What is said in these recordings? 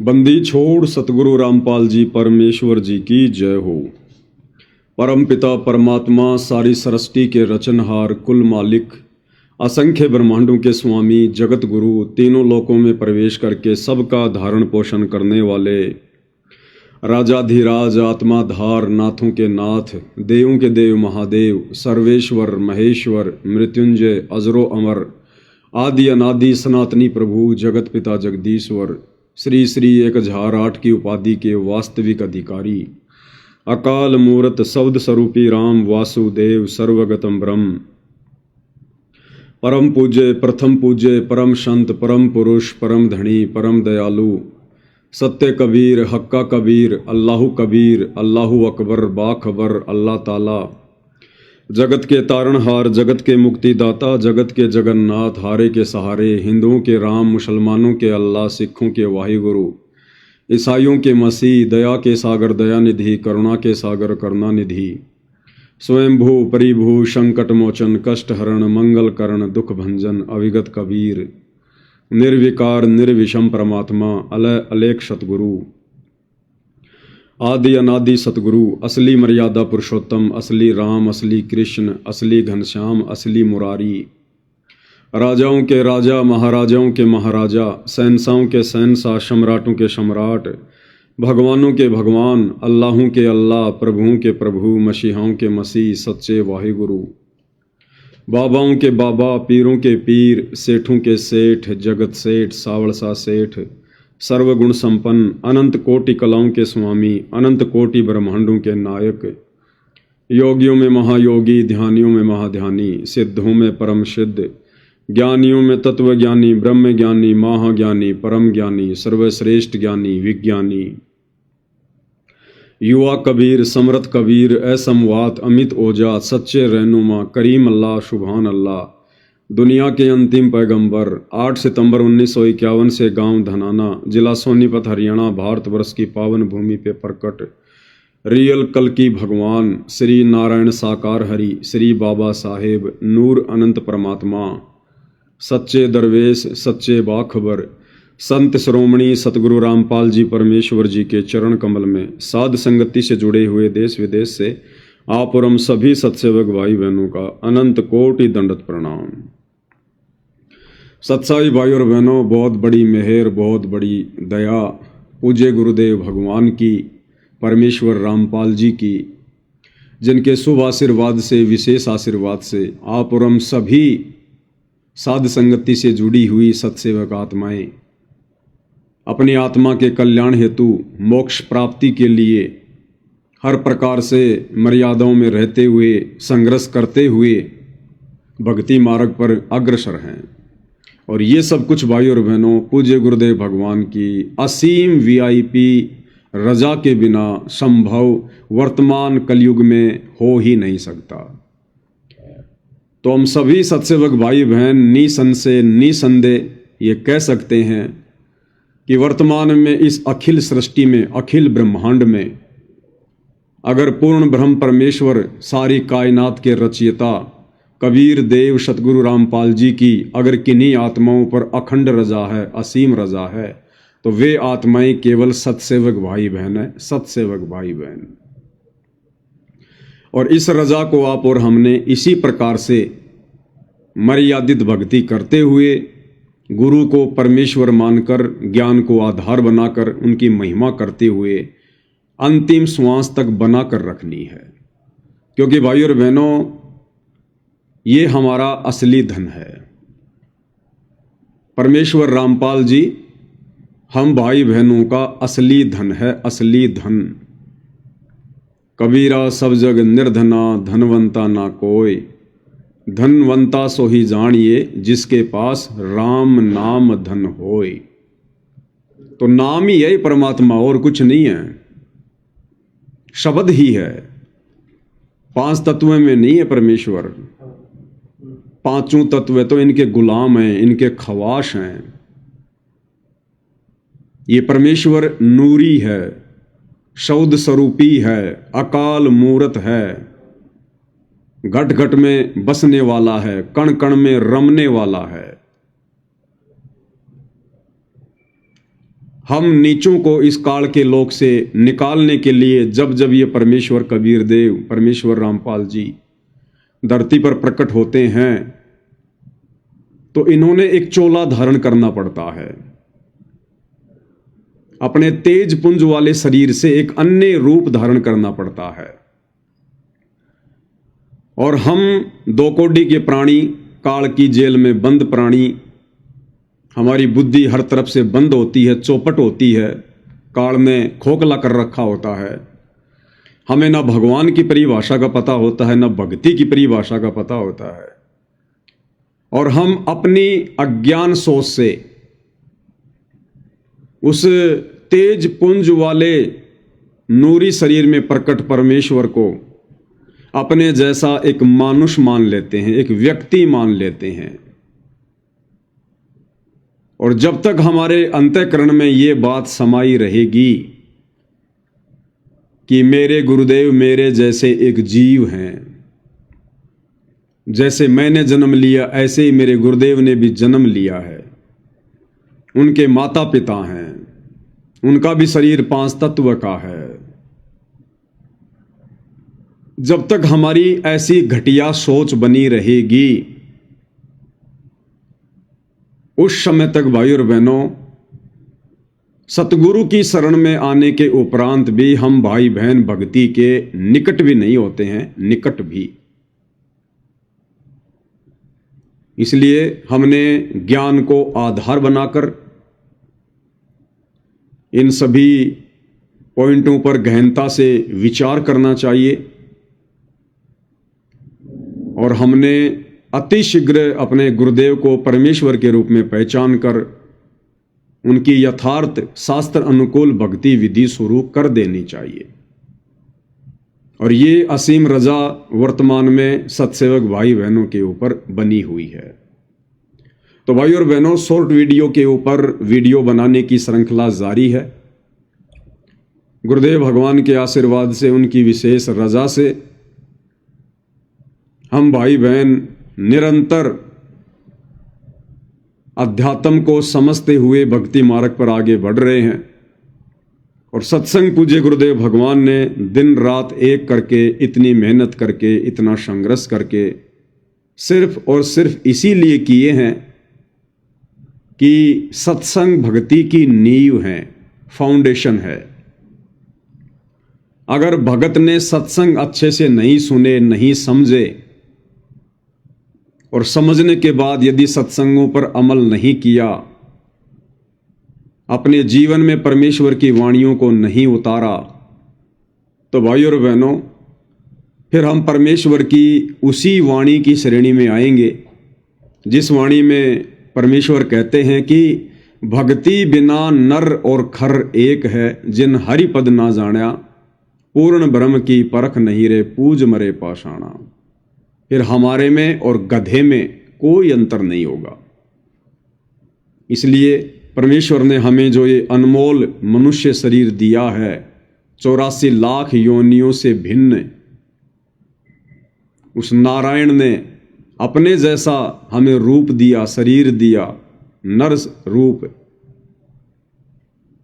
बंदी छोड़ सतगुरु रामपाल जी परमेश्वर जी की जय हो। परम पिता परमात्मा सारी सृष्टि के रचनहार कुल मालिक असंख्य ब्रह्मांडों के स्वामी जगत गुरु तीनों लोकों में प्रवेश करके सबका धारण पोषण करने वाले राजाधिराज आत्माधार नाथों के नाथ देवों के देव महादेव सर्वेश्वर महेश्वर मृत्युंजय अजरो अमर आदि अनादि सनातनी प्रभु जगत पिता जगदीश्वर श्री श्री एक हजार आठ की उपाधि के वास्तविक अधिकारी अकाल मूर्त शब्द स्वरूपी राम वासुदेव सर्वगतम ब्रह्म परम पूज्य प्रथम पूज्य परम संत परम पुरुष परम धनी परम दयालु सत्य कबीर हक्का कबीर अल्लाहु अकबर बाखबर अल्लाह ताला जगत के तारणहार जगत के मुक्तिदाता जगत के जगन्नाथ हारे के सहारे हिंदुओं के राम मुसलमानों के अल्लाह सिखों के वाहिगुरु ईसाइयों के मसीह दया के सागर दयानिधि करुणा के सागर करुणानिधि स्वयंभू परिभू संकट मोचन कष्ट हरण मंगल करण दुख भंजन अविगत कबीर निर्विकार निर्विषम परमात्मा अलय अलेख सतगुरु आदि अनादि सतगुरु असली मर्यादा पुरुषोत्तम असली राम असली कृष्ण असली घनश्याम असली मुरारी राजाओं के राजा महाराजाओं के महाराजा शहंशाहों के शहंशाह सम्राटों के सम्राट भगवानों के भगवान अल्लाहों के अल्लाह प्रभुओं के प्रभु मसीहाओं के मसीह सच्चे वाहिगुरु बाबाओं के बाबा पीरों के पीर सेठों के सेठ जगत सेठ सावड़सा सेठ सर्वगुण संपन्न अनंत कोटि कलाओं के स्वामी अनंत कोटि ब्रह्मांडों के नायक योगियों में महायोगी ध्यानियों में महाध्यानी सिद्धों में परम सिद्ध ज्ञानियों में तत्व ज्ञानी ब्रह्म ज्ञानी महाज्ञानी परम ज्ञानी सर्वश्रेष्ठ ज्ञानी विज्ञानी युवा कबीर समरथ कबीर असमवात अमित ओजा सच्चे रहनुमा करीम अल्लाह सुभान अल्लाह दुनिया के अंतिम पैगंबर 8 सितंबर 1951 से गांव धनाना जिला सोनीपत हरियाणा भारतवर्ष की पावन भूमि पे प्रकट रियल कल की भगवान श्री नारायण साकार हरि श्री बाबा साहेब नूर अनंत परमात्मा सच्चे दरवेश सच्चे बाखबर संत श्रोमणी सतगुरु रामपाल जी परमेश्वर जी के चरण कमल में साध संगति से जुड़े हुए देश विदेश से आप और हम सभी सत्सेवक भाई बहनों का अनंत कोटि दंडवत प्रणाम। सत्साई भाई और बहनों, बहुत बड़ी मेहर बहुत बड़ी दया पूज्य गुरुदेव भगवान की परमेश्वर रामपाल जी की, जिनके शुभ आशीर्वाद से विशेष आशीर्वाद से आप और हम सभी साध संगति से जुड़ी हुई सत्सेवक आत्माएं अपनी आत्मा के कल्याण हेतु मोक्ष प्राप्ति के लिए हर प्रकार से मर्यादाओं में रहते हुए संघर्ष करते हुए भक्ति मार्ग पर अग्रसर हैं। और ये सब कुछ भाई और बहनों पूज्य गुरुदेव भगवान की असीम वीआईपी रजा के बिना संभव वर्तमान कलयुग में हो ही नहीं सकता। तो हम सभी सत्सेवक भाई बहन निसंशय निसंदेह ये कह सकते हैं कि वर्तमान में इस अखिल सृष्टि में अखिल ब्रह्मांड में अगर पूर्ण ब्रह्म परमेश्वर सारी कायनात के रचयिता कबीर देव सतगुरु रामपाल जी की अगर किन्हीं आत्माओं पर अखंड रजा है असीम रजा है तो वे आत्माएं केवल सत्सेवक भाई बहन है, सत्सेवक भाई बहन। और इस रजा को आप और हमने इसी प्रकार से मर्यादित भक्ति करते हुए गुरु को परमेश्वर मानकर ज्ञान को आधार बनाकर उनकी महिमा करते हुए अंतिम श्वास तक बनाकर रखनी है। क्योंकि भाई और बहनों ये हमारा असली धन है। परमेश्वर रामपाल जी हम भाई बहनों का असली धन है, असली धन। कबीरा सब जग निर्धना धनवंता ना कोई, धनवंता सो ही जानिए जिसके पास राम नाम धन होय। तो नाम ही है परमात्मा, और कुछ नहीं है, शब्द ही है। पांच तत्वों में नहीं है परमेश्वर, पांचों तत्व तो इनके गुलाम हैं, इनके खवाश हैं। ये परमेश्वर नूरी है, शौद स्वरूपी है, अकाल मूर्त है, घट घट में बसने वाला है, कण कण में रमने वाला है। हम नीचों को इस काल के लोक से निकालने के लिए जब जब ये परमेश्वर कबीर देव, परमेश्वर रामपाल जी धरती पर प्रकट होते हैं तो इन्होंने एक चोला धारण करना पड़ता है। अपने तेज पुंज वाले शरीर से एक अन्य रूप धारण करना पड़ता है। और हम दो कोडी के प्राणी, काल की जेल में बंद प्राणी, हमारी बुद्धि हर तरफ से बंद होती है, चौपट होती है, काल ने खोखला कर रखा होता है। हमें ना भगवान की परिभाषा का पता होता है, ना भक्ति की परिभाषा का पता होता है। और हम अपनी अज्ञान सोच से उस तेज पुंज वाले नूरी शरीर में प्रकट परमेश्वर को अपने जैसा एक मानुष मान लेते हैं, एक व्यक्ति मान लेते हैं। और जब तक हमारे अंतःकरण में ये बात समाई रहेगी कि मेरे गुरुदेव मेरे जैसे एक जीव हैं, जैसे मैंने जन्म लिया ऐसे ही मेरे गुरुदेव ने भी जन्म लिया है, उनके माता पिता हैं, उनका भी शरीर 5 तत्व का है, जब तक हमारी ऐसी घटिया सोच बनी रहेगी उस समय तक भाई और बहनों, सतगुरु की शरण में आने के उपरांत भी हम भाई बहन भक्ति के निकट भी नहीं होते हैं, निकट भी। इसलिए हमने ज्ञान को आधार बनाकर इन सभी पॉइंटों पर गहनता से विचार करना चाहिए। और हमने अतिशीघ्र अपने गुरुदेव को परमेश्वर के रूप में पहचान कर उनकी यथार्थ शास्त्र अनुकूल भक्ति विधि शुरू कर देनी चाहिए। और ये असीम रजा वर्तमान में सत्सेवक भाई बहनों के ऊपर बनी हुई है। तो भाई और बहनों, शॉर्ट वीडियो के ऊपर वीडियो बनाने की श्रृंखला जारी है। गुरुदेव भगवान के आशीर्वाद से, उनकी विशेष रजा से हम भाई बहन निरंतर अध्यात्म को समझते हुए भक्ति मार्ग पर आगे बढ़ रहे हैं। और सत्संग पूज्य गुरुदेव भगवान ने दिन रात एक करके, इतनी मेहनत करके, इतना संघर्ष करके सिर्फ और सिर्फ इसीलिए किए हैं कि सत्संग भक्ति की नींव है, फाउंडेशन है। अगर भगत ने सत्संग अच्छे से नहीं सुने, नहीं समझे, और समझने के बाद यदि सत्संगों पर अमल नहीं किया, अपने जीवन में परमेश्वर की वाणियों को नहीं उतारा, तो भाई और बहनों, फिर हम परमेश्वर की उसी वाणी की श्रेणी में आएंगे जिस वाणी में परमेश्वर कहते हैं कि भक्ति बिना नर और खर एक है, जिन हरि पद ना जाण्या, पूर्ण ब्रह्म की परख नहीं रे, पूज मरे पाषाणा। फिर हमारे में और गधे में कोई अंतर नहीं होगा। इसलिए परमेश्वर ने हमें जो ये अनमोल मनुष्य शरीर दिया है, 84 लाख योनियों से भिन्न, उस नारायण ने अपने जैसा हमें रूप दिया, शरीर दिया, नर रूप,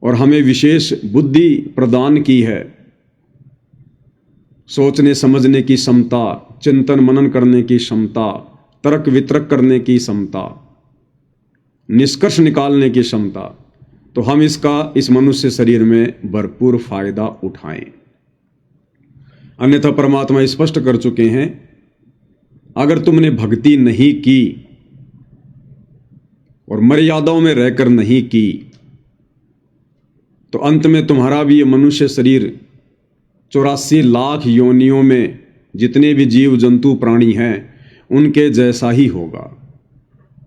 और हमें विशेष बुद्धि प्रदान की है, सोचने समझने की क्षमता, चिंतन मनन करने की क्षमता, तर्क वितर्क करने की क्षमता, निष्कर्ष निकालने की क्षमता। तो हम इस मनुष्य शरीर में भरपूर फायदा उठाएं। अन्यथा परमात्मा स्पष्ट कर चुके हैं, अगर तुमने भक्ति नहीं की और मर्यादाओं में रहकर नहीं की, तो अंत में तुम्हारा भी ये मनुष्य शरीर 84 लाख योनियों में जितने भी जीव जंतु प्राणी हैं उनके जैसा ही होगा,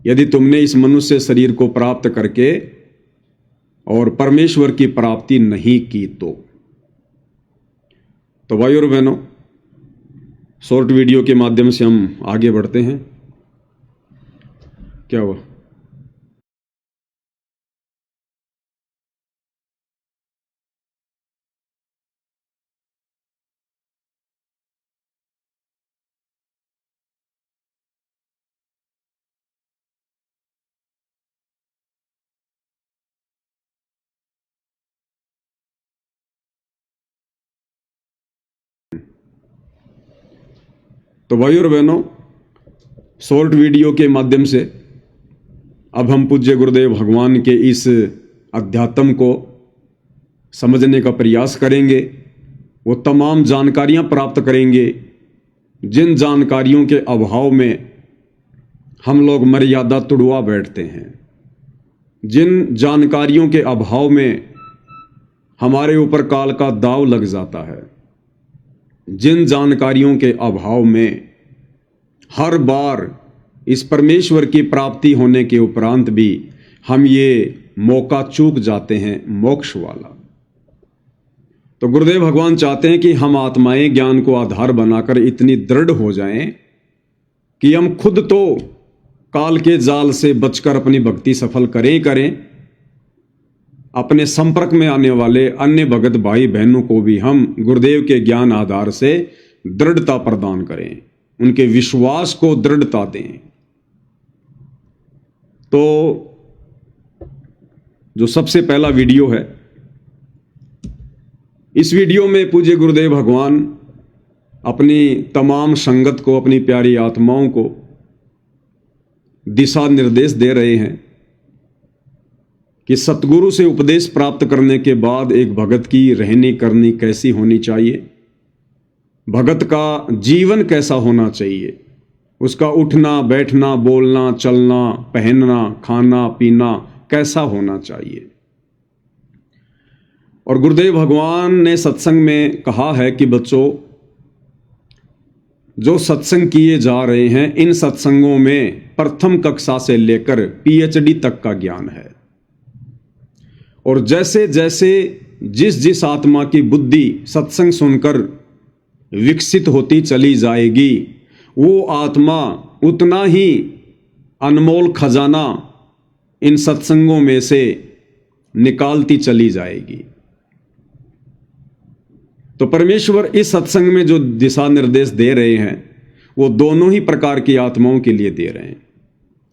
यदि तुमने इस मनुष्य शरीर को प्राप्त करके और परमेश्वर की प्राप्ति नहीं की तो भाई और बहनों, शॉर्ट वीडियो के माध्यम से हम आगे बढ़ते हैं। क्या हुआ? तो भाइयों और बहनों, शॉर्ट वीडियो के माध्यम से अब हम पूज्य गुरुदेव भगवान के इस अध्यात्म को समझने का प्रयास करेंगे। वो तमाम जानकारियां प्राप्त करेंगे जिन जानकारियों के अभाव में हम लोग मर्यादा तुड़वा बैठते हैं, जिन जानकारियों के अभाव में हमारे ऊपर काल का दाव लग जाता है, जिन जानकारियों के अभाव में हर बार इस परमेश्वर की प्राप्ति होने के उपरांत भी हम ये मौका चूक जाते हैं मोक्ष वाला। तो गुरुदेव भगवान चाहते हैं कि हम आत्माएं ज्ञान को आधार बनाकर इतनी दृढ़ हो जाएं कि हम खुद तो काल के जाल से बचकर अपनी भक्ति सफल करें, अपने संपर्क में आने वाले अन्य भगत भाई बहनों को भी हम गुरुदेव के ज्ञान आधार से दृढ़ता प्रदान करें, उनके विश्वास को दृढ़ता दें। तो जो सबसे पहला वीडियो है, इस वीडियो में पूज्य गुरुदेव भगवान अपनी तमाम संगत को, अपनी प्यारी आत्माओं को दिशा निर्देश दे रहे हैं कि सतगुरु से उपदेश प्राप्त करने के बाद एक भगत की रहनी करनी कैसी होनी चाहिए, भगत का जीवन कैसा होना चाहिए, उसका उठना बैठना बोलना चलना पहनना खाना पीना कैसा होना चाहिए। और गुरुदेव भगवान ने सत्संग में कहा है कि बच्चों, जो सत्संग किए जा रहे हैं इन सत्संगों में प्रथम कक्षा से लेकर पीएचडी तक का ज्ञान है। और जैसे जैसे जिस आत्मा की बुद्धि सत्संग सुनकर विकसित होती चली जाएगी, वो आत्मा उतना ही अनमोल खजाना इन सत्संगों में से निकालती चली जाएगी। तो परमेश्वर इस सत्संग में जो दिशा निर्देश दे रहे हैं वो दोनों ही प्रकार की आत्माओं के लिए दे रहे हैं।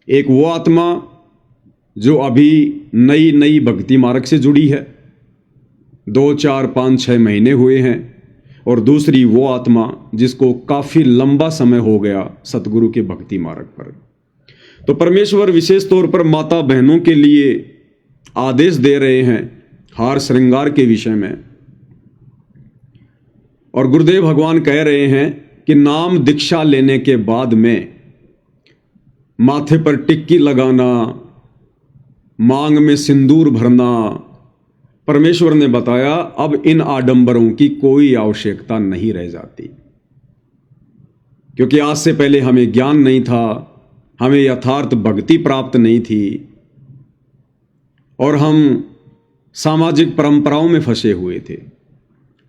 एक वो आत्मा जो अभी नई नई भक्ति मार्ग से जुड़ी है, 2, 4, 5, 6 महीने हुए हैं, और दूसरी वो आत्मा जिसको काफी लंबा समय हो गया सतगुरु के भक्ति मार्ग पर। तो परमेश्वर विशेष तौर पर माता बहनों के लिए आदेश दे रहे हैं हार श्रृंगार के विषय में। और गुरुदेव भगवान कह रहे हैं कि नाम दीक्षा लेने के बाद में माथे पर टिक्की लगाना, मांग में सिंदूर भरना, परमेश्वर ने बताया अब इन आडंबरों की कोई आवश्यकता नहीं रह जाती, क्योंकि आज से पहले हमें ज्ञान नहीं था, हमें यथार्थ भक्ति प्राप्त नहीं थी, और हम सामाजिक परंपराओं में फंसे हुए थे।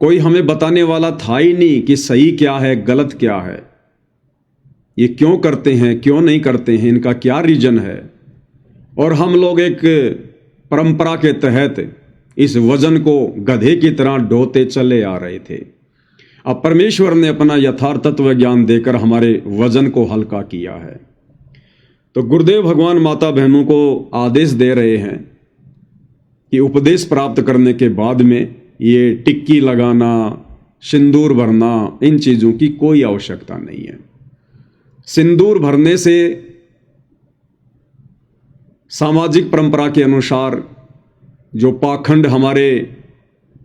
कोई हमें बताने वाला था ही नहीं कि सही क्या है गलत क्या है, ये क्यों करते हैं क्यों नहीं करते हैं, इनका क्या रीजन है। और हम लोग एक परंपरा के तहत इस वजन को गधे की तरह ढोते चले आ रहे थे। अब परमेश्वर ने अपना यथार्थ तत्व ज्ञान देकर हमारे वजन को हल्का किया है। तो गुरुदेव भगवान माता बहनों को आदेश दे रहे हैं कि उपदेश प्राप्त करने के बाद में ये टिक्की लगाना, सिंदूर भरना, इन चीजों की कोई आवश्यकता नहीं है। सिंदूर भरने से सामाजिक परंपरा के अनुसार जो पाखंड हमारे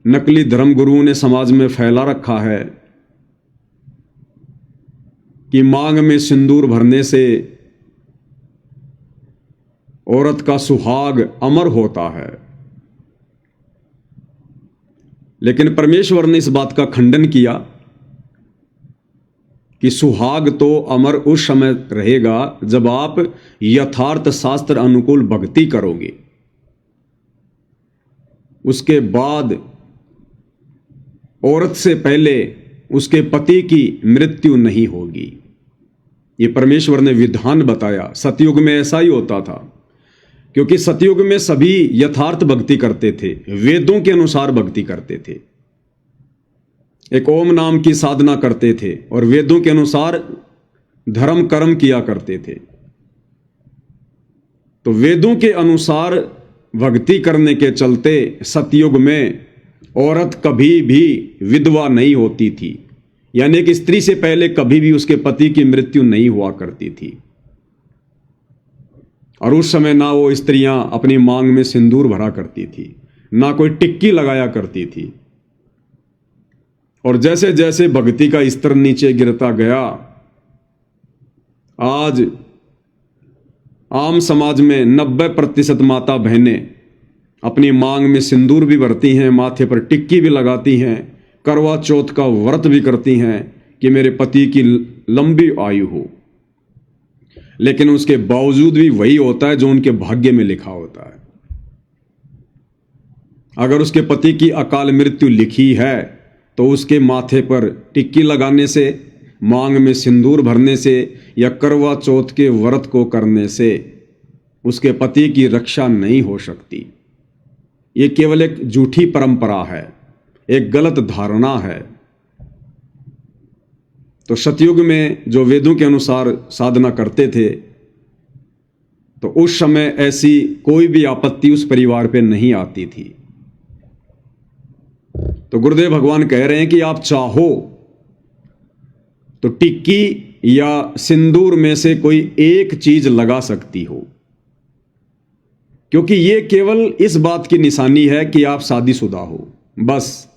नकली धर्म गुरुओं ने समाज में फैला रखा है कि मांग में सिंदूर भरने से औरत का सुहाग अमर होता है, लेकिन परमेश्वर ने इस बात का खंडन किया कि सुहाग तो अमर उस समय रहेगा जब आप यथार्थ शास्त्र अनुकूल भक्ति करोगे, उसके बाद औरत से पहले उसके पति की मृत्यु नहीं होगी। ये परमेश्वर ने विधान बताया। सतयुग में ऐसा ही होता था, क्योंकि सतयुग में सभी यथार्थ भक्ति करते थे, वेदों के अनुसार भक्ति करते थे, एक ओम नाम की साधना करते थे और वेदों के अनुसार धर्म कर्म किया करते थे। तो वेदों के अनुसार भक्ति करने के चलते सतयुग में औरत कभी भी विधवा नहीं होती थी, यानी कि स्त्री से पहले कभी भी उसके पति की मृत्यु नहीं हुआ करती थी। और उस समय ना वो स्त्रियां अपनी मांग में सिंदूर भरा करती थी, ना कोई टिक्की लगाया करती थी। और जैसे जैसे भक्ति का स्तर नीचे गिरता गया, आज आम समाज में 90% माता बहनें अपनी मांग में सिंदूर भी भरती हैं, माथे पर टिक्की भी लगाती हैं, करवा चौथ का व्रत भी करती हैं कि मेरे पति की लंबी आयु हो। लेकिन उसके बावजूद भी वही होता है जो उनके भाग्य में लिखा होता है। अगर उसके पति की अकाल मृत्यु लिखी है तो उसके माथे पर टिक्की लगाने से, मांग में सिंदूर भरने से या करवा चौथ के व्रत को करने से उसके पति की रक्षा नहीं हो सकती। ये केवल एक झूठी परंपरा है, एक गलत धारणा है। तो सतयुग में जो वेदों के अनुसार साधना करते थे, तो उस समय ऐसी कोई भी आपत्ति उस परिवार पे नहीं आती थी। तो गुरुदेव भगवान कह रहे हैं कि आप चाहो तो टिक्की या सिंदूर में से कोई एक चीज लगा सकती हो, क्योंकि यह केवल इस बात की निशानी है कि आप शादीशुदा हो, बस।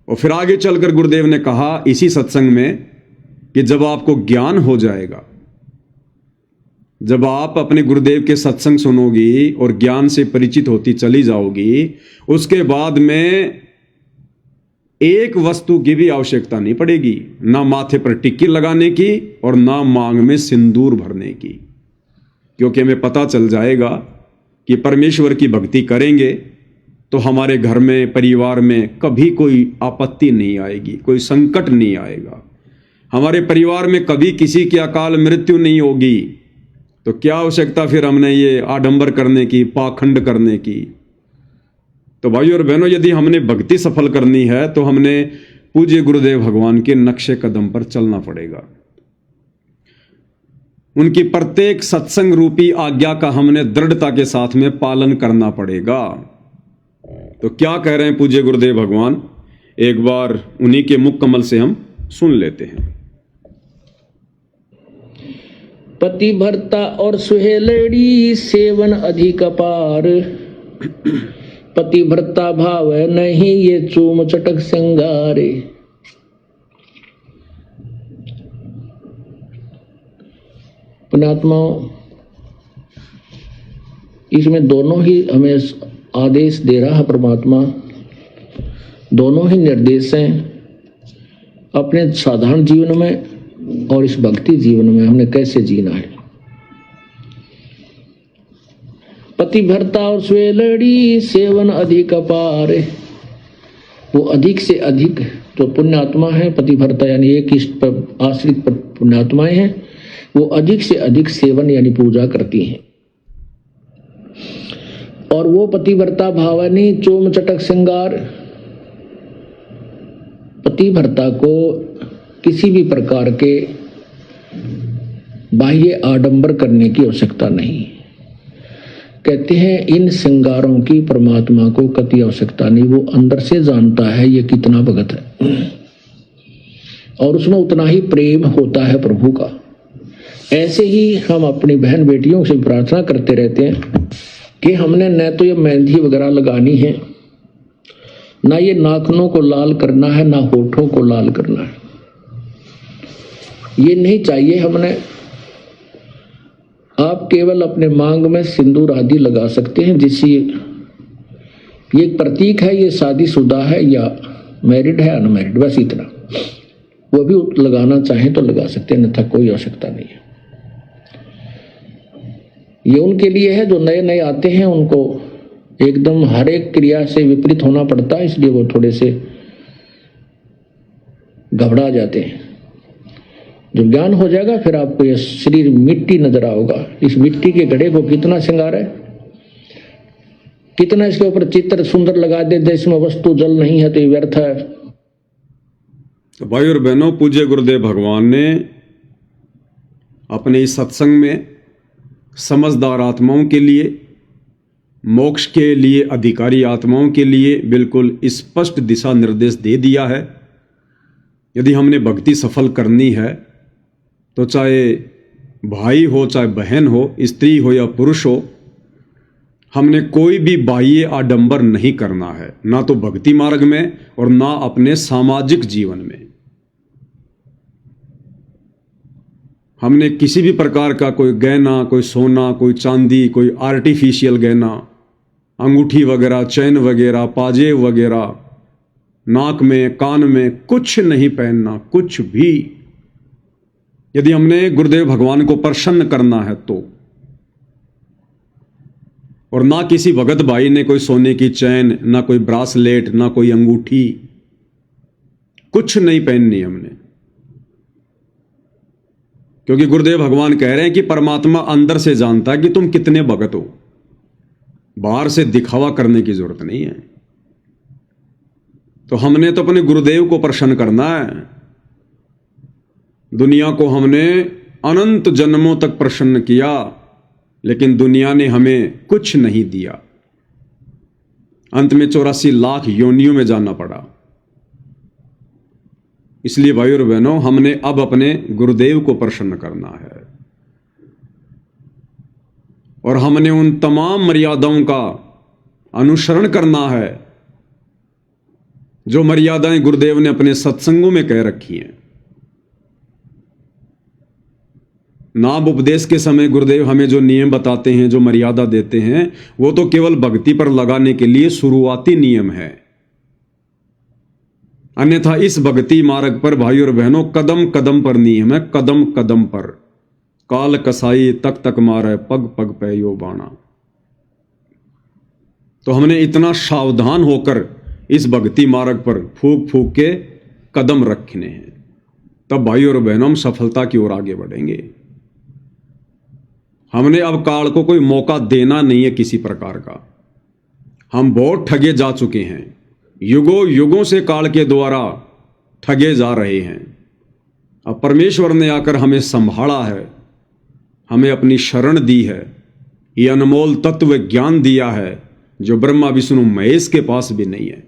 और फिर आगे चलकर गुरुदेव ने कहा इसी सत्संग में कि जब आपको ज्ञान हो जाएगा, जब आप अपने गुरुदेव के सत्संग सुनोगी और ज्ञान से परिचित होती चली जाओगी, उसके बाद में एक वस्तु की भी आवश्यकता नहीं पड़ेगी, ना माथे पर टिक्की लगाने की और ना मांग में सिंदूर भरने की, क्योंकि हमें पता चल जाएगा कि परमेश्वर की भक्ति करेंगे तो हमारे घर में, परिवार में कभी कोई आपत्ति नहीं आएगी, कोई संकट नहीं आएगा। हमारे परिवार में कभी किसी की अकाल मृत्यु नहीं होगी। तो क्या आवश्यकता फिर हमने ये आडंबर करने की, पाखंड करने की। तो भाइयों और बहनों, यदि हमने भक्ति सफल करनी है तो हमने पूज्य गुरुदेव भगवान के नक्शे कदम पर चलना पड़ेगा। उनकी प्रत्येक सत्संग रूपी आज्ञा का हमने दृढ़ता के साथ में पालन करना पड़ेगा। तो क्या कह रहे हैं पूज्य गुरुदेव भगवान, एक बार उन्हीं के मुख कमल से हम सुन लेते हैं। पतिव्रता और सुहेलड़ी सेवन अधिक अपार, पतिव्रता भाव नहीं ये चूम चटक श्रृंगारे। पुण्यात्माओं, इसमें दोनों ही हमें आदेश दे रहा है परमात्मा, दोनों ही निर्देश हैं। अपने साधारण जीवन में और इस भक्ति जीवन में हमने कैसे जीना है। पतिव्रता और स्वेलड़ी सेवन अधिक अपार, वो अधिक से अधिक जो पुण्यात्मा है, पतिव्रता यानी एक इष्ट पर आश्रित पुण्यात्माएं हैं, वो अधिक से अधिक सेवन यानी पूजा करती हैं। और वो पतिव्रता भावनी चोम चटक श्रृंगार, पतिव्रता को किसी भी प्रकार के बाह्य आडंबर करने की आवश्यकता नहीं। कहते हैं इन श्रृंगारों की परमात्मा को कति आवश्यकता नहीं, वो अंदर से जानता है ये कितना भगत है और उसमें उतना ही प्रेम होता है प्रभु का। ऐसे ही हम अपनी बहन बेटियों से प्रार्थना करते रहते हैं कि हमने न तो ये मेहंदी वगैरह लगानी है, ना ये नाखूनों को लाल करना है, ना होठों को लाल करना है, ये नहीं चाहिए हमने। आप केवल अपने मांग में सिंदूर आदि लगा सकते हैं, जिससे ये एक प्रतीक है ये शादीशुदा है या मैरिड है अनमैरिड, बस इतना। वो भी लगाना चाहें तो लगा सकते हैं, अन्यथा कोई आवश्यकता नहीं है। ये उनके लिए है जो नए नए आते हैं, उनको एकदम हर एक क्रिया से विपरीत होना पड़ता है, इसलिए वो थोड़े से घबरा जाते हैं। जब ज्ञान हो जाएगा फिर आपको ये शरीर मिट्टी नजर आओगा। इस मिट्टी के घड़े को कितना श्रृंगार है, कितना इसके ऊपर चित्र सुंदर लगा दे, इसमें वस्तु जल नहीं है तो ये व्यर्थ है। तो भाई और बहनों, पूज्य गुरुदेव भगवान ने अपने इस सत्संग में समझदार आत्माओं के लिए मोक्ष के लिए अधिकारी आत्माओं के लिए बिल्कुल स्पष्ट दिशा निर्देश दे दिया है। यदि हमने भक्ति सफल करनी है तो चाहे भाई हो, चाहे बहन हो, स्त्री हो या पुरुष हो, हमने कोई भी बाह्य आडंबर नहीं करना है, ना तो भक्ति मार्ग में और ना अपने सामाजिक जीवन में। हमने किसी भी प्रकार का कोई गहना, कोई सोना, कोई चांदी, कोई आर्टिफिशियल गहना, अंगूठी वगैरह, चैन वगैरह, पाजे वगैरह, नाक में, कान में कुछ नहीं पहनना, कुछ भी। यदि हमने गुरुदेव भगवान को प्रसन्न करना है तो। और ना किसी भगत भाई ने कोई सोने की चैन, ना कोई ब्रासलेट, ना कोई अंगूठी, कुछ नहीं पहननी हमने। क्योंकि गुरुदेव भगवान कह रहे हैं कि परमात्मा अंदर से जानता है कि तुम कितने भगत हो, बाहर से दिखावा करने की जरूरत नहीं है। तो हमने तो अपने गुरुदेव को प्रसन्न करना है। दुनिया को हमने अनंत जन्मों तक प्रसन्न किया, लेकिन दुनिया ने हमें कुछ नहीं दिया। अंत में 84 लाख योनियों में जाना पड़ा। इसलिए भाई और बहनों, हमने अब अपने गुरुदेव को प्रसन्न करना है और हमने उन तमाम मर्यादाओं का अनुसरण करना है जो मर्यादाएं गुरुदेव ने अपने सत्संगों में कह रखी हैं। नाम उपदेश के समय गुरुदेव हमें जो नियम बताते हैं, जो मर्यादा देते हैं, वो तो केवल भक्ति पर लगाने के लिए शुरुआती नियम है। अन्यथा इस भक्ति मार्ग पर भाई और बहनों कदम कदम पर नियम है, कदम कदम पर। काल कसाई तक तक मारे, पग पग पे यो बाणा। तो हमने इतना सावधान होकर इस भक्ति मार्ग पर फूक फूक के कदम रखने हैं, तब भाई और बहनों हम सफलता की ओर आगे बढ़ेंगे। हमने अब काल को कोई मौका देना नहीं है किसी प्रकार का। हम बहुत ठगे जा चुके हैं, युगों युगों से काल के द्वारा ठगे जा रहे हैं। अब परमेश्वर ने आकर हमें संभाला है, हमें अपनी शरण दी है, ये अनमोल तत्व ज्ञान दिया है जो ब्रह्मा विष्णु महेश के पास भी नहीं है।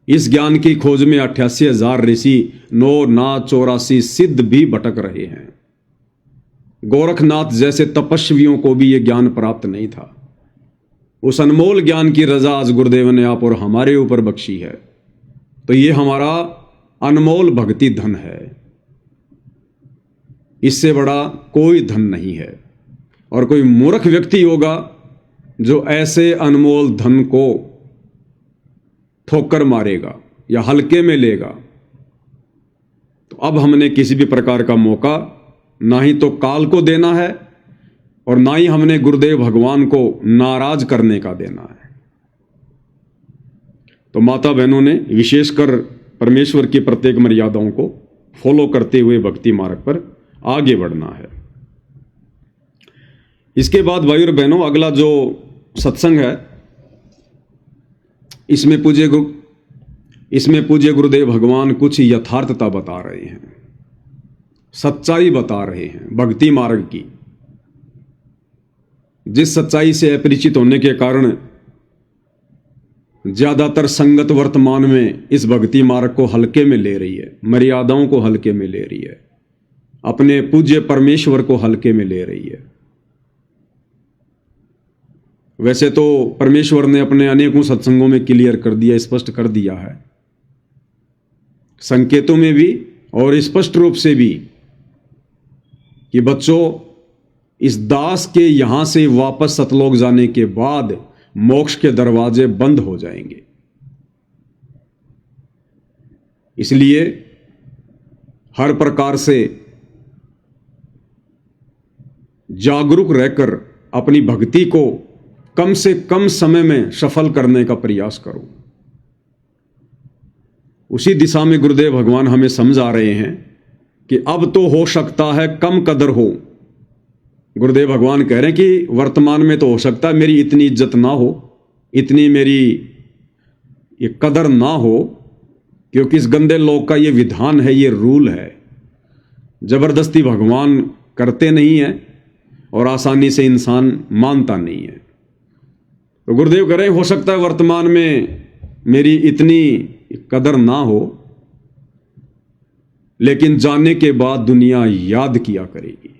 इस ज्ञान की खोज में 88,000 ऋषि, 9 नाथ 84 सिद्ध भी भटक रहे हैं। गोरखनाथ जैसे तपस्वियों को भी यह ज्ञान प्राप्त नहीं था। उस अनमोल ज्ञान की रजा आज गुरुदेव ने आप और हमारे ऊपर बख्शी है। तो ये हमारा अनमोल भक्ति धन है, इससे बड़ा कोई धन नहीं है। और कोई मूर्ख व्यक्ति होगा जो ऐसे अनमोल धन को ठोकर मारेगा या हल्के में लेगा। तो अब हमने किसी भी प्रकार का मौका ना ही तो काल को देना है और ना ही हमने गुरुदेव भगवान को नाराज करने का देना है। तो माता बहनों ने विशेषकर परमेश्वर की प्रत्येक मर्यादाओं को फॉलो करते हुए भक्ति मार्ग पर आगे बढ़ना है। इसके बाद भाई और बहनों, अगला जो सत्संग है इसमें पूज्य गुरुदेव भगवान कुछ यथार्थता बता रहे हैं, सच्चाई बता रहे हैं भक्ति मार्ग की। जिस सच्चाई से अपरिचित होने के कारण ज्यादातर संगत वर्तमान में इस भक्ति मार्ग को हल्के में ले रही है, मर्यादाओं को हल्के में ले रही है, अपने पूज्य परमेश्वर को हल्के में ले रही है। वैसे तो परमेश्वर ने अपने अनेकों सत्संगों में क्लियर कर दिया, स्पष्ट कर दिया है, संकेतों में भी और स्पष्ट रूप से भी, कि बच्चों इस दास के यहां से वापस सतलोक जाने के बाद मोक्ष के दरवाजे बंद हो जाएंगे। इसलिए हर प्रकार से जागरूक रहकर अपनी भक्ति को कम से कम समय में सफल करने का प्रयास करो। उसी दिशा में गुरुदेव भगवान हमें समझा रहे हैं कि अब तो हो सकता है कम कदर हो। गुरुदेव भगवान कह रहे हैं कि वर्तमान में तो हो सकता है मेरी इतनी इज्जत ना हो, इतनी मेरी ये कदर ना हो, क्योंकि इस गंदे लोक का ये विधान है, ये रूल है। जबरदस्ती भगवान करते नहीं है और आसानी से इंसान मानता नहीं है। तो गुरुदेव कह रहे हो सकता है वर्तमान में मेरी इतनी कदर ना हो, लेकिन जाने के बाद दुनिया याद किया करेगी।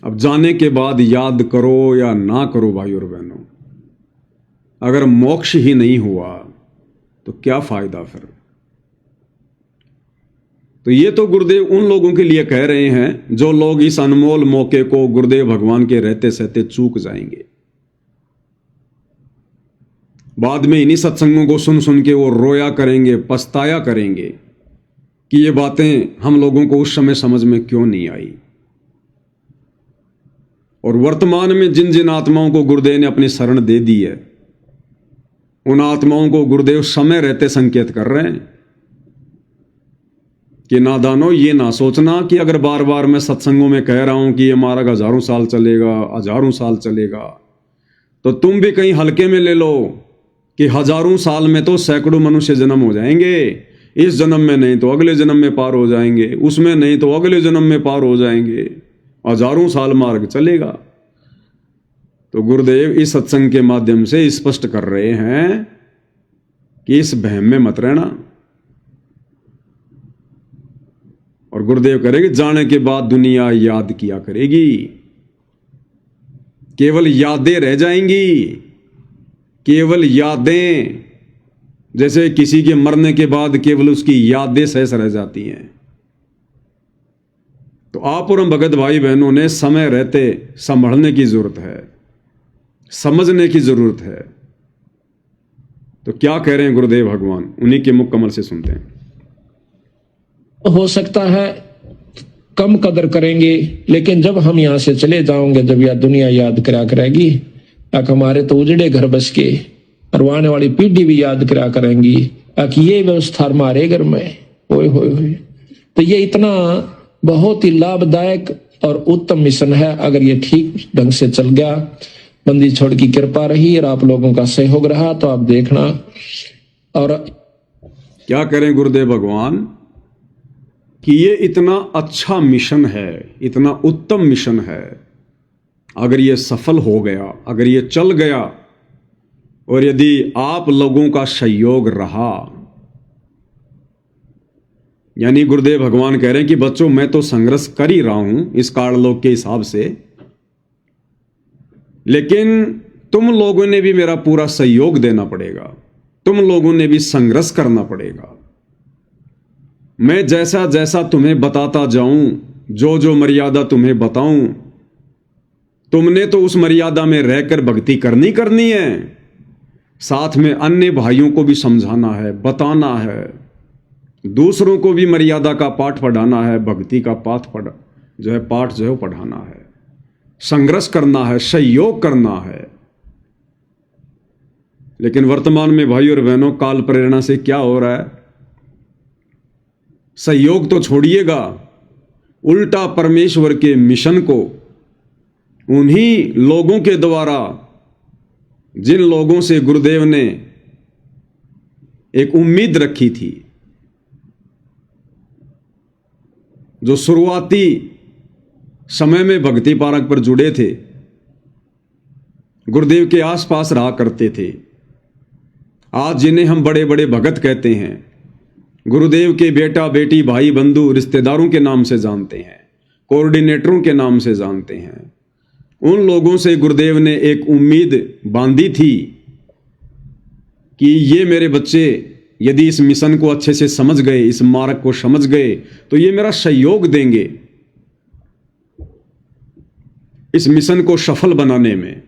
अब जाने के बाद याद करो या ना करो भाई और बहनों, अगर मोक्ष ही नहीं हुआ तो क्या फायदा फिर। तो ये तो गुरुदेव उन लोगों के लिए कह रहे हैं जो लोग इस अनमोल मौके को गुरुदेव भगवान के रहते सहते चूक जाएंगे। बाद में इन्हीं सत्संगों को सुन सुन के वो रोया करेंगे, पछताया करेंगे कि ये बातें हम लोगों को उस समय समझ में क्यों नहीं आई। और वर्तमान में जिन जिन आत्माओं को गुरुदेव ने अपनी शरण दे दी है, उन आत्माओं को गुरुदेव समय रहते संकेत कर रहे हैं कि नादानो, ये ना सोचना कि अगर बार बार मैं सत्संगों में कह रहा हूं कि ये मार्ग हजारों साल चलेगा, हजारों साल चलेगा, तो तुम भी कहीं हल्के में ले लो कि हजारों साल में तो सैकड़ों मनुष्य जन्म हो जाएंगे, इस जन्म में नहीं तो अगले जन्म में पार हो जाएंगे, उसमें नहीं तो अगले जन्म में पार हो जाएंगे, हजारों साल मार्ग चलेगा। तो गुरुदेव इस सत्संग के माध्यम से स्पष्ट कर रहे हैं कि इस वहम में मत रहना। और गुरुदेव करेंगे जाने के बाद दुनिया याद किया करेगी, केवल यादें रह जाएंगी, केवल यादें, जैसे किसी के मरने के बाद केवल उसकी यादें शेष रह जाती हैं। तो आप और हम भगत भाई बहनों ने समय रहते संभलने की जरूरत है, समझने की जरूरत है। तो क्या कह रहे हैं गुरुदेव भगवान, उन्हीं के मुख कमल से सुनते हैं। हो सकता है कम कदर करेंगे, लेकिन जब हम यहां से चले जाओगे, जब यह दुनिया याद करा करेगी, ताकि हमारे तो उजड़े घर बस के और आने वाली पीढ़ी भी याद करा करेंगी कि ये व्यवस्था हमारे घर में होए होए। तो ये इतना बहुत ही लाभदायक और उत्तम मिशन है। अगर ये ठीक ढंग से चल गया, बंदी छोड़ की कृपा रही और आप लोगों का सहयोग रहा, तो आप देखना। और क्या करें गुरुदेव भगवान कि ये इतना अच्छा मिशन है, इतना उत्तम मिशन है, अगर ये सफल हो गया, अगर ये चल गया, और यदि आप लोगों का सहयोग रहा, यानी गुरुदेव भगवान कह रहे हैं कि बच्चों मैं तो संघर्ष कर ही रहा हूं इस काललोक के हिसाब से, लेकिन तुम लोगों ने भी मेरा पूरा सहयोग देना पड़ेगा, तुम लोगों ने भी संघर्ष करना पड़ेगा। मैं जैसा जैसा तुम्हें बताता जाऊं, जो जो मर्यादा तुम्हें बताऊं, तुमने तो उस मर्यादा में रहकर भक्ति करनी है, साथ में अन्य भाइयों को भी समझाना है, बताना है, दूसरों को भी मर्यादा का पाठ पढ़ाना है, भक्ति का पाठ पढ़ाना है, संघर्ष करना है, सहयोग करना है। लेकिन वर्तमान में भाई और बहनों काल प्रेरणा से क्या हो रहा है, सहयोग तो छोड़िएगा, उल्टा परमेश्वर के मिशन को उन्हीं लोगों के द्वारा, जिन लोगों से गुरुदेव ने एक उम्मीद रखी थी, जो शुरुआती समय में भक्ति पारक पर जुड़े थे, गुरुदेव के आसपास रहा करते थे, आज जिन्हें हम बड़े बड़े भगत कहते हैं, गुरुदेव के बेटा बेटी भाई बंधु रिश्तेदारों के नाम से जानते हैं, कोऑर्डिनेटरों के नाम से जानते हैं, उन लोगों से गुरुदेव ने एक उम्मीद बांधी थी कि ये मेरे बच्चे यदि इस मिशन को अच्छे से समझ गए, इस मार्ग को समझ गए, तो ये मेरा सहयोग देंगे इस मिशन को सफल बनाने में।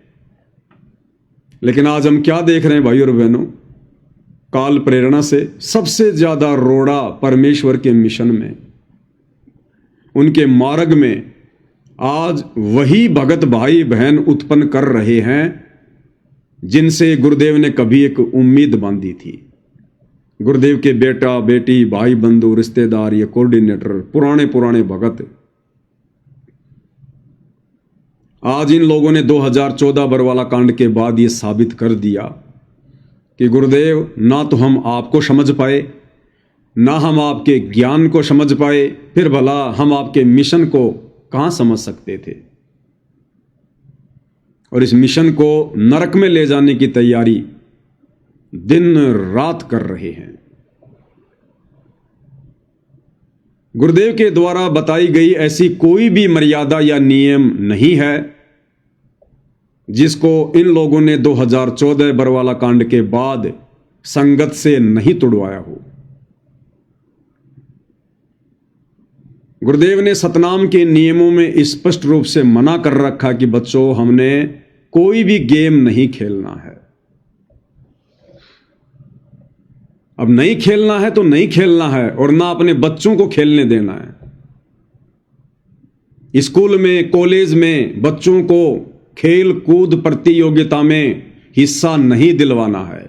लेकिन आज हम क्या देख रहे हैं भाई और बहनों, काल प्रेरणा से सबसे ज्यादा रोड़ा परमेश्वर के मिशन में, उनके मार्ग में आज वही भगत भाई बहन उत्पन्न कर रहे हैं जिनसे गुरुदेव ने कभी एक उम्मीद बांधी थी। गुरुदेव के बेटा बेटी भाई बंधु रिश्तेदार, ये कोऑर्डिनेटर, पुराने पुराने भगत, आज इन लोगों ने 2014 बरवाला कांड के बाद ये साबित कर दिया कि गुरुदेव ना तो हम आपको समझ पाए, ना हम आपके ज्ञान को समझ पाए, फिर भला हम आपके मिशन को कहां समझ सकते थे। और इस मिशन को नरक में ले जाने की तैयारी दिन रात कर रहे हैं। गुरुदेव के द्वारा बताई गई ऐसी कोई भी मर्यादा या नियम नहीं है जिसको इन लोगों ने 2014 बरवाला कांड के बाद संगत से नहीं तुड़वाया हो। गुरुदेव ने सतनाम के नियमों में स्पष्ट रूप से मना कर रखा कि बच्चों, हमने कोई भी गेम नहीं खेलना है। अब नहीं खेलना है तो नहीं खेलना है, और ना अपने बच्चों को खेलने देना है। स्कूल में, कॉलेज में बच्चों को खेल कूद प्रतियोगिता में हिस्सा नहीं दिलवाना है।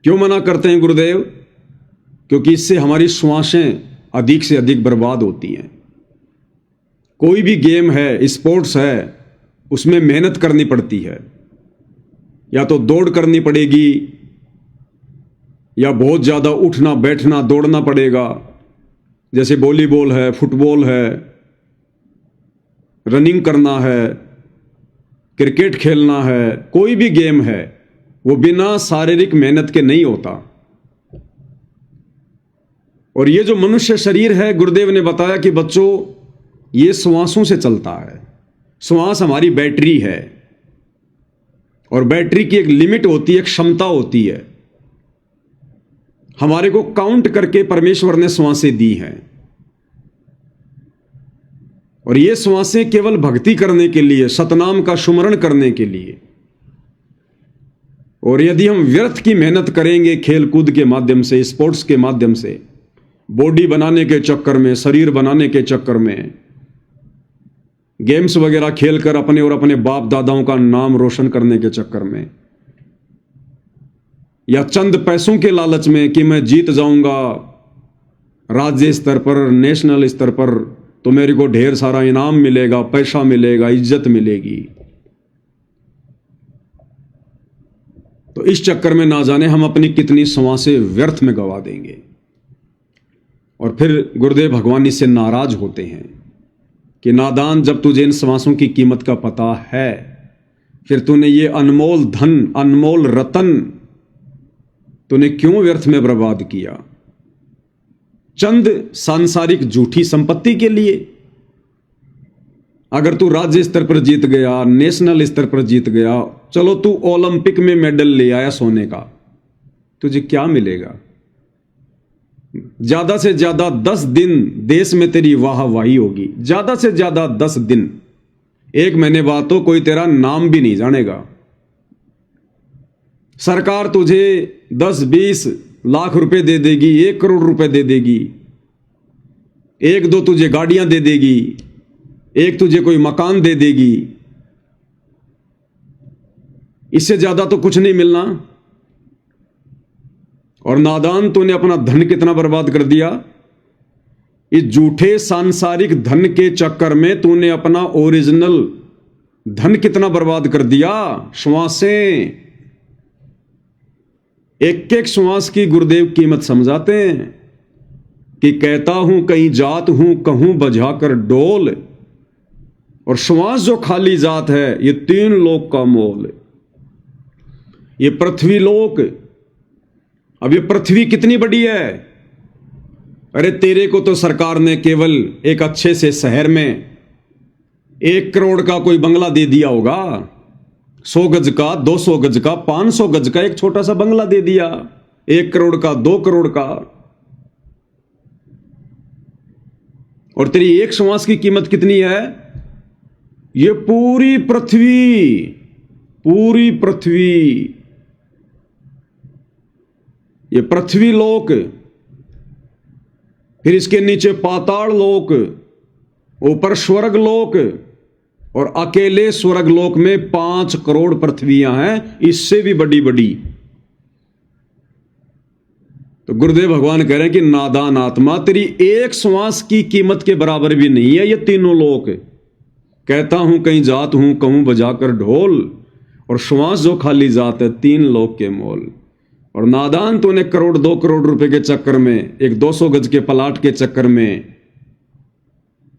क्यों मना करते हैं गुरुदेव? क्योंकि इससे हमारी श्वासें अधिक से अधिक बर्बाद होती हैं। कोई भी गेम है, स्पोर्ट्स है, उसमें मेहनत करनी पड़ती है। या तो दौड़ करनी पड़ेगी, या बहुत ज्यादा उठना बैठना दौड़ना पड़ेगा। जैसे वॉलीबॉल है, फुटबॉल है, रनिंग करना है, क्रिकेट खेलना है, कोई भी गेम है, वो बिना शारीरिक मेहनत के नहीं होता। और ये जो मनुष्य शरीर है, गुरुदेव ने बताया कि बच्चों, ये श्वासों से चलता है। श्वास हमारी बैटरी है, और बैटरी की एक लिमिट होती है, एक क्षमता होती है। हमारे को काउंट करके परमेश्वर ने श्वासें दी हैं, और ये श्वासें केवल भक्ति करने के लिए, सतनाम का सुमरण करने के लिए। और यदि हम व्यर्थ की मेहनत करेंगे खेल कूद के माध्यम से, स्पोर्ट्स के माध्यम से, बॉडी बनाने के चक्कर में, शरीर बनाने के चक्कर में, गेम्स वगैरह खेलकर अपने और अपने बाप दादाओं का नाम रोशन करने के चक्कर में, या चंद पैसों के लालच में कि मैं जीत जाऊंगा राज्य स्तर पर, नेशनल स्तर पर, तो मेरे को ढेर सारा इनाम मिलेगा, पैसा मिलेगा, इज्जत मिलेगी, तो इस चक्कर में ना जाने हम अपनी कितनी श्वासें व्यर्थ में गवा देंगे। और फिर गुरुदेव भगवान इससे नाराज होते हैं कि नादान, जब तुझे इन श्वासों की कीमत का पता है, फिर तूने ये अनमोल धन, अनमोल रतन तूने क्यों व्यर्थ में बर्बाद किया? चंद सांसारिक झूठी संपत्ति के लिए? अगर तू राज्य स्तर पर जीत गया, नेशनल स्तर पर जीत गया, चलो तू ओलंपिक में मेडल ले आया सोने का, तुझे क्या मिलेगा? ज्यादा से ज्यादा 10 दिन देश में तेरी वाहवाही होगी, ज्यादा से ज्यादा 10 दिन। 1 महीने बाद तो कोई तेरा नाम भी नहीं जानेगा। सरकार तुझे 10-20 लाख रुपए दे देगी, 1 करोड़ रुपए दे देगी, 1-2 तुझे गाड़ियां दे देगी, एक तुझे कोई मकान दे देगी, इससे ज्यादा तो कुछ नहीं मिलना। और नादान, तूने अपना धन कितना बर्बाद कर दिया? इस झूठे सांसारिक धन के चक्कर में तूने अपना ओरिजिनल धन कितना बर्बाद कर दिया? श्वासें, एक एक श्वास की गुरुदेव कीमत समझाते हैं कि कहता हूं कहीं जात हूं, कहूं बजाकर डोल, और श्वास जो खाली जात है, ये 3 लोक का मोल। ये पृथ्वी लोक, अब ये पृथ्वी कितनी बड़ी है? अरे तेरे को तो सरकार ने केवल एक अच्छे से शहर में 1 करोड़ का कोई बंगला दे दिया होगा, 100 गज का, 200 गज का, 500 गज का एक छोटा सा बंगला दे दिया, 1 करोड़ का, 2 करोड़ का। और तेरी एक श्वास की कीमत कितनी है? ये पूरी पृथ्वी, पूरी पृथ्वी, ये पृथ्वी लोक, फिर इसके नीचे पाताल लोक, ऊपर स्वर्ग लोक, और अकेले स्वर्ग लोक में 5 करोड़ पृथ्वियां हैं, इससे भी बड़ी बड़ी। तो गुरुदेव भगवान कह रहे हैं कि नादान आत्मा, तेरी एक श्वास की कीमत के बराबर भी नहीं है ये तीनों लोक। कहता हूं कहीं जात हूं, कहूं बजाकर ढोल, और श्वास जो खाली जात है 3 लोक के मोल। और नादान, तूने 1 करोड़ 2 करोड़ रुपए के चक्कर में, एक 200 गज के प्लाट के चक्कर में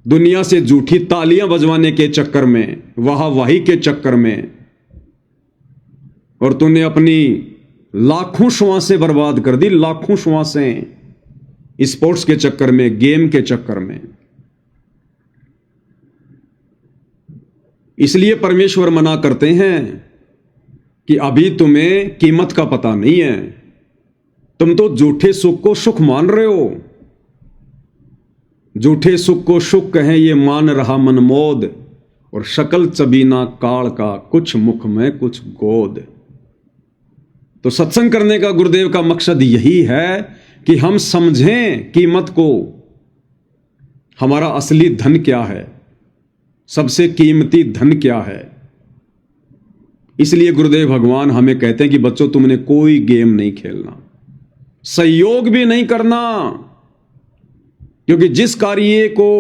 दुनिया से झूठी तालियां बजवाने के चक्कर में, वाहवाही के चक्कर में, और तूने अपनी लाखों श्वासें बर्बाद कर दी, लाखों श्वासें स्पोर्ट्स के चक्कर में, गेम के चक्कर में। इसलिए परमेश्वर मना करते हैं कि अभी तुम्हें कीमत का पता नहीं है, तुम तो झूठे सुख को सुख मान रहे हो। झूठे सुख को सुख कहें ये मान रहा मनमोद, और शकल चबीना काल का, कुछ मुख में कुछ गोद। तो सत्संग करने का गुरुदेव का मकसद यही है कि हम समझें कीमत को, हमारा असली धन क्या है, सबसे कीमती धन क्या है। इसलिए गुरुदेव भगवान हमें कहते हैं कि बच्चों तुमने कोई गेम नहीं खेलना, सहयोग भी नहीं करना, क्योंकि जिस कार्य को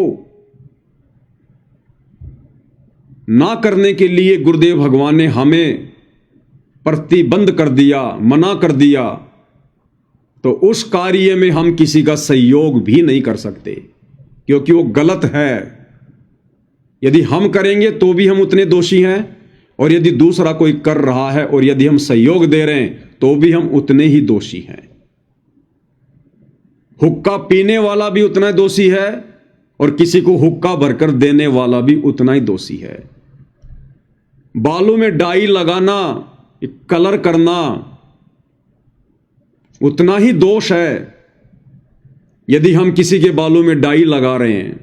ना करने के लिए गुरुदेव भगवान ने हमें प्रतिबंध कर दिया, मना कर दिया, तो उस कार्य में हम किसी का सहयोग भी नहीं कर सकते, क्योंकि वो गलत है। यदि हम करेंगे तो भी हम उतने दोषी हैं, और यदि दूसरा कोई कर रहा है और यदि हम सहयोग दे रहे हैं तो भी हम उतने ही दोषी हैं। हुक्का पीने वाला भी उतना दोषी है, और किसी को हुक्का भरकर देने वाला भी उतना ही दोषी है। बालों में डाई लगाना, कलर करना उतना ही दोष है। यदि हम किसी के बालों में डाई लगा रहे हैं,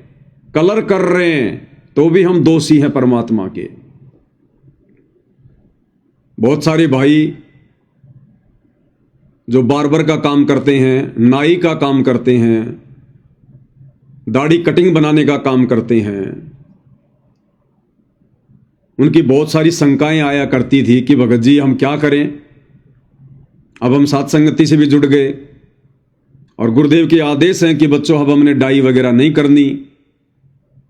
कलर कर रहे हैं, तो भी हम दोषी हैं परमात्मा के। बहुत सारे भाई जो बार्बर का काम करते हैं, नाई का काम करते हैं, दाढ़ी कटिंग बनाने का काम करते हैं, उनकी बहुत सारी शंकाएं आया करती थी कि भगत जी हम क्या करें। अब हम साथ संगति से भी जुड़ गए, और गुरुदेव के आदेश हैं कि बच्चों अब हमने डाई वगैरह नहीं करनी,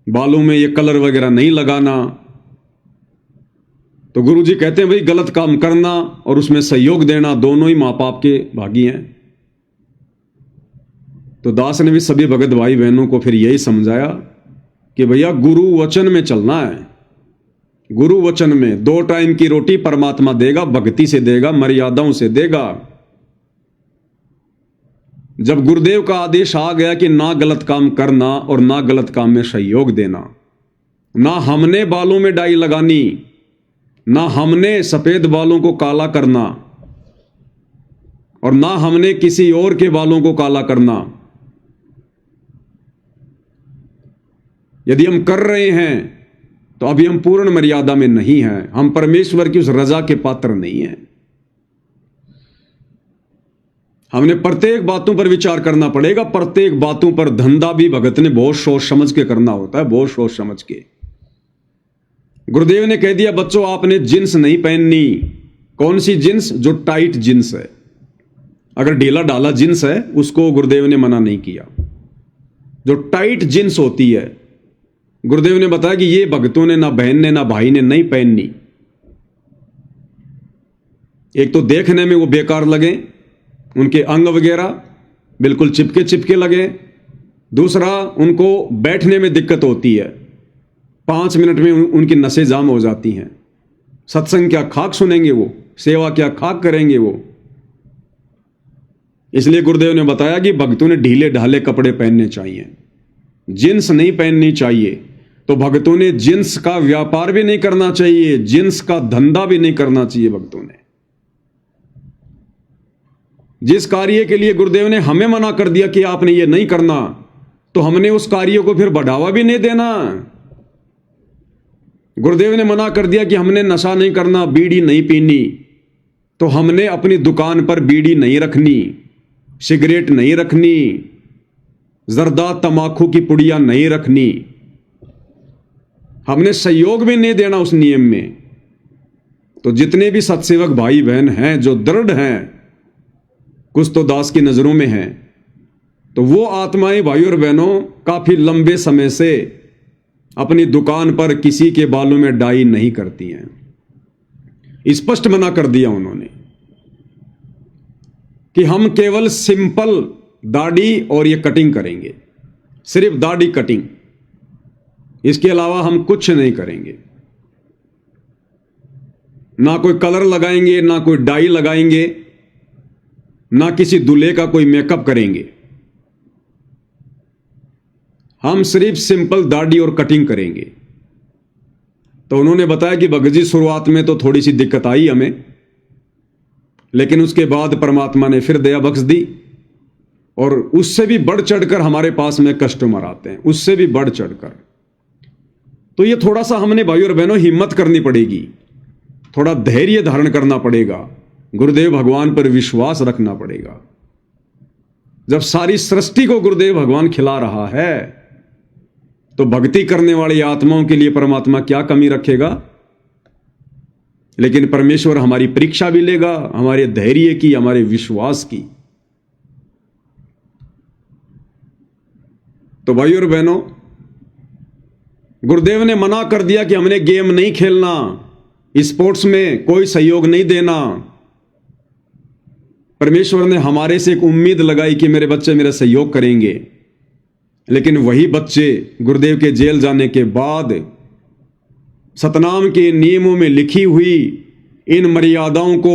बालों में ये कलर वगैरह नहीं लगाना। तो गुरु जी कहते हैं भाई गलत काम करना और उसमें सहयोग देना दोनों ही मां बाप के भागी हैं। तो दास ने भी सभी भगत भाई बहनों को फिर यही समझाया कि भैया गुरु वचन में चलना है। गुरु वचन में 2 टाइम की रोटी परमात्मा देगा, भक्ति से देगा, मर्यादाओं से देगा। जब गुरुदेव का आदेश आ गया कि ना गलत काम करना और ना गलत काम में सहयोग देना, ना हमने बालों में डाई लगानी, ना हमने सफेद बालों को काला करना, और ना हमने किसी और के बालों को काला करना। यदि हम कर रहे हैं तो अभी हम पूर्ण मर्यादा में नहीं हैं, हम परमेश्वर की उस रजा के पात्र नहीं हैं। हमने प्रत्येक बातों पर विचार करना पड़ेगा। प्रत्येक बातों पर धंधा भी भगत ने बहुत सोच समझ के करना होता है, बहुत सोच समझ के। गुरुदेव ने कह दिया बच्चों आपने जींस नहीं पहननी। कौन सी जींस? जो टाइट जींस है। अगर ढीला ढाला जींस है उसको गुरुदेव ने मना नहीं किया। जो टाइट जींस होती है गुरुदेव ने बताया कि ये भक्तों ने, ना बहन ने, ना भाई ने नहीं पहननी। एक तो देखने में वो बेकार लगे, उनके अंग वगैरह बिल्कुल चिपके चिपके लगे। दूसरा, उनको बैठने में दिक्कत होती है, 5 मिनट में उनकी नसें जाम हो जाती हैं। सत्संग क्या खाक सुनेंगे वो, सेवा क्या खाक करेंगे वो। इसलिए गुरुदेव ने बताया कि भक्तों ने ढीले ढाले कपड़े पहनने चाहिए, जींस नहीं पहननी चाहिए। तो भक्तों ने जींस का व्यापार भी नहीं करना चाहिए, जींस का धंधा भी नहीं करना चाहिए। भक्तों ने जिस कार्य के लिए गुरुदेव ने हमें मना कर दिया कि आपने ये नहीं करना, तो हमने उस कार्य को फिर बढ़ावा भी नहीं देना। गुरुदेव ने मना कर दिया कि हमने नशा नहीं करना, बीड़ी नहीं पीनी, तो हमने अपनी दुकान पर बीड़ी नहीं रखनी, सिगरेट नहीं रखनी, जर्दा तमाकू की पुड़िया नहीं रखनी। हमने सहयोग भी नहीं देना उस नियम में। तो जितने भी सत्सेवक भाई बहन हैं जो दृढ़ हैं, कुछ तो दास की नजरों में हैं, तो वो आत्माएं भाई और बहनों काफी लंबे समय से अपनी दुकान पर किसी के बालों में डाई नहीं करती हैं। स्पष्ट मना कर दिया उन्होंने कि हम केवल सिंपल दाढ़ी और ये कटिंग करेंगे, सिर्फ दाढ़ी कटिंग। इसके अलावा हम कुछ नहीं करेंगे। ना कोई कलर लगाएंगे, ना कोई डाई लगाएंगे, ना किसी दूल्हे का कोई मेकअप करेंगे। हम सिर्फ सिंपल दाढ़ी और कटिंग करेंगे। तो उन्होंने बताया कि भगत जी शुरुआत में तो थोड़ी सी दिक्कत आई हमें, लेकिन उसके बाद परमात्मा ने फिर दया बख्श दी और उससे भी बढ़ चढ़कर हमारे पास में कस्टमर आते हैं, उससे भी बढ़ चढ़कर। तो ये थोड़ा सा हमने भाई और बहनों हिम्मत करनी पड़ेगी, थोड़ा धैर्य धारण करना पड़ेगा, गुरुदेव भगवान पर विश्वास रखना पड़ेगा। जब सारी सृष्टि को गुरुदेव भगवान खिला रहा है तो भक्ति करने वाली आत्माओं के लिए परमात्मा क्या कमी रखेगा। लेकिन परमेश्वर हमारी परीक्षा भी लेगा, हमारे धैर्य की, हमारे विश्वास की। तो भाई और बहनों, गुरुदेव ने मना कर दिया कि हमने गेम नहीं खेलना, स्पोर्ट्स में कोई सहयोग नहीं देना। परमेश्वर ने हमारे से एक उम्मीद लगाई कि मेरे बच्चे मेरा सहयोग करेंगे, लेकिन वही बच्चे गुरुदेव के जेल जाने के बाद सतनाम के नियमों में लिखी हुई इन मर्यादाओं को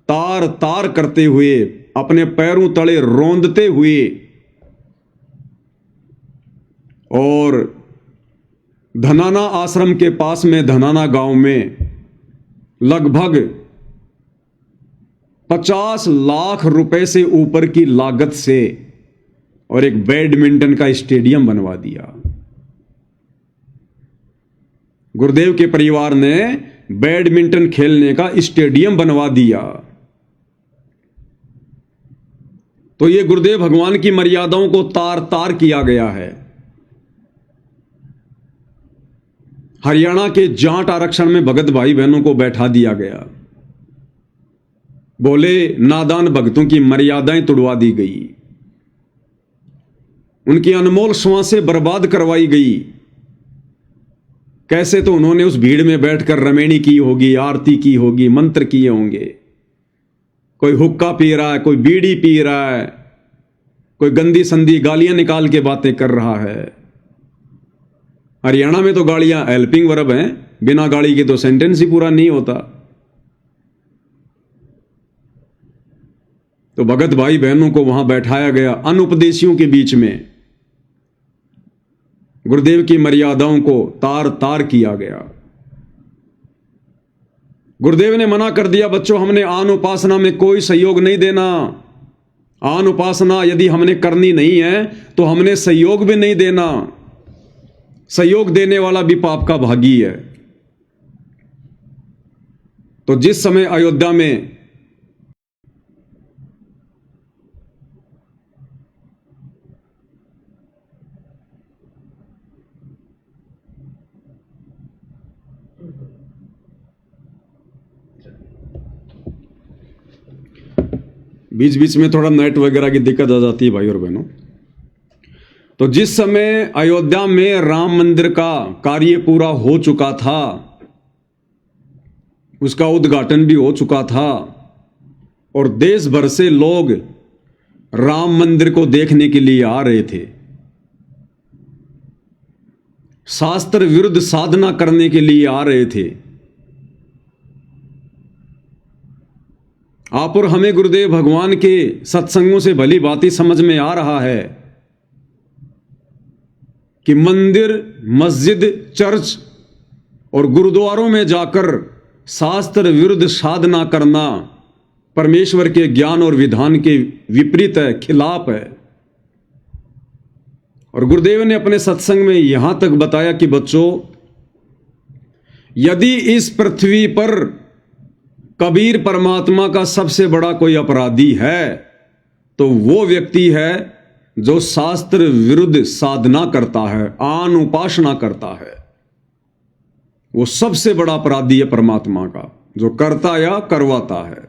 तार तार करते हुए, अपने पैरों तले रौंदते हुए और धनाना आश्रम के पास में धनाना गांव में लगभग 50 लाख रुपए से ऊपर की लागत से और एक बैडमिंटन का स्टेडियम बनवा दिया। गुरुदेव के परिवार ने बैडमिंटन खेलने का स्टेडियम बनवा दिया। तो ये गुरुदेव भगवान की मर्यादाओं को तार तार किया गया है। हरियाणा के जाट आरक्षण में भगत भाई बहनों को बैठा दिया गया। बोले नादान भक्तों की मर्यादाएं तोड़वा दी गई, उनकी अनमोल श्वासें बर्बाद करवाई गई। कैसे? तो उन्होंने उस भीड़ में बैठकर रमेणी की होगी, आरती की होगी, मंत्र किए होंगे। कोई हुक्का पी रहा है, कोई बीड़ी पी रहा है, कोई गंदी संदी गालियां निकाल के बातें कर रहा है। हरियाणा में तो गाड़ियां हेल्पिंग वर्ब हैं, बिना गाड़ी के तो सेंटेंस ही पूरा नहीं होता। तो भगत भाई बहनों को वहां बैठाया गया अनुपदेशियों के बीच में, गुरुदेव की मर्यादाओं को तार तार किया गया। गुरुदेव ने मना कर दिया, बच्चों हमने आन उपासना में कोई सहयोग नहीं देना। आन उपासना यदि हमने करनी नहीं है तो हमने सहयोग भी नहीं देना। सहयोग देने वाला भी पाप का भागी है। तो जिस समय अयोध्या में बीच बीच में थोड़ा नेट वगैरह की दिक्कत आ जाती है भाई और बहनों। तो जिस समय अयोध्या में राम मंदिर का कार्य पूरा हो चुका था, उसका उद्घाटन भी हो चुका था और देश भर से लोग राम मंदिर को देखने के लिए आ रहे थे, शास्त्र विरुद्ध साधना करने के लिए आ रहे थे। आप और हमें गुरुदेव भगवान के सत्संगों से भली बात समझ में आ रहा है कि मंदिर, मस्जिद, चर्च और गुरुद्वारों में जाकर शास्त्र विरुद्ध साधना करना परमेश्वर के ज्ञान और विधान के विपरीत है, खिलाफ है। और गुरुदेव ने अपने सत्संग में यहां तक बताया कि बच्चों, यदि इस पृथ्वी पर कबीर परमात्मा का सबसे बड़ा कोई अपराधी है तो वो व्यक्ति है जो शास्त्र विरुद्ध साधना करता है, आन उपासना करता है। वो सबसे बड़ा अपराधी है परमात्मा का, जो करता या करवाता है।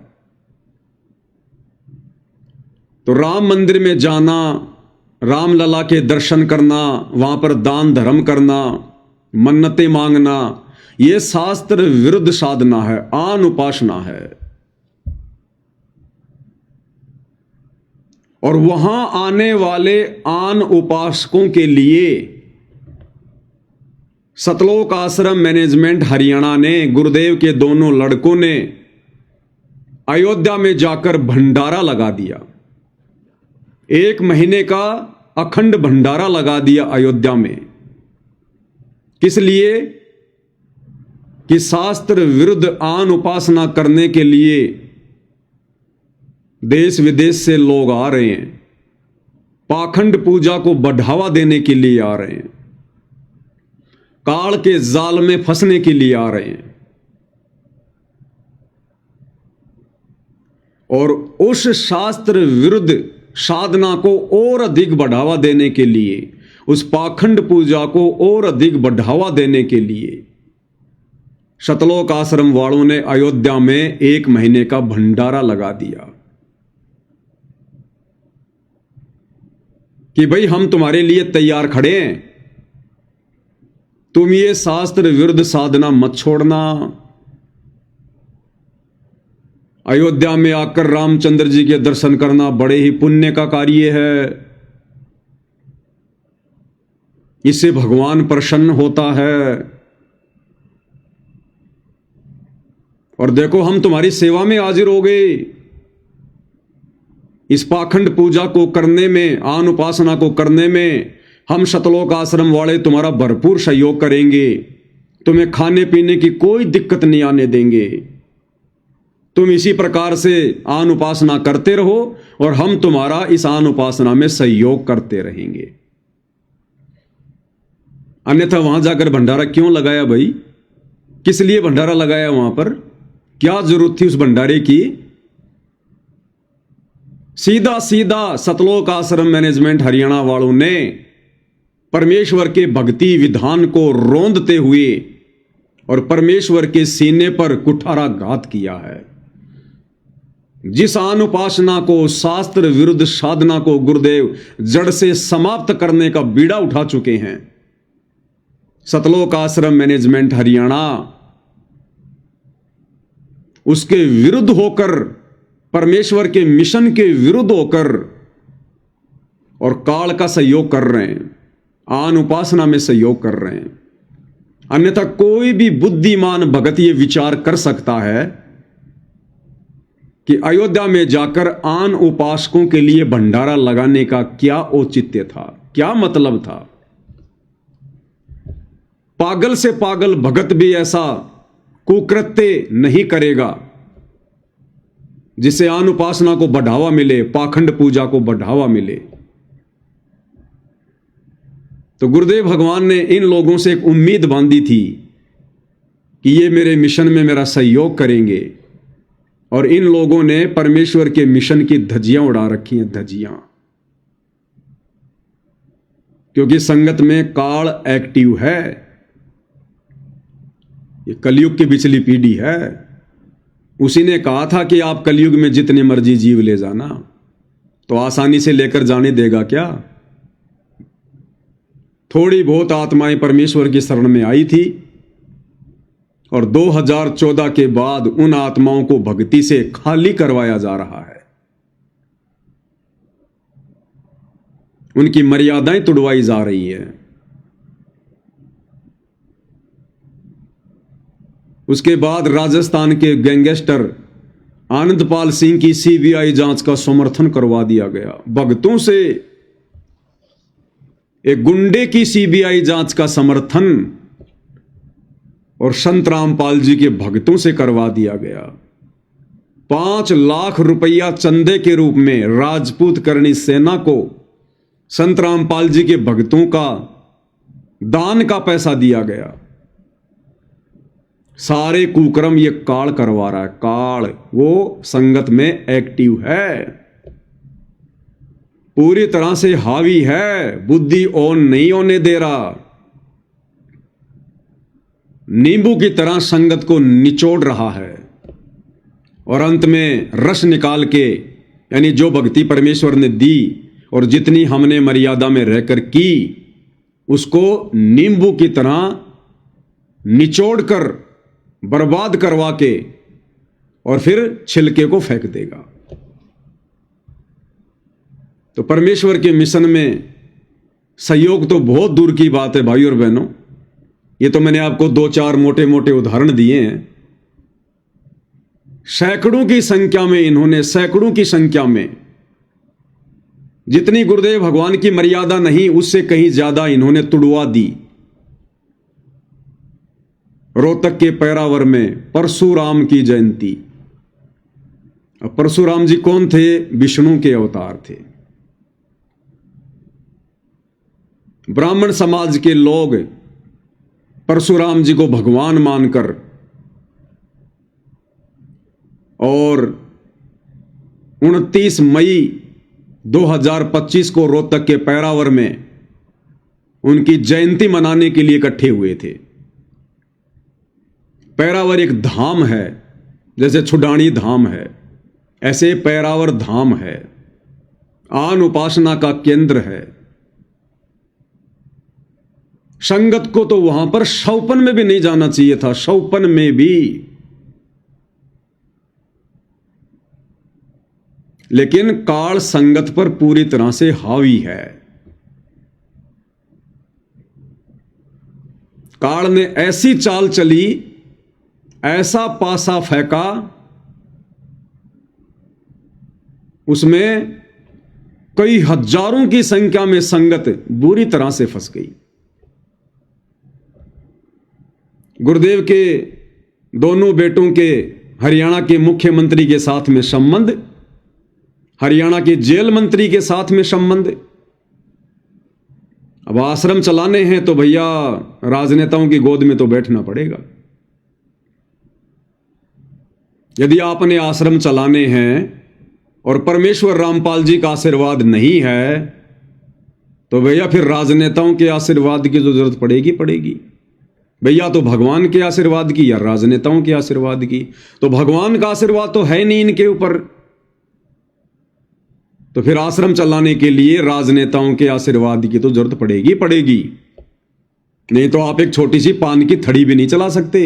तो राम मंदिर में जाना, रामलला के दर्शन करना, वहां पर दान धर्म करना, मन्नतें मांगना, यह शास्त्र विरुद्ध साधना है, आन उपासना है। और वहां आने वाले आन उपासकों के लिए सतलोक आश्रम मैनेजमेंट हरियाणा ने, गुरुदेव के दोनों लड़कों ने अयोध्या में जाकर भंडारा लगा दिया। 1 महीने का अखंड भंडारा लगा दिया अयोध्या में। किस लिए? कि शास्त्र विरुद्ध आन उपासना करने के लिए देश विदेश से लोग आ रहे हैं, पाखंड पूजा को बढ़ावा देने के लिए आ रहे हैं, काल के जाल में फंसने के लिए आ रहे हैं। और उस शास्त्र विरुद्ध साधना को और अधिक बढ़ावा देने के लिए, उस पाखंड पूजा को और अधिक बढ़ावा देने के लिए सतलोक आश्रम वालों ने अयोध्या में 1 महीने का भंडारा लगा दिया कि भाई हम तुम्हारे लिए तैयार खड़े हैं, तुम ये शास्त्र विरुद्ध साधना मत छोड़ना। अयोध्या में आकर रामचंद्र जी के दर्शन करना बड़े ही पुण्य का कार्य है, इससे भगवान प्रसन्न होता है। और देखो हम तुम्हारी सेवा में हाजिर हो गए। इस पाखंड पूजा को करने में, आन उपासना को करने में हम सतलोक आश्रम वाले तुम्हारा भरपूर सहयोग करेंगे। तुम्हें खाने पीने की कोई दिक्कत नहीं आने देंगे। तुम इसी प्रकार से आन उपासना करते रहो और हम तुम्हारा इस आन उपासना में सहयोग करते रहेंगे। अन्यथा वहां जाकर भंडारा क्यों लगाया भाई? किस लिए भंडारा लगाया? वहां पर क्या जरूरत थी उस भंडारे की? सीधा सीधा सतलोक आश्रम मैनेजमेंट हरियाणा वालों ने परमेश्वर के भक्ति विधान को रोंदते हुए और परमेश्वर के सीने पर कुठाराघात किया है। जिस आन उपासना को, शास्त्र विरुद्ध साधना को गुरुदेव जड़ से समाप्त करने का बीड़ा उठा चुके हैं, सतलोक आश्रम मैनेजमेंट हरियाणा उसके विरुद्ध होकर, परमेश्वर के मिशन के विरुद्ध होकर और काल का सहयोग कर रहे हैं, आन उपासना में सहयोग कर रहे हैं। अन्यथा कोई भी बुद्धिमान भगत ये विचार कर सकता है कि अयोध्या में जाकर आन उपासकों के लिए भंडारा लगाने का क्या औचित्य था, क्या मतलब था। पागल से पागल भगत भी ऐसा कुकृत्य नहीं करेगा जिससे आन उपासना को बढ़ावा मिले, पाखंड पूजा को बढ़ावा मिले। तो गुरुदेव भगवान ने इन लोगों से एक उम्मीद बांधी थी कि ये मेरे मिशन में मेरा सहयोग करेंगे, और इन लोगों ने परमेश्वर के मिशन की धज्जियां उड़ा रखी हैं, धज्जियां। क्योंकि संगत में काल एक्टिव है, ये कलयुग की पिछली पीढ़ी है। उसी ने कहा था कि आप कलयुग में जितने मर्जी जीव ले जाना, तो आसानी से लेकर जाने देगा क्या? थोड़ी बहुत आत्माएं परमेश्वर की शरण में आई थी और 2014 के बाद उन आत्माओं को भक्ति से खाली करवाया जा रहा है, उनकी मर्यादाएं तुड़वाई जा रही है। उसके बाद राजस्थान के गैंगस्टर आनंदपाल सिंह की सीबीआई जांच का समर्थन करवा दिया गया। भक्तों से एक गुंडे की सीबीआई जांच का समर्थन और संत रामपाल जी के भक्तों से करवा दिया गया। 5 लाख रुपया चंदे के रूप में राजपूत करणी सेना को संत रामपाल जी के भक्तों का दान का पैसा दिया गया। सारे कुकर्म ये काल करवा रहा है। काल वो संगत में एक्टिव है, पूरी तरह से हावी है, बुद्धि ऑन नहीं होने दे रहा। नींबू की तरह संगत को निचोड़ रहा है और अंत में रस निकाल के, यानी जो भक्ति परमेश्वर ने दी और जितनी हमने मर्यादा में रहकर की, उसको नींबू की तरह निचोड़कर बर्बाद करवा के और फिर छिलके को फेंक देगा। तो परमेश्वर के मिशन में सहयोग तो बहुत दूर की बात है भाई और बहनों। ये तो मैंने आपको 2-4 मोटे मोटे उदाहरण दिए हैं। सैकड़ों की संख्या में इन्होंने, सैकड़ों की संख्या में, जितनी गुरुदेव भगवान की मर्यादा नहीं उससे कहीं ज्यादा इन्होंने तुड़वा दी। रोहतक के पैरावर में परशुराम की जयंती। अब परशुराम जी कौन थे? विष्णु के अवतार थे। ब्राह्मण समाज के लोग परशुराम जी को भगवान मानकर और 29 मई 2025 को रोहतक के पैरावर में उनकी जयंती मनाने के लिए इकट्ठे हुए थे। पैरावर एक धाम है, जैसे छुडानी धाम है, ऐसे पैरावर धाम है, आन उपासना का केंद्र है। संगत को तो वहां पर शौपन में भी नहीं जाना चाहिए था, शौपन में भी। लेकिन काल संगत पर पूरी तरह से हावी है। काल ने ऐसी चाल चली, ऐसा पासा फेंका, उसमें कई हजारों की संख्या में संगत बुरी तरह से फंस गई। गुरुदेव के दोनों बेटों के हरियाणा के मुख्यमंत्री के साथ में संबंध, हरियाणा के जेल मंत्री के साथ में संबंध। अब आश्रम चलाने हैं तो भैया राजनेताओं की गोद में तो बैठना पड़ेगा। यदि आपने आश्रम चलाने हैं और परमेश्वर रामपाल जी का आशीर्वाद नहीं है तो भैया फिर राजनेताओं के आशीर्वाद की तो जरूरत पड़ेगी। भैया तो भगवान के आशीर्वाद की या राजनेताओं के आशीर्वाद की? तो भगवान का आशीर्वाद तो है नहीं इनके ऊपर, तो फिर आश्रम चलाने के लिए राजनेताओं के आशीर्वाद की तो जरूरत पड़ेगी। नहीं तो आप एक छोटी सी पान की थड़ी भी नहीं चला सकते।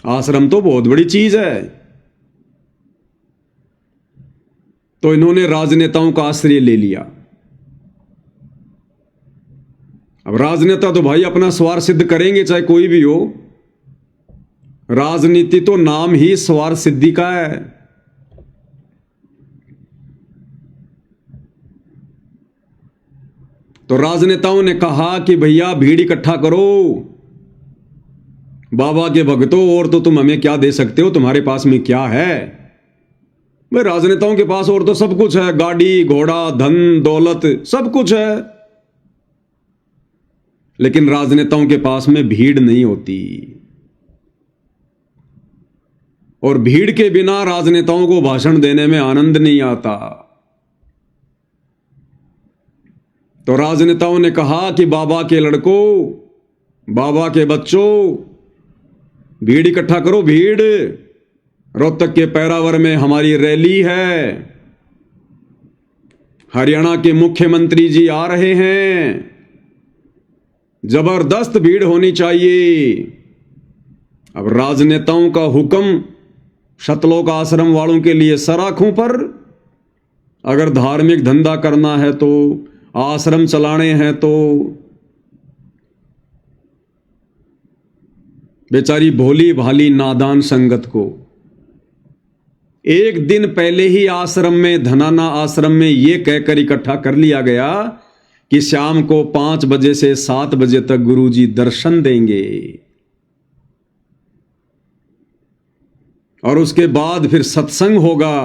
आश्रम तो बहुत बड़ी चीज है। तो इन्होंने राजनेताओं का आश्रय ले लिया। अब राजनेता तो भाई अपना स्वार्थ सिद्ध करेंगे, चाहे कोई भी हो। राजनीति तो नाम ही स्वार्थ सिद्धि का है। तो राजनेताओं ने कहा कि भैया भीड़ इकट्ठा करो, बाबा के भक्तों, और तो तुम हमें क्या दे सकते हो? तुम्हारे पास में क्या है? भाई राजनेताओं के पास और तो सब कुछ है, गाड़ी घोड़ा धन दौलत सब कुछ है, लेकिन राजनेताओं के पास में भीड़ नहीं होती। और भीड़ के बिना राजनेताओं को भाषण देने में आनंद नहीं आता। तो राजनेताओं ने कहा कि बाबा के लड़कों, बाबा के बच्चों, भीड़ इकट्ठा करो, भीड़। रोहतक के पैरावर में हमारी रैली है, हरियाणा के मुख्यमंत्री जी आ रहे हैं, जबरदस्त भीड़ होनी चाहिए। अब राजनेताओं का हुक्म शतलोक आश्रम वालों के लिए सराखों पर। अगर धार्मिक धंधा करना है तो, आश्रम चलाने हैं तो बेचारी भोली भाली नादान संगत को एक दिन पहले ही आश्रम में, धनाना आश्रम में यह कहकर इकट्ठा कर लिया गया कि शाम को 5 बजे से 7 बजे तक गुरुजी दर्शन देंगे और उसके बाद फिर सत्संग होगा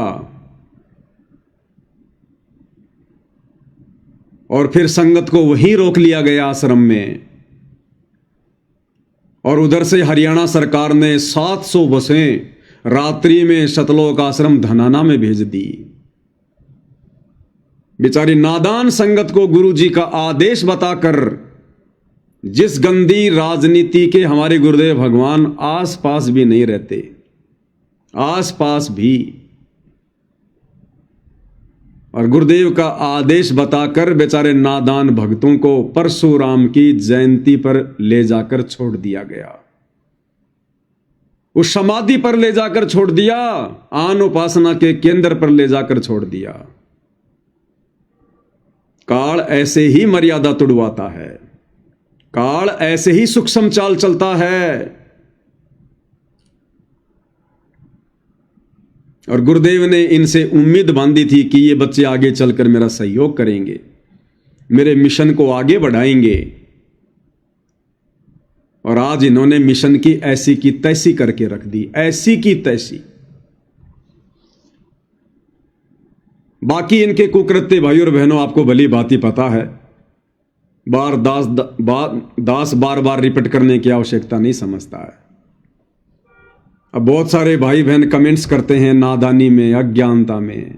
और फिर संगत को वहीं रोक लिया गया आश्रम में। और उधर से हरियाणा सरकार ने 700 बसें रात्रि में शतलोक आश्रम धनाना में भेज दी। बेचारी नादान संगत को गुरुजी का आदेश बताकर, जिस गंदी राजनीति के हमारे गुरुदेव भगवान आसपास भी नहीं रहते, आसपास भी, और गुरुदेव का आदेश बताकर बेचारे नादान भक्तों को परशुराम की जयंती पर ले जाकर छोड़ दिया गया। उस समाधि पर ले जाकर छोड़ दिया, आन उपासना के केंद्र पर ले जाकर छोड़ दिया। काल ऐसे ही मर्यादा तुड़वाता है। काल ऐसे ही सूक्ष्म चाल चलता है। और गुरुदेव ने इनसे उम्मीद बांधी थी कि ये बच्चे आगे चलकर मेरा सहयोग करेंगे, मेरे मिशन को आगे बढ़ाएंगे। और आज इन्होंने मिशन की ऐसी की तैसी करके रख दी, ऐसी की तैसी। बाकी इनके कुकृत्य भाई और बहनों आपको भली भांति पता है। दास बार बार रिपीट करने की आवश्यकता नहीं समझता है। अब बहुत सारे भाई बहन कमेंट्स करते हैं नादानी में, अज्ञानता में,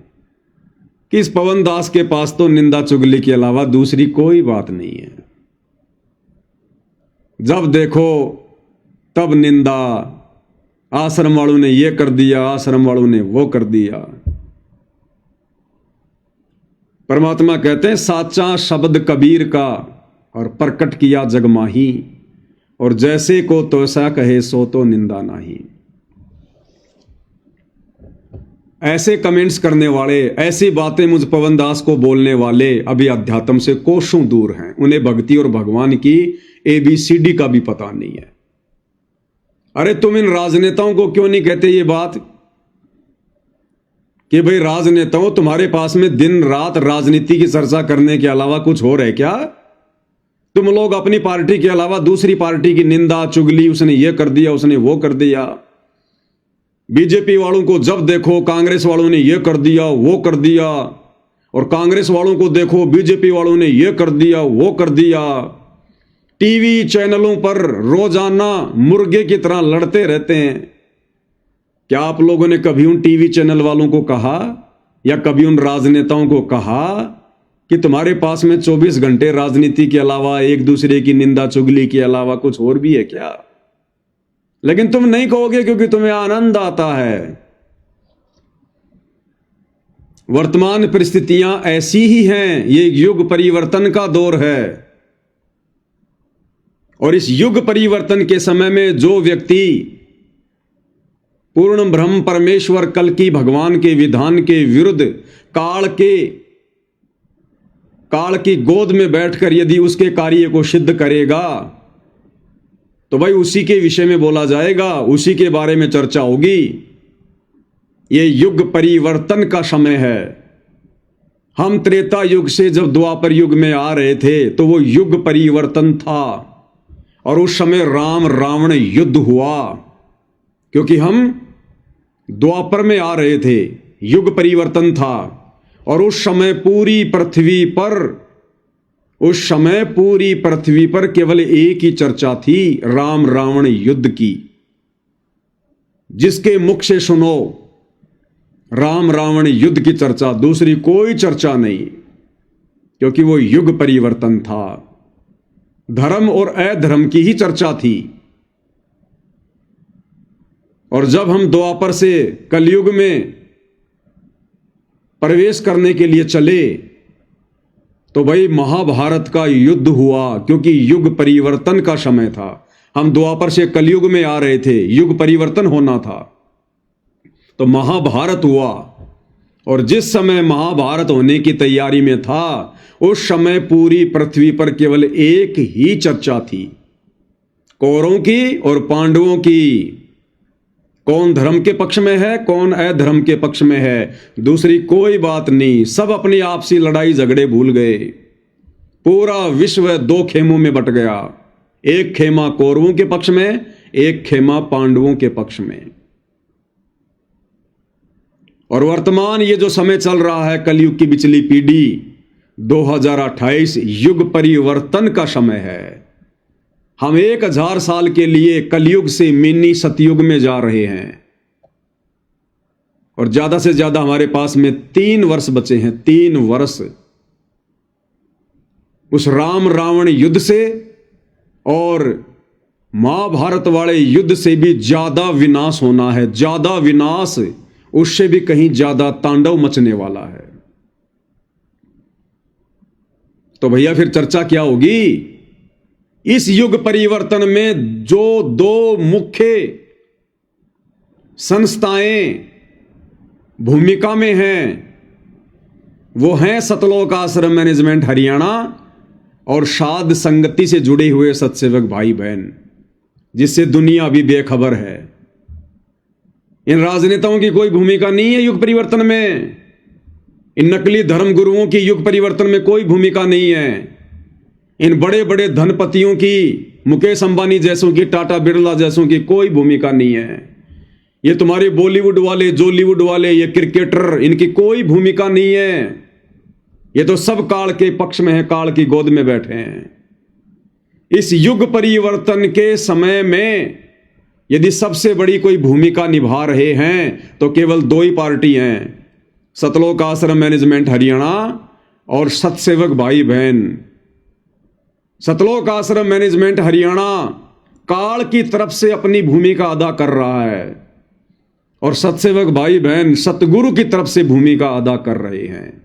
कि इस पवन दास के पास तो निंदा चुगली के अलावा दूसरी कोई बात नहीं है। जब देखो तब निंदा, आश्रम वालों ने ये कर दिया, आश्रम वालों ने वो कर दिया। परमात्मा कहते हैं साचा शब्द कबीर का और प्रकट किया जगमाही, और जैसे को तैसा कहे सो तो निंदा नाही। ऐसे कमेंट्स करने वाले, ऐसी बातें मुझ पवन दास को बोलने वाले अभी अध्यात्म से कोसों दूर हैं। उन्हें भक्ति और भगवान की ABCD का भी पता नहीं है। अरे तुम इन राजनेताओं को क्यों नहीं कहते ये बात कि भाई राजनेताओं, तुम्हारे पास में दिन रात राजनीति की चर्चा करने के अलावा कुछ और है क्या? तुम लोग अपनी पार्टी के अलावा दूसरी पार्टी की निंदा चुगली, उसने ये कर दिया, उसने वो कर दिया। बीजेपी वालों को जब देखो कांग्रेस वालों ने ये कर दिया, वो कर दिया, और कांग्रेस वालों को देखो बीजेपी वालों ने ये कर दिया, वो कर दिया। टीवी चैनलों पर रोजाना मुर्गे की तरह लड़ते रहते हैं। क्या आप लोगों ने कभी उन टीवी चैनल वालों को कहा या कभी उन राजनेताओं को कहा कि तुम्हारे पास में 24 घंटे राजनीति के अलावा, एक दूसरे की निंदा चुगली के अलावा कुछ और भी है क्या? लेकिन तुम नहीं कहोगे क्योंकि तुम्हें आनंद आता है। वर्तमान परिस्थितियां ऐसी ही हैं। ये युग परिवर्तन का दौर है, और इस युग परिवर्तन के समय में जो व्यक्ति पूर्ण ब्रह्म परमेश्वर कल की भगवान के विधान के विरुद्ध काल की गोद में बैठकर यदि उसके कार्य को सिद्ध करेगा, तो भाई उसी के विषय में बोला जाएगा, उसी के बारे में चर्चा होगी। ये युग परिवर्तन का समय है। हम त्रेता युग से जब द्वापर युग में आ रहे थे तो वो युग परिवर्तन था, और उस समय राम रावण युद्ध हुआ, क्योंकि हम द्वापर में आ रहे थे, युग परिवर्तन था। और उस समय पूरी पृथ्वी पर केवल एक ही चर्चा थी, राम रावण युद्ध की। जिसके मुख से सुनो राम रावण युद्ध की चर्चा, दूसरी कोई चर्चा नहीं, क्योंकि वो युग परिवर्तन था। धर्म और अधर्म की ही चर्चा थी। और जब हम द्वापर से कलयुग में प्रवेश करने के लिए चले तो भाई महाभारत का युद्ध हुआ, क्योंकि युग परिवर्तन का समय था। हम द्वापर से कलयुग में आ रहे थे, युग परिवर्तन होना था, तो महाभारत हुआ। और जिस समय महाभारत होने की तैयारी में था, उस समय पूरी पृथ्वी पर केवल एक ही चर्चा थी, कौरवों की और पांडवों की। कौन धर्म के पक्ष में है, कौन अधर्म के पक्ष में है, दूसरी कोई बात नहीं। सब अपनी आपसी लड़ाई झगड़े भूल गए। पूरा विश्व दो खेमों में बट गया, एक खेमा कौरवों के पक्ष में, एक खेमा पांडवों के पक्ष में। और वर्तमान ये जो समय चल रहा है, कलयुग की बिचली पीढ़ी, 2028 युग परिवर्तन का समय है। हम 1000 साल के लिए कलयुग से मिनी सतयुग में जा रहे हैं, और ज्यादा से ज्यादा हमारे पास में 3 वर्ष बचे हैं। 3 वर्ष उस राम रावण युद्ध से और महाभारत वाले युद्ध से भी ज्यादा विनाश होना है। ज्यादा विनाश, उससे भी कहीं ज्यादा तांडव मचने वाला है। तो भैया फिर चर्चा क्या होगी? इस युग परिवर्तन में जो 2 मुख्य संस्थाएं भूमिका में हैं, वो हैं सतलोक आश्रम मैनेजमेंट हरियाणा और साध संगति से जुड़े हुए सत्सेवक भाई बहन, जिससे दुनिया अभी बेखबर है। इन राजनेताओं की कोई भूमिका नहीं है युग परिवर्तन में। इन नकली धर्म गुरुओं की युग परिवर्तन में कोई भूमिका नहीं है। इन बड़े बड़े धनपतियों की, मुकेश अंबानी जैसों की, टाटा बिरला जैसों की कोई भूमिका नहीं है। ये तुम्हारे बॉलीवुड वाले, जॉलीवुड वाले, ये क्रिकेटर, इनकी कोई भूमिका नहीं है। ये तो सब काल के पक्ष में है, काल की गोद में बैठे हैं। इस युग परिवर्तन के समय में यदि सबसे बड़ी कोई भूमिका निभा रहे हैं तो केवल दो ही पार्टी हैं, सतलोक आश्रम मैनेजमेंट हरियाणा और सतसेवक भाई बहन। सतलोक आश्रम मैनेजमेंट हरियाणा काल की तरफ से अपनी भूमिका अदा कर रहा है और सतसेवक भाई बहन सतगुरु की तरफ से भूमिका अदा कर रहे हैं।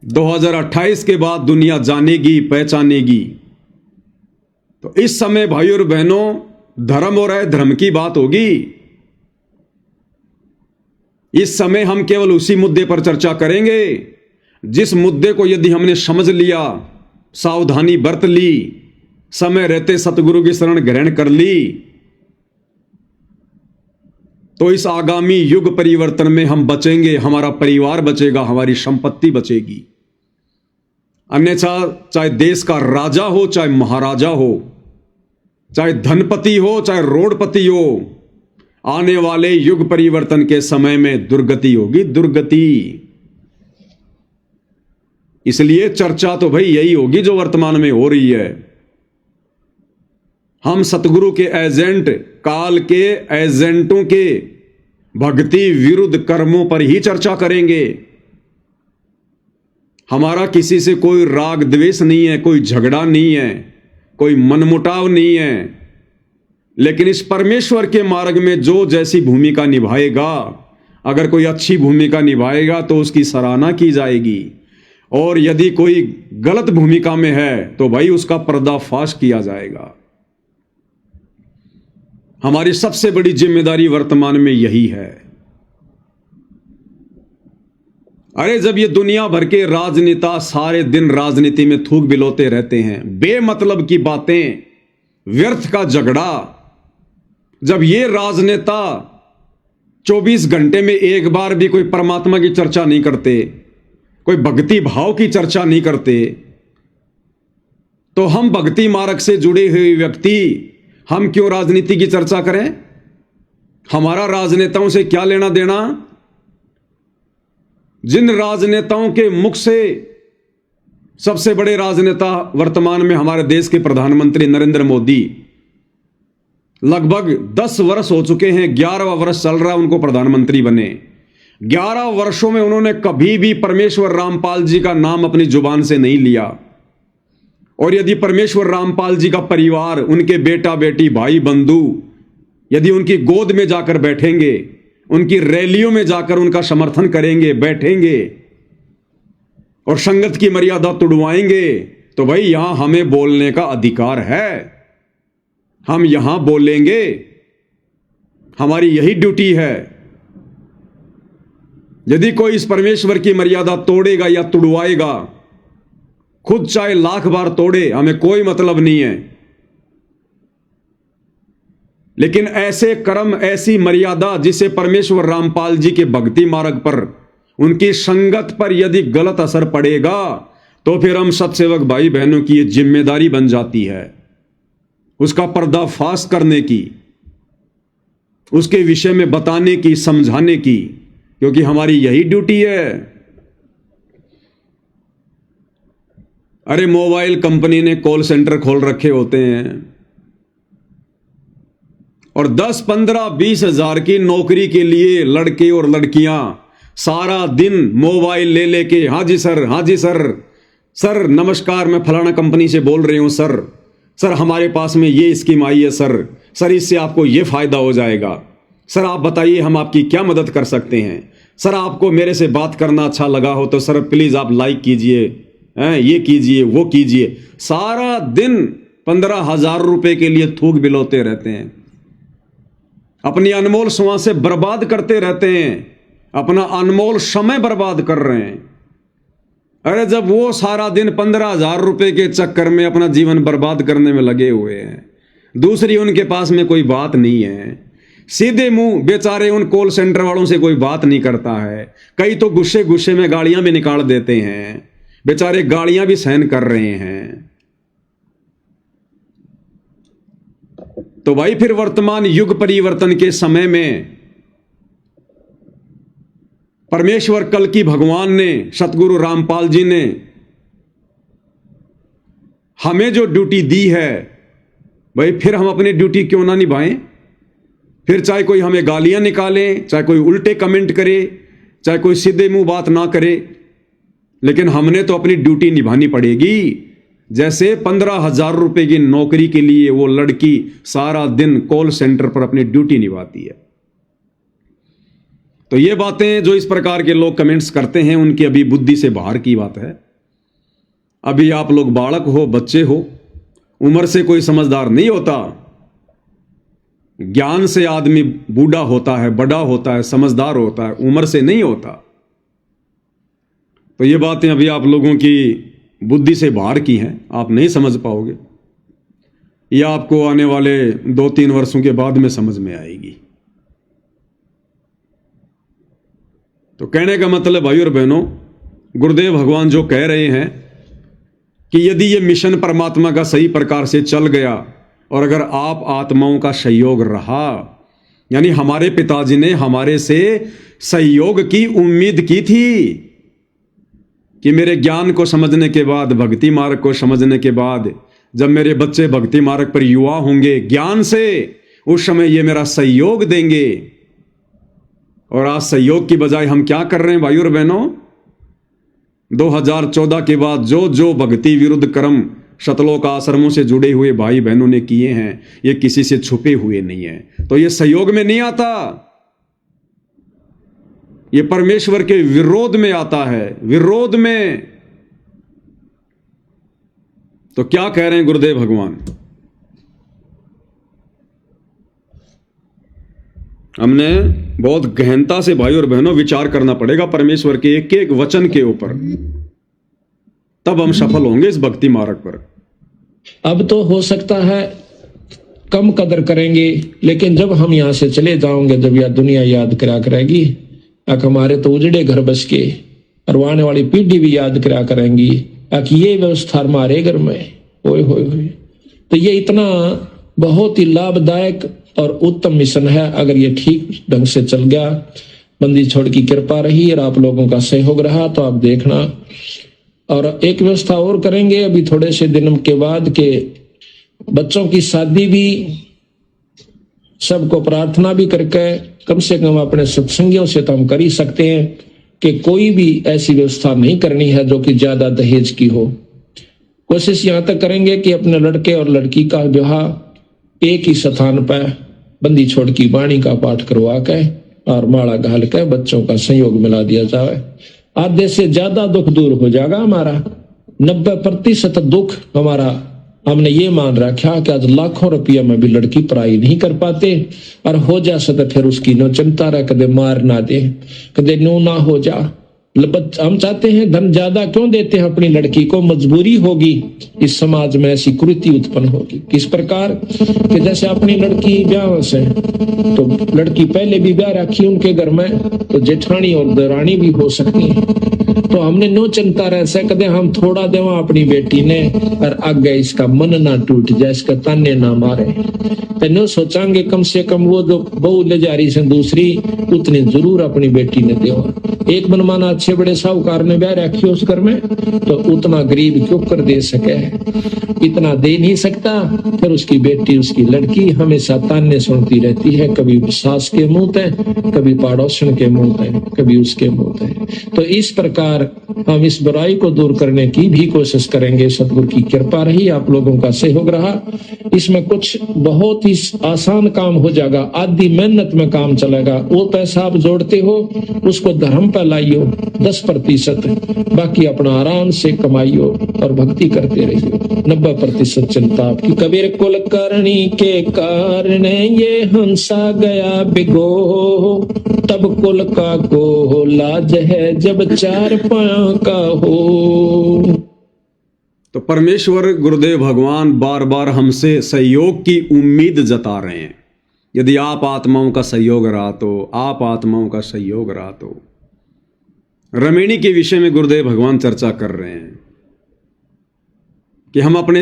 2028 के बाद दुनिया जानेगी, पहचानेगी। तो इस समय भाई और बहनों धर्म और अधर्म की बात होगी। इस समय हम केवल उसी मुद्दे पर चर्चा करेंगे जिस मुद्दे को यदि हमने समझ लिया, सावधानी बरत ली, समय रहते सतगुरु की शरण ग्रहण कर ली, तो इस आगामी युग परिवर्तन में हम बचेंगे, हमारा परिवार बचेगा, हमारी संपत्ति बचेगी। अन्यथा चाहे देश का राजा हो, चाहे महाराजा हो, चाहे धनपति हो, चाहे रोडपति हो, आने वाले युग परिवर्तन के समय में दुर्गति होगी, दुर्गति। इसलिए चर्चा तो भाई यही होगी जो वर्तमान में हो रही है। हम सतगुरु के एजेंट, काल के एजेंटों के भक्ति विरुद्ध कर्मों पर ही चर्चा करेंगे। हमारा किसी से कोई राग द्वेष नहीं है, कोई झगड़ा नहीं है, कोई मनमुटाव नहीं है। लेकिन इस परमेश्वर के मार्ग में जो जैसी भूमिका निभाएगा, अगर कोई अच्छी भूमिका निभाएगा तो उसकी सराहना की जाएगी, और यदि कोई गलत भूमिका में है तो भाई उसका पर्दाफाश किया जाएगा। हमारी सबसे बड़ी जिम्मेदारी वर्तमान में यही है। अरे जब ये दुनिया भर के राजनेता सारे दिन राजनीति में थूक बिलोते रहते हैं, बेमतलब की बातें, व्यर्थ का झगड़ा, जब ये राजनेता 24 घंटे में एक बार भी कोई परमात्मा की चर्चा नहीं करते, कोई भक्ति भाव की चर्चा नहीं करते, तो हम भक्ति मार्ग से जुड़े हुए व्यक्ति हम क्यों राजनीति की चर्चा करें? हमारा राजनेताओं से क्या लेना देना? जिन राजनेताओं के मुख से, सबसे बड़े राजनेता वर्तमान में हमारे देश के प्रधानमंत्री नरेंद्र मोदी, लगभग 10 वर्ष हो चुके हैं, 11वां वर्ष चल रहा उनको प्रधानमंत्री बने। 11 वर्षों में उन्होंने कभी भी परमेश्वर रामपाल जी का नाम अपनी जुबान से नहीं लिया। और यदि परमेश्वर रामपाल जी का परिवार, उनके बेटा बेटी, भाई बंधु, यदि उनकी गोद में जाकर बैठेंगे, उनकी रैलियों में जाकर उनका समर्थन करेंगे, बैठेंगे और संगत की मर्यादा तुड़वाएंगे, तो भाई यहां हमें बोलने का अधिकार है। हम यहां बोलेंगे, हमारी यही ड्यूटी है। यदि कोई इस परमेश्वर की मर्यादा तोड़ेगा या तुड़वाएगा, खुद चाहे लाख बार तोड़े, हमें कोई मतलब नहीं है। लेकिन ऐसे कर्म, ऐसी मर्यादा जिसे परमेश्वर रामपाल जी के भक्ति मार्ग पर, उनकी संगत पर यदि गलत असर पड़ेगा, तो फिर हम सतसेवक भाई बहनों की ये जिम्मेदारी बन जाती है उसका पर्दाफाश करने की, उसके विषय में बताने की, समझाने की, क्योंकि हमारी यही ड्यूटी है। अरे मोबाइल कंपनी ने कॉल सेंटर खोल रखे होते हैं और 10, 15, 20 हजार की नौकरी के लिए लड़के और लड़कियां सारा दिन मोबाइल ले लेके, हाँ जी सर, हाँ जी सर, सर नमस्कार, मैं फलाना कंपनी से बोल रही हूं सर, सर हमारे पास में ये स्कीम आई है सर, सर इससे आपको ये फायदा हो जाएगा, सर आप बताइए हम आपकी क्या मदद कर सकते हैं, सर आपको मेरे से बात करना अच्छा लगा हो तो सर प्लीज आप लाइक कीजिए, ये कीजिए, वो कीजिए। सारा दिन 15,000 रुपए के लिए थूक बिलोते रहते हैं, अपनी अनमोल श्वासें बर्बाद करते रहते हैं, अपना अनमोल समय बर्बाद कर रहे हैं। अरे जब वो सारा दिन 15,000 रुपए के चक्कर में अपना जीवन बर्बाद करने में लगे हुए हैं, दूसरी उनके पास में कोई बात नहीं है, सीधे मुंह बेचारे उन कॉल सेंटर वालों से कोई बात नहीं करता है, कई तो गुस्से गुस्से में गालियां भी निकाल देते हैं, बेचारे गालियां भी सहन कर रहे हैं। तो भाई फिर वर्तमान युग परिवर्तन के समय में परमेश्वर कल की भगवान ने, सतगुरु रामपाल जी ने हमें जो ड्यूटी दी है, भाई फिर हम अपनी ड्यूटी क्यों ना निभाएं? फिर चाहे कोई हमें गालियां निकाले, चाहे कोई उल्टे कमेंट करे, चाहे कोई सीधे मुंह बात ना करे, लेकिन हमने तो अपनी ड्यूटी निभानी पड़ेगी। जैसे 15,000 रुपए की नौकरी के लिए वो लड़की सारा दिन कॉल सेंटर पर अपनी ड्यूटी निभाती है। तो ये बातें जो इस प्रकार के लोग कमेंट्स करते हैं, उनकी अभी बुद्धि से बाहर की बात है। अभी आप लोग बालक हो, बच्चे हो, उम्र से कोई समझदार नहीं होता। ज्ञान से आदमी बूढ़ा होता है, बड़ा होता है, समझदार होता है, उम्र से नहीं होता। तो ये बातें अभी आप लोगों की बुद्धि से बाहर की हैं, आप नहीं समझ पाओगे। यह आपको आने वाले 2-3 वर्षों के बाद में समझ में आएगी। तो कहने का मतलब भाई और बहनों, गुरुदेव भगवान जो कह रहे हैं कि यदि ये मिशन परमात्मा का सही प्रकार से चल गया और अगर आप आत्माओं का सहयोग रहा, यानी हमारे पिताजी ने हमारे से सहयोग की उम्मीद की थी कि मेरे ज्ञान को समझने के बाद, भक्ति मार्ग को समझने के बाद, जब मेरे बच्चे भक्ति मार्ग पर युवा होंगे ज्ञान से, उस समय ये मेरा सहयोग देंगे। और आज सहयोग की बजाय हम क्या कर रहे हैं भाई और बहनों? 2014 के बाद जो जो भक्ति विरुद्ध कर्म शतलोक आश्रमों से जुड़े हुए भाई बहनों ने किए हैं, ये किसी से छुपे हुए नहीं है। तो ये सहयोग में नहीं आता, ये परमेश्वर के विरोध में आता है, विरोध में। तो क्या कह रहे हैं गुरुदेव भगवान? हमने बहुत गहनता से भाई और बहनों विचार करना पड़ेगा परमेश्वर के एक एक वचन के ऊपर, तब हम सफल होंगे इस भक्ति मार्ग पर। अब तो हो सकता है कम कदर करेंगे, लेकिन जब हम यहाँ से चले जाओगे, जब यह दुनिया याद करा करेगी, हमारे तो उजड़े घर बस के, और आने वाली पीढ़ी भी याद करा करेंगी कि ये व्यवस्था हमारे घर में होए होए होए। तो ये इतना बहुत ही लाभदायक और उत्तम मिशन है। अगर ये ठीक ढंग से चल गया, बंदी छोड़ की कृपा रही और आप लोगों का सहयोग रहा, तो आप देखना। और एक व्यवस्था और करेंगे अभी थोड़े से दिनों के बाद के बच्चों की शादी भी सबको प्रार्थना भी करके कम से कम अपने सत्संगियों से तो हम कर ही सकते हैं कि कोई भी ऐसी व्यवस्था नहीं करनी है जो कि ज्यादा दहेज की हो। कोशिश यहां तक करेंगे कि अपने लड़के और लड़की का विवाह एक ही स्थान पर बंदी छोड़ की वाणी का पाठ करवा के और माला घाल के बच्चों का संयोग मिला दिया जाए। आधे से ज्यादा दुख दूर हो जाएगा हमारा। 90% दुख हमारा हमने ये मान रखा कि आज लाखों रुपया में भी लड़की पढ़ाई नहीं कर पाते, और हो जा तो फिर उसकी नो चिंता रहे, कदे मार ना दे, कदे नो ना हो जा। हम चाहते हैं धन ज्यादा क्यों देते हैं अपनी लड़की को? मजबूरी होगी, इस समाज में ऐसी कुरीति उत्पन्न होगी। किस प्रकार कि जैसे अपनी लड़की ब्याह से, तो लड़की पहले भी ब्याह रखी उनके घर में, तो जेठानी और दरानी भी हो सकती है। तो हमने नो चिंता रह सकते, हम थोड़ा देवा अपनी बेटी ने, और आगे इसका मन ना टूट जाए, इसका ताने ना मारे। तो सोचांगे कम से कम वो जो बहू ले जा रही से दूसरी, उतनी जरूर अपनी बेटी ने देवा। एक मनमाना अच्छे बड़े साहूकार ने ब्याह रखी उस घर में, तो उतना गरीब क्यों कर दे सके? इतना दे नहीं सकता। फिर उसकी बेटी, उसकी लड़की हमेशा ताने सुनती रहती है, कभी सास के मुंह ते, कभी पड़ोसन के मुंह ते, कभी उसके मुंह ते। तो इस प्रकार हम इस बुराई को दूर करने की भी कोशिश करेंगे। सतगुरु की कृपा रही, आप लोगों का सहयोग रहा। इसमें कुछ बहुत ही आसान काम हो जाएगा, आधी मेहनत में काम चलेगा। वो पैसा आप जोड़ते हो, उसको धर्म पर लाइयो, 10%, बाकी अपना आराम से कमाइयो और भक्ति करते रहियो। 90% चिंता आपकी। कबीर कुल करनी के कारण ये हंसा गया बिगो, तब कुल का को लाज है जब 4 पांव का हो। तो परमेश्वर गुरुदेव भगवान बार बार हमसे सहयोग की उम्मीद जता रहे हैं। यदि आप आत्माओं का सहयोग रहा तो, आप आत्माओं का सहयोग रहा तो। रमेणी के विषय में गुरुदेव भगवान चर्चा कर रहे हैं कि हम अपने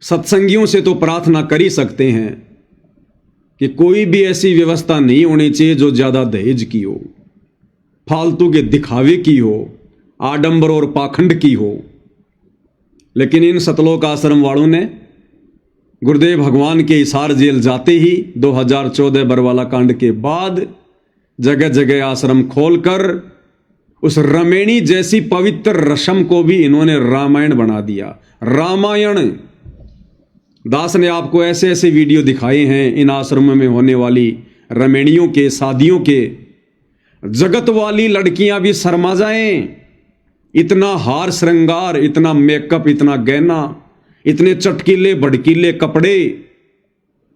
सत्संगियों से तो प्रार्थना कर ही सकते हैं कि कोई भी ऐसी व्यवस्था नहीं होनी चाहिए जो ज्यादा दहेज की हो, फालतू के दिखावे की हो, आडंबर और पाखंड की हो। लेकिन इन सतलोक आश्रम वालों ने गुरुदेव भगवान के हिसार जेल जाते ही 2014 बरवाला कांड के बाद जगह जगह आश्रम खोलकर उस रमेणी जैसी पवित्र रस्म को भी इन्होंने रामायण बना दिया। रामायण। दास ने आपको ऐसे ऐसे वीडियो दिखाए हैं इन आश्रमों में होने वाली रमेणियों के, शादियों के। जगत वाली लड़कियां भी शर्मा जाएं। इतना हार श्रृंगार, इतना मेकअप, इतना गहना, इतने चटकीले भड़कीले कपड़े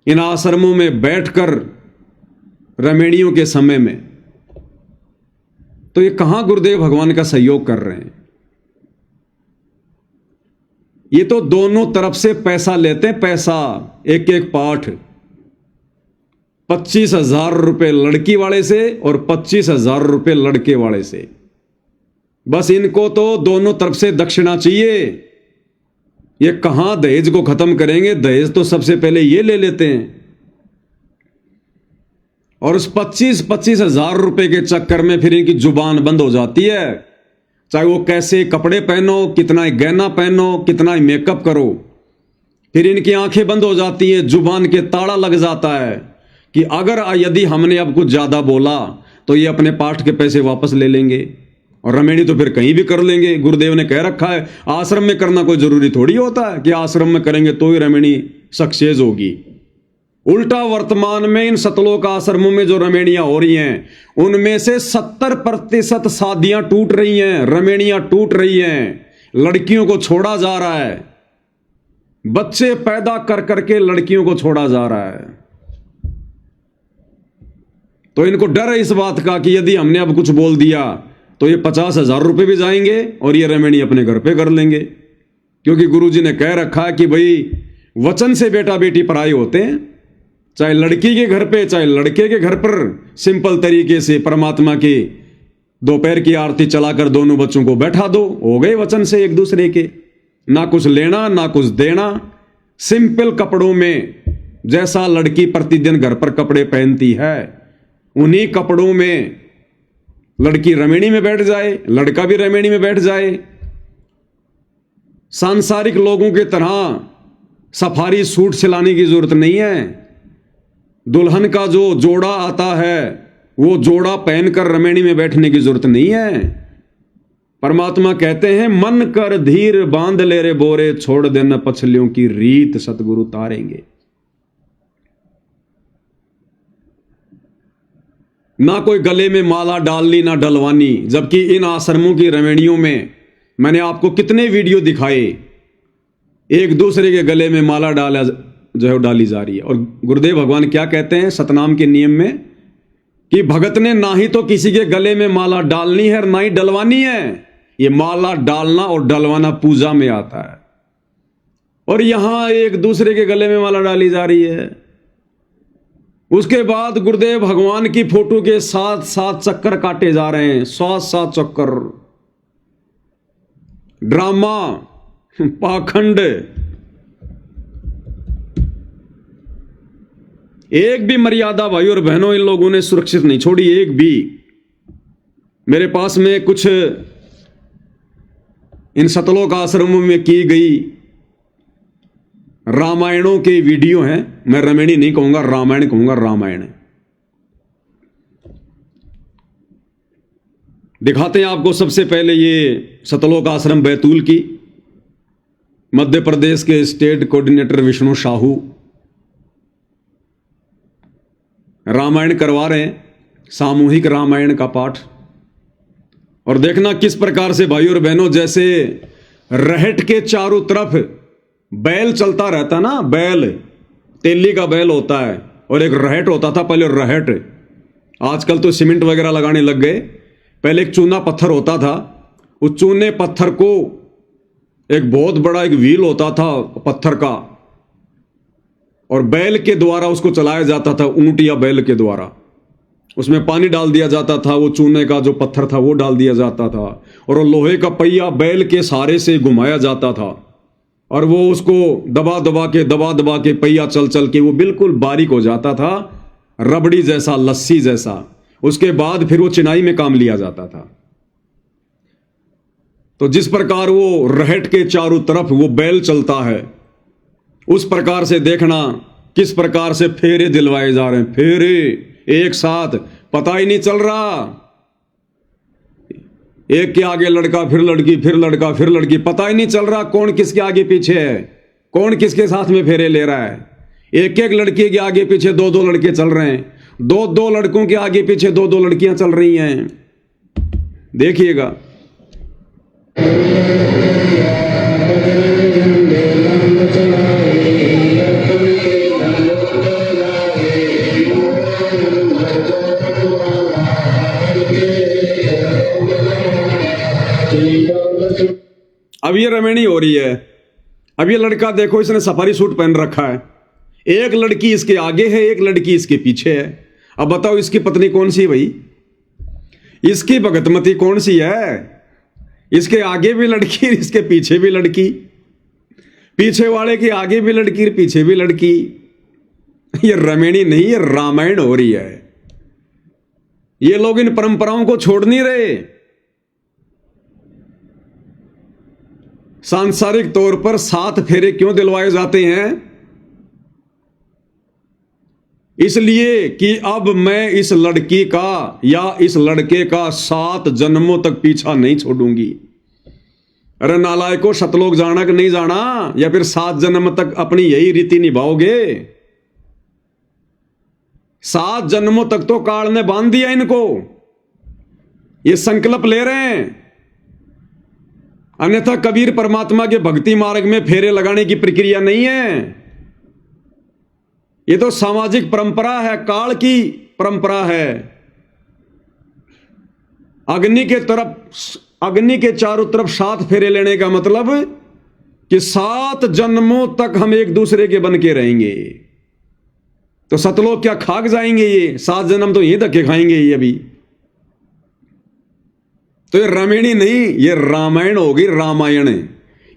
इन आश्रमों में बैठकर रमेणियों के समय में। तो ये कहां गुरुदेव भगवान का सहयोग कर रहे हैं? ये तो दोनों तरफ से पैसा लेते हैं। पैसा, एक एक पाठ 25,000 रुपए लड़की वाले से और 25,000 रुपए लड़के वाले से। बस इनको तो दोनों तरफ से दक्षिणा चाहिए। ये कहां दहेज को खत्म करेंगे? दहेज तो सबसे पहले ये ले लेते हैं। और उस 25,000 रुपए के चक्कर में फिर इनकी जुबान बंद हो जाती है। चाहे वो कैसे कपड़े पहनो, कितना ही गहना पहनो, कितना ही मेकअप करो, फिर इनकी आंखें बंद हो जाती है। जुबान के ताला लग जाता है कि अगर यदि हमने अब कुछ ज्यादा बोला तो ये अपने पाठ के पैसे वापस ले लेंगे और रमेणी तो फिर कहीं भी कर लेंगे। गुरुदेव ने कह रखा है आश्रम में करना कोई जरूरी थोड़ी होता है कि आश्रम में करेंगे तो ही रमेणी सक्सेस होगी। उल्टा वर्तमान में इन सतलोक आश्रमों में जो रमेणियां हो रही हैं उनमें से 70% शादियां टूट रही हैं, रमेणियां टूट रही हैं। लड़कियों को छोड़ा जा रहा है, बच्चे पैदा कर करके लड़कियों को छोड़ा जा रहा है। तो इनको डर है इस बात का कि यदि हमने अब कुछ बोल दिया तो ये 50,000 रुपए भी जाएंगे और ये रमेणी अपने घर पे कर लेंगे। क्योंकि गुरुजी ने कह रखा है कि भाई वचन से बेटा बेटी पराये होते हैं। चाहे लड़की के घर पे चाहे लड़के के घर पर सिंपल तरीके से परमात्मा की दोपहर की आरती चलाकर दोनों बच्चों को बैठा दो, हो गए वचन से एक दूसरे के। ना कुछ लेना ना कुछ देना, सिंपल कपड़ों में। जैसा लड़की प्रतिदिन घर पर कपड़े पहनती है उन्हीं कपड़ों में लड़की रमेणी में बैठ जाए, लड़का भी रमेणी में बैठ जाए। सांसारिक लोगों की तरह सफारी सूट सिलाने की जरूरत नहीं है। दुल्हन का जो जोड़ा आता है वो जोड़ा पहनकर रमेणी में बैठने की जरूरत नहीं है। परमात्मा कहते हैं मन कर धीर बांध ले रे बोरे, छोड़ देना पछलियों की रीत सतगुरु तारेंगे। ना कोई गले में माला डालनी ना डलवानी। जबकि इन आश्रमों की रमेणियों में मैंने आपको कितने वीडियो दिखाए, एक दूसरे के गले में माला डाला जो है डाली जा रही है। और गुरुदेव भगवान क्या कहते हैं सतनाम के नियम में कि भगत ने ना ही तो किसी के गले में माला डालनी है ना ही डलवानी है। ये माला डालना और डलवाना पूजा में आता है और यहां एक दूसरे के गले में माला डाली जा रही है। उसके बाद गुरुदेव भगवान की फोटो के साथ साथ चक्कर काटे जा रहे हैं, 7 चक्कर। ड्रामा, पाखंड। एक भी मर्यादा भाई और बहनों इन लोगों ने सुरक्षित नहीं छोड़ी, एक भी। मेरे पास में कुछ इन सतलोक आश्रमों में की गई रामायणों के वीडियो हैं। मैं रमेणी नहीं कहूंगा, रामायण कहूंगा, रामायण। दिखाते हैं आपको सबसे पहले ये सतलोक आश्रम बैतूल की, मध्य प्रदेश के स्टेट कोऑर्डिनेटर विष्णु साहू रामायण करवा रहे हैं, सामूहिक रामायण का पाठ। और देखना किस प्रकार से भाई और बहनों, जैसे रहट के चारों तरफ बैल चलता रहता ना, बैल तेली का बैल होता है और एक रहट होता था पहले, रहट। आजकल तो सीमेंट वगैरह लगाने लग गए, पहले एक चूना पत्थर होता था, उस चूने पत्थर को एक बहुत बड़ा एक व्हील होता था पत्थर का, और बैल के द्वारा उसको चलाया जाता था, ऊंट या बैल के द्वारा। उसमें पानी डाल दिया जाता था, वो चूने का जो पत्थर था वो डाल दिया जाता था, और वो लोहे का पहिया बैल के सहारे से घुमाया जाता था, और वो उसको दबा दबा के पहिया चल चल के वो बिल्कुल बारीक हो जाता था, रबड़ी जैसा, लस्सी जैसा। उसके बाद फिर वो चिनाई में काम लिया जाता था। तो जिस प्रकार वो रहट के चारों तरफ वो बैल चलता है, उस प्रकार से देखना किस प्रकार से फेरे दिलवाए जा रहे हैं, फेरे एक साथ, पता ही नहीं चल रहा, एक के आगे लड़का फिर लड़की, फिर लड़का फिर लड़की, पता ही नहीं चल रहा कौन किसके आगे पीछे है, कौन किसके साथ में फेरे ले रहा है। एक एक लड़की के आगे पीछे दो दो लड़के चल रहे हैं, दो दो लड़कों के आगे पीछे दो दो लड़कियां चल रही हैं। देखिएगा। अब ये रमेणी हो रही है। अब ये लड़का देखो, इसने सफारी सूट पहन रखा है, एक लड़की इसके आगे है, एक लड़की इसके पीछे है। अब बताओ इसकी पत्नी कौन सी है भाई? इसकी भगतमती कौन सी है? इसके आगे भी लड़की, इसके पीछे भी लड़की, पीछे वाले के आगे भी लड़की, पीछे भी लड़की। ये रमेणी नहीं, ये रामायण हो रही है। ये लोग इन परंपराओं को छोड़ नहीं रहे। सांसारिक तौर पर 7 फेरे क्यों दिलवाए जाते हैं? इसलिए कि अब मैं इस लड़की का या इस लड़के का 7 जन्मों तक पीछा नहीं छोड़ूंगी। अरे नालायको, सतलोक जाना कि नहीं जाना, या फिर 7 जन्म तक अपनी यही रीति निभाओगे? 7 जन्मों तक तो काल ने बांध दिया इनको, ये संकल्प ले रहे हैं। अन्यथा कबीर परमात्मा के भक्ति मार्ग में फेरे लगाने की प्रक्रिया नहीं है। ये तो सामाजिक परंपरा है, काल की परंपरा है। अग्नि के चारों तरफ 7 फेरे लेने का मतलब कि 7 जन्मों तक हम एक दूसरे के बन के रहेंगे। तो सतलोक क्या खाक जाएंगे? ये 7 जन्म तो ये धक्के खाएंगे ये अभी। तो ये रमेणी नहीं, ये रामायण होगी, रामायण।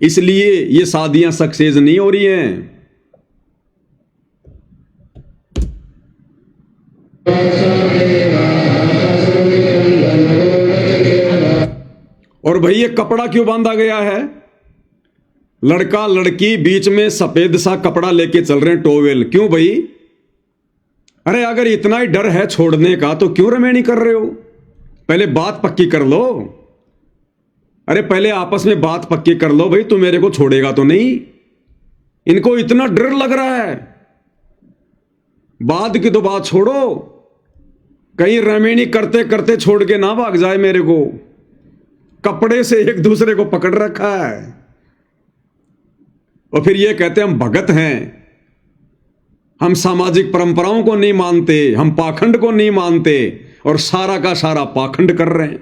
इसलिए ये शादियां सक्सेस नहीं हो रही हैं। और भाई ये कपड़ा क्यों बांधा गया है? लड़का लड़की बीच में सफेद सा कपड़ा लेके चल रहे हैं, टोवेल। क्यों भाई? अरे अगर इतना ही डर है छोड़ने का तो क्यों रमेणी कर रहे हो? पहले बात पक्की कर लो। अरे पहले आपस में बात पक्की कर लो भाई, तू मेरे को छोड़ेगा तो नहीं। इनको इतना डर लग रहा है, बाद की तो बात छोड़ो, कहीं रमेणी करते करते छोड़ के ना भाग जाए मेरे को। कपड़े से एक दूसरे को पकड़ रखा है और फिर ये कहते हम भगत हैं, हम सामाजिक परंपराओं को नहीं मानते, हम पाखंड को नहीं मानते, और सारा का सारा पाखंड कर रहे हैं।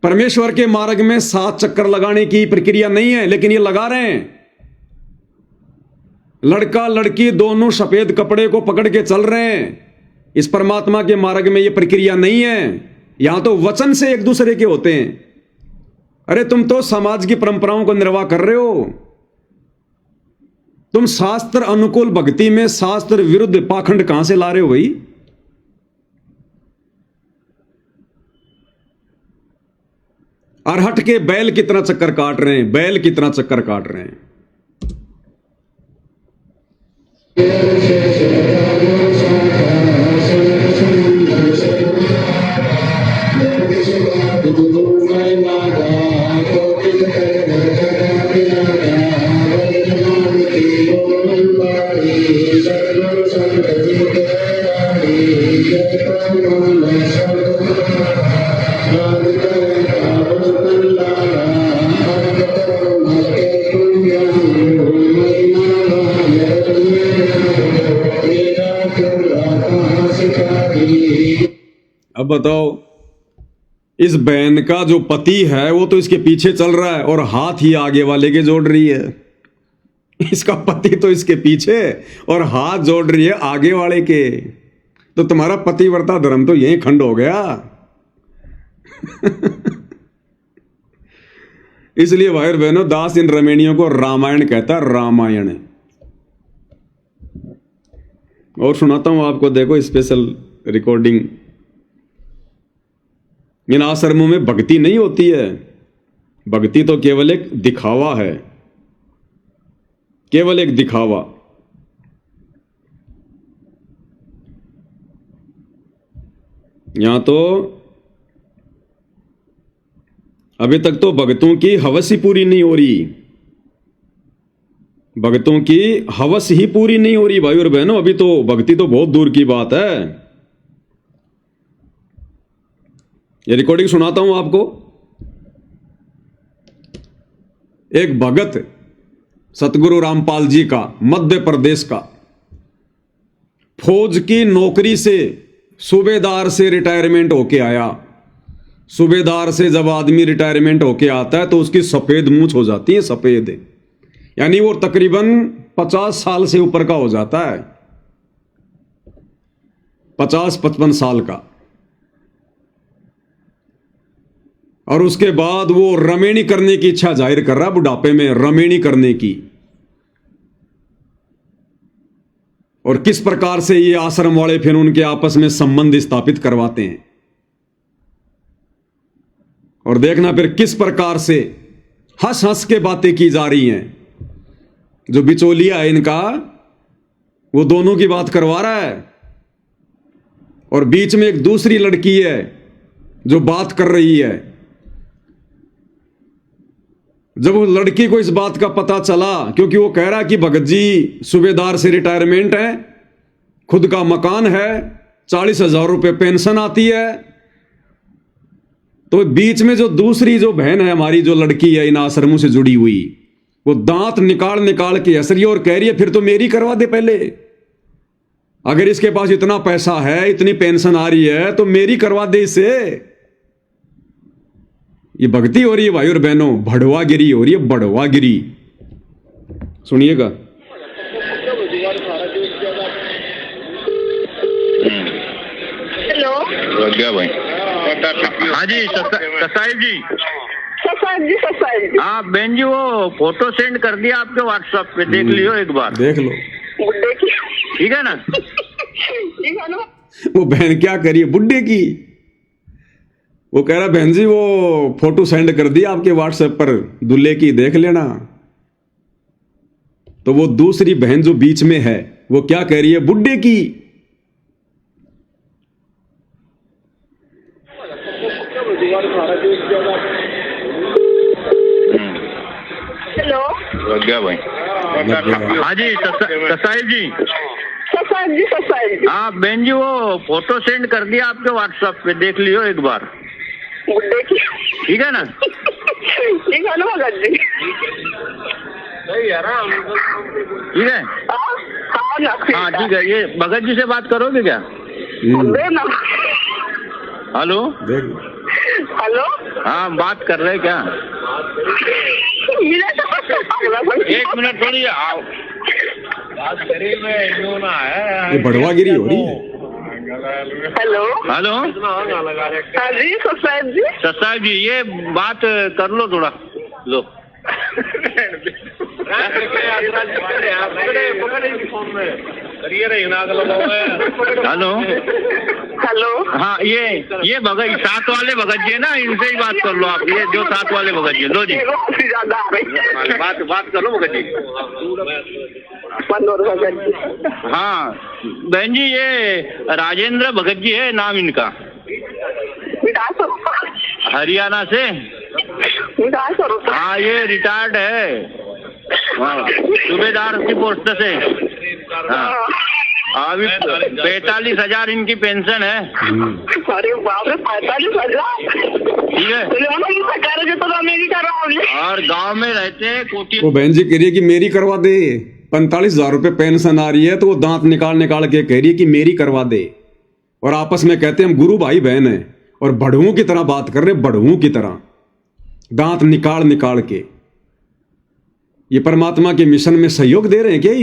परमेश्वर के मार्ग में 7 चक्कर लगाने की प्रक्रिया नहीं है, लेकिन ये लगा रहे हैं। लड़का लड़की दोनों सफेद कपड़े को पकड़ के चल रहे हैं। इस परमात्मा के मार्ग में ये प्रक्रिया नहीं है। यहां तो वचन से एक दूसरे के होते हैं। अरे तुम तो समाज की परंपराओं को निर्वाह कर रहे हो। तुम शास्त्र अनुकूल भक्ति में शास्त्र विरुद्ध पाखंड कहां से ला रहे हो भाई? अरहट के बैल कितना चक्कर काट रहे हैं, बैल कितना चक्कर काट रहे हैं। बताओ, इस बहन का जो पति है वो तो इसके पीछे चल रहा है और हाथ ही आगे वाले के जोड़ रही है। इसका पति तो इसके पीछे और हाथ जोड़ रही है आगे वाले के। तो तुम्हारा पतिव्रता धर्म तो यही खंड हो गया। इसलिए भाई और बहनों, दास इन रमणियों को रामायण कहता है, रामायण। और सुनाता हूं आपको, देखो स्पेशल रिकॉर्डिंग। इन आश्रमों में भक्ति नहीं होती है, भक्ति तो केवल एक दिखावा है, केवल एक दिखावा। यहां तो अभी तक तो भक्तों की हवस ही पूरी नहीं हो रही, भक्तों की हवस ही पूरी नहीं हो रही भाई और बहनों। अभी तो भक्ति तो बहुत दूर की बात है। ये रिकॉर्डिंग सुनाता हूं आपको। एक भगत सतगुरु रामपाल जी का, मध्य प्रदेश का, फौज की नौकरी से सूबेदार से रिटायरमेंट होके आया। सूबेदार से जब आदमी रिटायरमेंट होके आता है तो उसकी सफेद मूंछ हो जाती है, सफेद, यानी वो तकरीबन 50 साल से ऊपर का हो जाता है, 50-55 साल का। और उसके बाद वो रमेणी करने की इच्छा जाहिर कर रहा, बुढ़ापे में रमेणी करने की। और किस प्रकार से ये आश्रम वाले फिर उनके आपस में संबंध स्थापित करवाते हैं, और देखना फिर किस प्रकार से हंस हंस के बातें की जा रही हैं। जो बिचौलिया है इनका, वो दोनों की बात करवा रहा है, और बीच में एक दूसरी लड़की है जो बात कर रही है। जब वो लड़की को इस बात का पता चला, क्योंकि वो कह रहा कि भगत जी सूबेदार से रिटायरमेंट है, खुद का मकान है, 40,000 रुपये पेंशन आती है, तो बीच में जो दूसरी जो बहन है हमारी, जो लड़की है इन आश्रमों से जुड़ी हुई, वो दांत निकाल निकाल के हंस रही है और कह रही है फिर तो मेरी करवा दे पहले। अगर इसके पास इतना पैसा है, इतनी पेंशन आ रही है, तो मेरी करवा दे इसे। ये भक्ति हो रही है भाई और बहनों, भड़वागिरी हो रही है, भड़वागिरी। सुनिएगा। हेलो, क्या भाई? हाँ जी ससाइल जी। ससाइल जी। हाँ बहन जी, वो फोटो सेंड कर दिया आपके व्हाट्सएप पे, देख लियो एक बार। देख लो, ठीक है ना? ठीक है ना? वो बहन क्या करिए बुड्ढे की। वो कह रहा बहन जी वो फोटो सेंड कर दिया आपके व्हाट्सएप पर दूल्हे की, देख लेना। तो वो दूसरी बहन जो बीच में है वो क्या कह रही है, बुड्ढे की। हेलो, क्या भाई? हाँ जी ससाइल जी। ससाइल जी। हाँ बहन जी, वो फोटो सेंड कर दिया आपके व्हाट्सएप पे, देख लियो एक बार। ठीक है ना? ठीक है ना भगत जी? ठीक है। हाँ ठीक है। ये भगत जी से बात करोगे क्या? हेलो हेलो, हाँ बात कर रहे क्या? एक मिनट थोड़ी आओ, बात करिए। ये भड़वागिरी हो रही है। हेलो हेलो हाँ जी ससाइल जी। ससाइल जी, ये बात कर लो थोड़ा, लो। हेलो हेलो, हाँ ये भगत, साथ वाले भगत जी है ना, इनसे ही बात कर लो आप। ये जो साथ वाले भगत जी, लो जी बात कर लो भगत जी। हाँ बहन जी, ये राजेंद्र भगत जी है नाम इनका, हरियाणा से। हाँ ये रिटायर्ड है, सूबेदार की पोस्ट से। हाँ अभी 45,000 इनकी पेंशन है। अरे बाप रे, 45,000। ठीक है। तो और गांव में रहते हैं कोठी। वो बहन जी कह रही है कि मेरी करवा दे, 45,000 रुपये पेंशन आ रही है, तो वो दांत निकाल निकाल के कह रही है कि मेरी करवा दे। और आपस में कहते हैं हम गुरु भाई बहन हैं, और बड़ुओं की तरह बात कर रहे हैं, बड़ुओं की तरह दांत निकाल निकाल के। ये परमात्मा के मिशन में सहयोग दे रहे हैं क्या?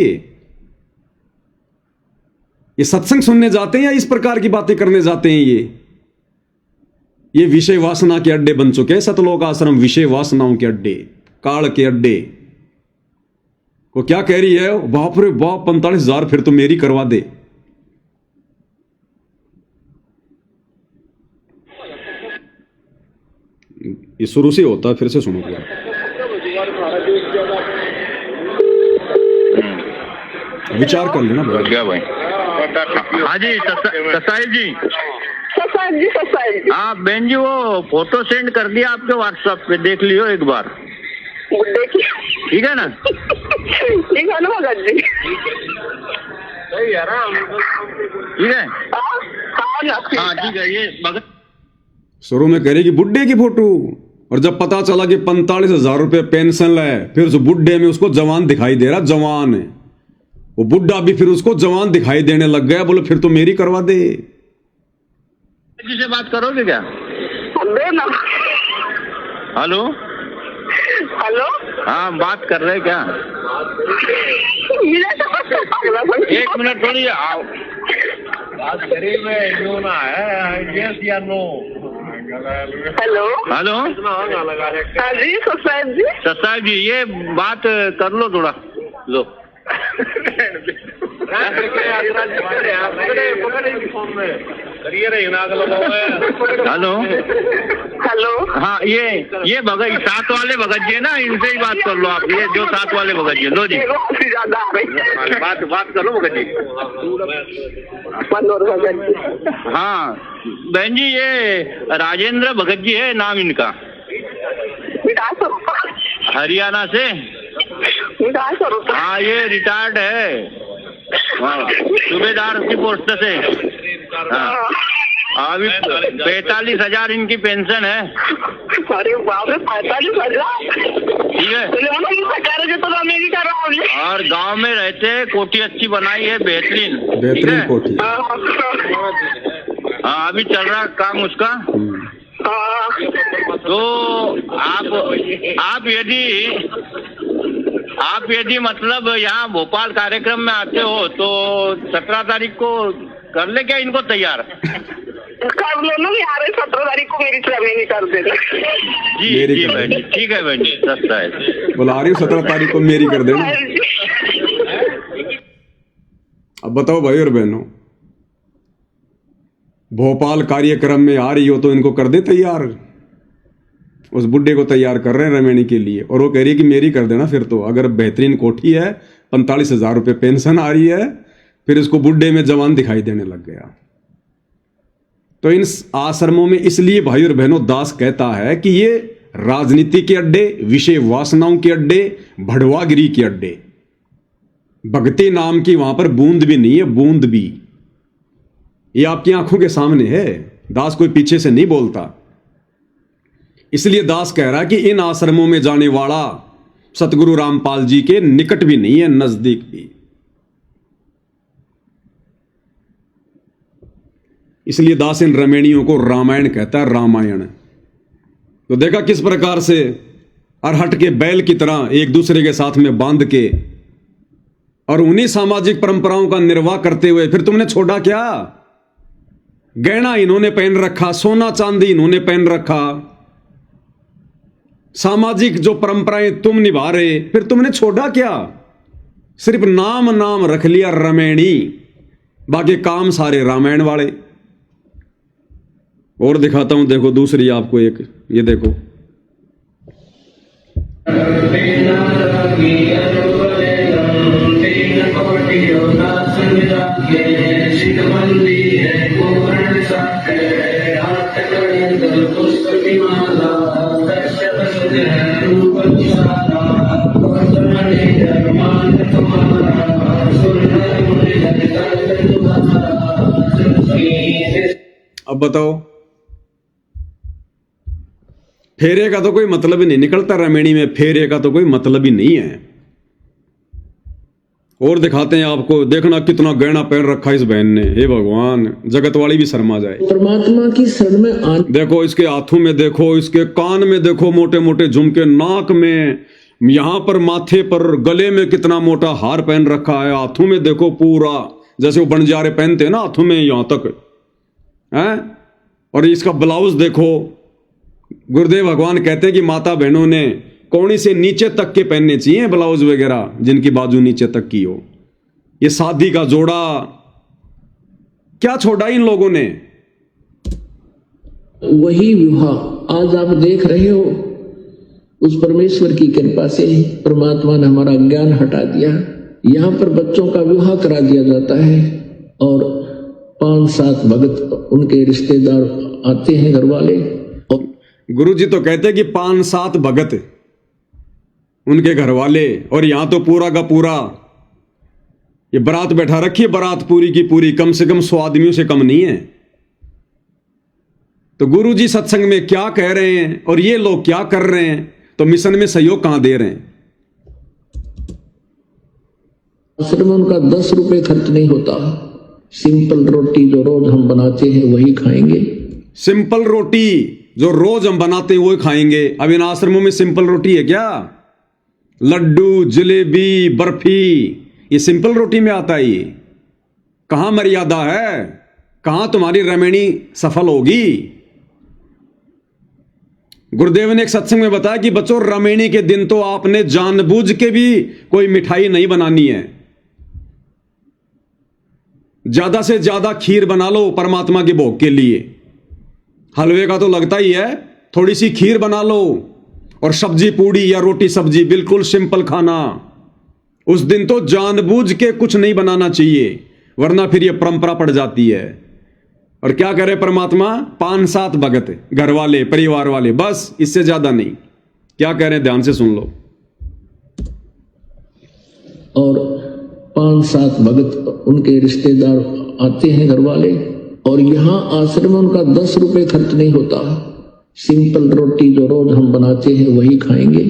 ये सत्संग सुनने जाते हैं या इस प्रकार की बातें करने जाते हैं? ये विषय वासना के अड्डे बन चुके हैं सतलोक आश्रम, विषय वासनाओं के अड्डे, काल के अड्डे। वो क्या कह रही है? बाप रे बाप 45,000 फिर तो मेरी करवा दे। ये शुरू से होता है, फिर से सुनो क्या विचार कर लेना भाई। क्या भाई? हाँ जी ससाई जी। ससाई जी। हाँ बहन जी, वो फोटो सेंड कर दिया आपके व्हाट्सएप पे, देख लियो एक बार। देखिए ठीक है ना? ठीक है ना भगत जी? सही है ना? ठीक है। हाँ ठीक है। ये भगत शुरू में करेगी बुड्ढे की फोटो, और जब पता चला कि 45,000 रुपए पेंशन है, फिर उस बुड्ढे में उसको जवान दिखाई दे रहा, जवान है वो बुड्ढा भी, फिर उसको जवान दिखाई देने लग गया। बोले फिर तो मेरी करवा दे। जी से बात करोगे क्या? Hello hello. हाँ बात कर रहे क्या? एक मिनट थोड़ी आओ बात करिए। मैं जो ना है यस या नो। Hello hello. हाँ जी ससाई जी। ससाई जी, ये बात कर लो थोड़ा। लो हेलो। हेलो। हाँ ये भगत साथ वाले भगत जी है ना, इनसे ही बात कर लो आप। ये जो साथ वाले भगत जी, लो जी ज्यादा आ रही। बात कर लो भगत जी। मनोहर भगत जी। हाँ बहन जी, ये राजेंद्र भगत जी है नाम इनका, हरियाणा से। हाँ ये रिटायर्ड है, हाँ सूबेदार की पोस्ट से। हाँ अभी 45,000 इनकी पेंशन है। अरे बाप रे 45,000। ठीक है। तो अमेरिका रहा। और गांव में रहते, कोठी अच्छी बनाई है, बेहतरीन बेहतरीन कोठी। हाँ अभी चल रहा काम उसका। तो आप यदि मतलब यहाँ भोपाल कार्यक्रम में आते हो तो 17 तारीख को कर ले क्या इनको तैयार? कर लो ना यार, 17 तारीख को मेरी ट्रेनिंग कर देना। जी बहन जी, ठीक है बहन जी, सस्ता है। बुला रही हूँ 17 तारीख को मेरी कर देना। अब बताओ भाई और बहनों, भोपाल कार्यक्रम में आ रही हो तो इनको कर दे तैयार। उस बुड्ढे को तैयार कर रहे हैं रमेणी के लिए, और वो कह रही है कि मेरी कर देना। फिर तो अगर बेहतरीन कोठी है, 45,000 रुपये पेंशन आ रही है, फिर इसको बुड्ढे में जवान दिखाई देने लग गया। तो इन आश्रमों में इसलिए भाई और बहनों दास कहता है कि ये राजनीति के अड्डे, विषय वासनाओं के अड्डे, भड़वागिरी के अड्डे। भक्ति नाम की वहां पर बूंद भी नहीं है, बूंद भी। ये आपकी आंखों के सामने है, दास कोई पीछे से नहीं बोलता। इसलिए दास कह रहा है कि इन आश्रमों में जाने वाला सतगुरु रामपाल जी के निकट भी नहीं है, नजदीक भी। इसलिए दास इन रमेणियों को रामायण कहता है, रामायण। तो देखा किस प्रकार से अरहट के बैल की तरह एक दूसरे के साथ में बांध के और उन्हीं सामाजिक परंपराओं का निर्वाह करते हुए फिर तुमने छोड़ा क्या? गहना इन्होंने पहन रखा, सोना चांदी इन्होंने पहन रखा, सामाजिक जो परंपराएं तुम निभा रहे, फिर तुमने छोड़ा क्या? सिर्फ नाम रख लिया रमेणी, बाकी काम सारे रामायण वाले। और दिखाता हूं, देखो दूसरी आपको एक, ये देखो। अब बताओ, फेरे का तो कोई मतलब ही नहीं निकलता रमेणी में, फेरे का तो कोई मतलब ही नहीं है। और दिखाते हैं आपको, देखना कितना गहना पहन रखा है इस बहन ने। हे भगवान, जगत वाली भी शर्मा जाए। परमात्मा की शरण में आने देखो इसके हाथों में, देखो इसके कान में, देखो मोटे मोटे झुमके, नाक में, यहाँ पर माथे पर, गले में कितना मोटा हार पहन रखा है, हाथों में देखो पूरा जैसे वो बंजारे पहनते हैं ना हाथों में यहाँ तक है। और इसका ब्लाउज देखो, गुरुदेव भगवान कहते हैं कि माता बहनों ने कोहनी से नीचे तक के पहनने चाहिए ब्लाउज वगैरह, जिनकी बाजू नीचे तक की हो। ये शादी का जोड़ा क्या छोड़ा इन लोगों ने। वही विवाह आज आप देख रहे हो, उस परमेश्वर की कृपा से परमात्मा ने हमारा ज्ञान हटा दिया। यहाँ पर बच्चों का विवाह करा दिया जाता है और 5-7 भगत उनके रिश्तेदार आते हैं, घर वाले। और गुरु जी तो कहते हैं कि 5-7 भगत उनके घर वाले, और यहां तो पूरा का पूरा ये बारात बैठा रखी है, बारात पूरी की पूरी, कम से कम 100 आदमियों से कम नहीं है। तो गुरु जी सत्संग में क्या कह रहे हैं और ये लोग क्या कर रहे हैं, तो मिशन में सहयोग कहां दे रहे हैं। आश्रम में उनका 10 रुपए खर्च नहीं होता। सिंपल रोटी जो रोज हम बनाते हैं वही खाएंगे। सिंपल रोटी जो रोज हम बनाते हैं वही खाएंगे। अब इन आश्रमों में सिंपल रोटी है क्या? लड्डू, जलेबी, बर्फी, ये सिंपल रोटी में आता है। ये कहां मर्यादा है, कहां तुम्हारी रमणी सफल होगी। गुरुदेव ने एक सत्संग में बताया कि बच्चों, रमणी के दिन तो आपने जानबूझ के भी कोई मिठाई नहीं बनानी है। ज्यादा से ज्यादा खीर बना लो परमात्मा के भोग के लिए। हलवे का तो लगता ही है, थोड़ी सी खीर बना लो, और सब्जी पूड़ी या रोटी सब्जी, बिल्कुल सिंपल खाना। उस दिन तो जानबूझ के कुछ नहीं बनाना चाहिए, वरना फिर यह परंपरा पड़ जाती है। और क्या करे परमात्मा? 5-7 भगत, घर वाले, परिवार वाले, बस, इससे ज्यादा नहीं। क्या कह रहे हैं, ध्यान से सुन लो। और 5-7 भगत उनके रिश्तेदार आते हैं, घर वाले। और यहाँ आश्रम में उनका 10 रुपए खर्च नहीं होता। सिंपल रोटी जो रोज हम बनाते हैं वही खाएंगे।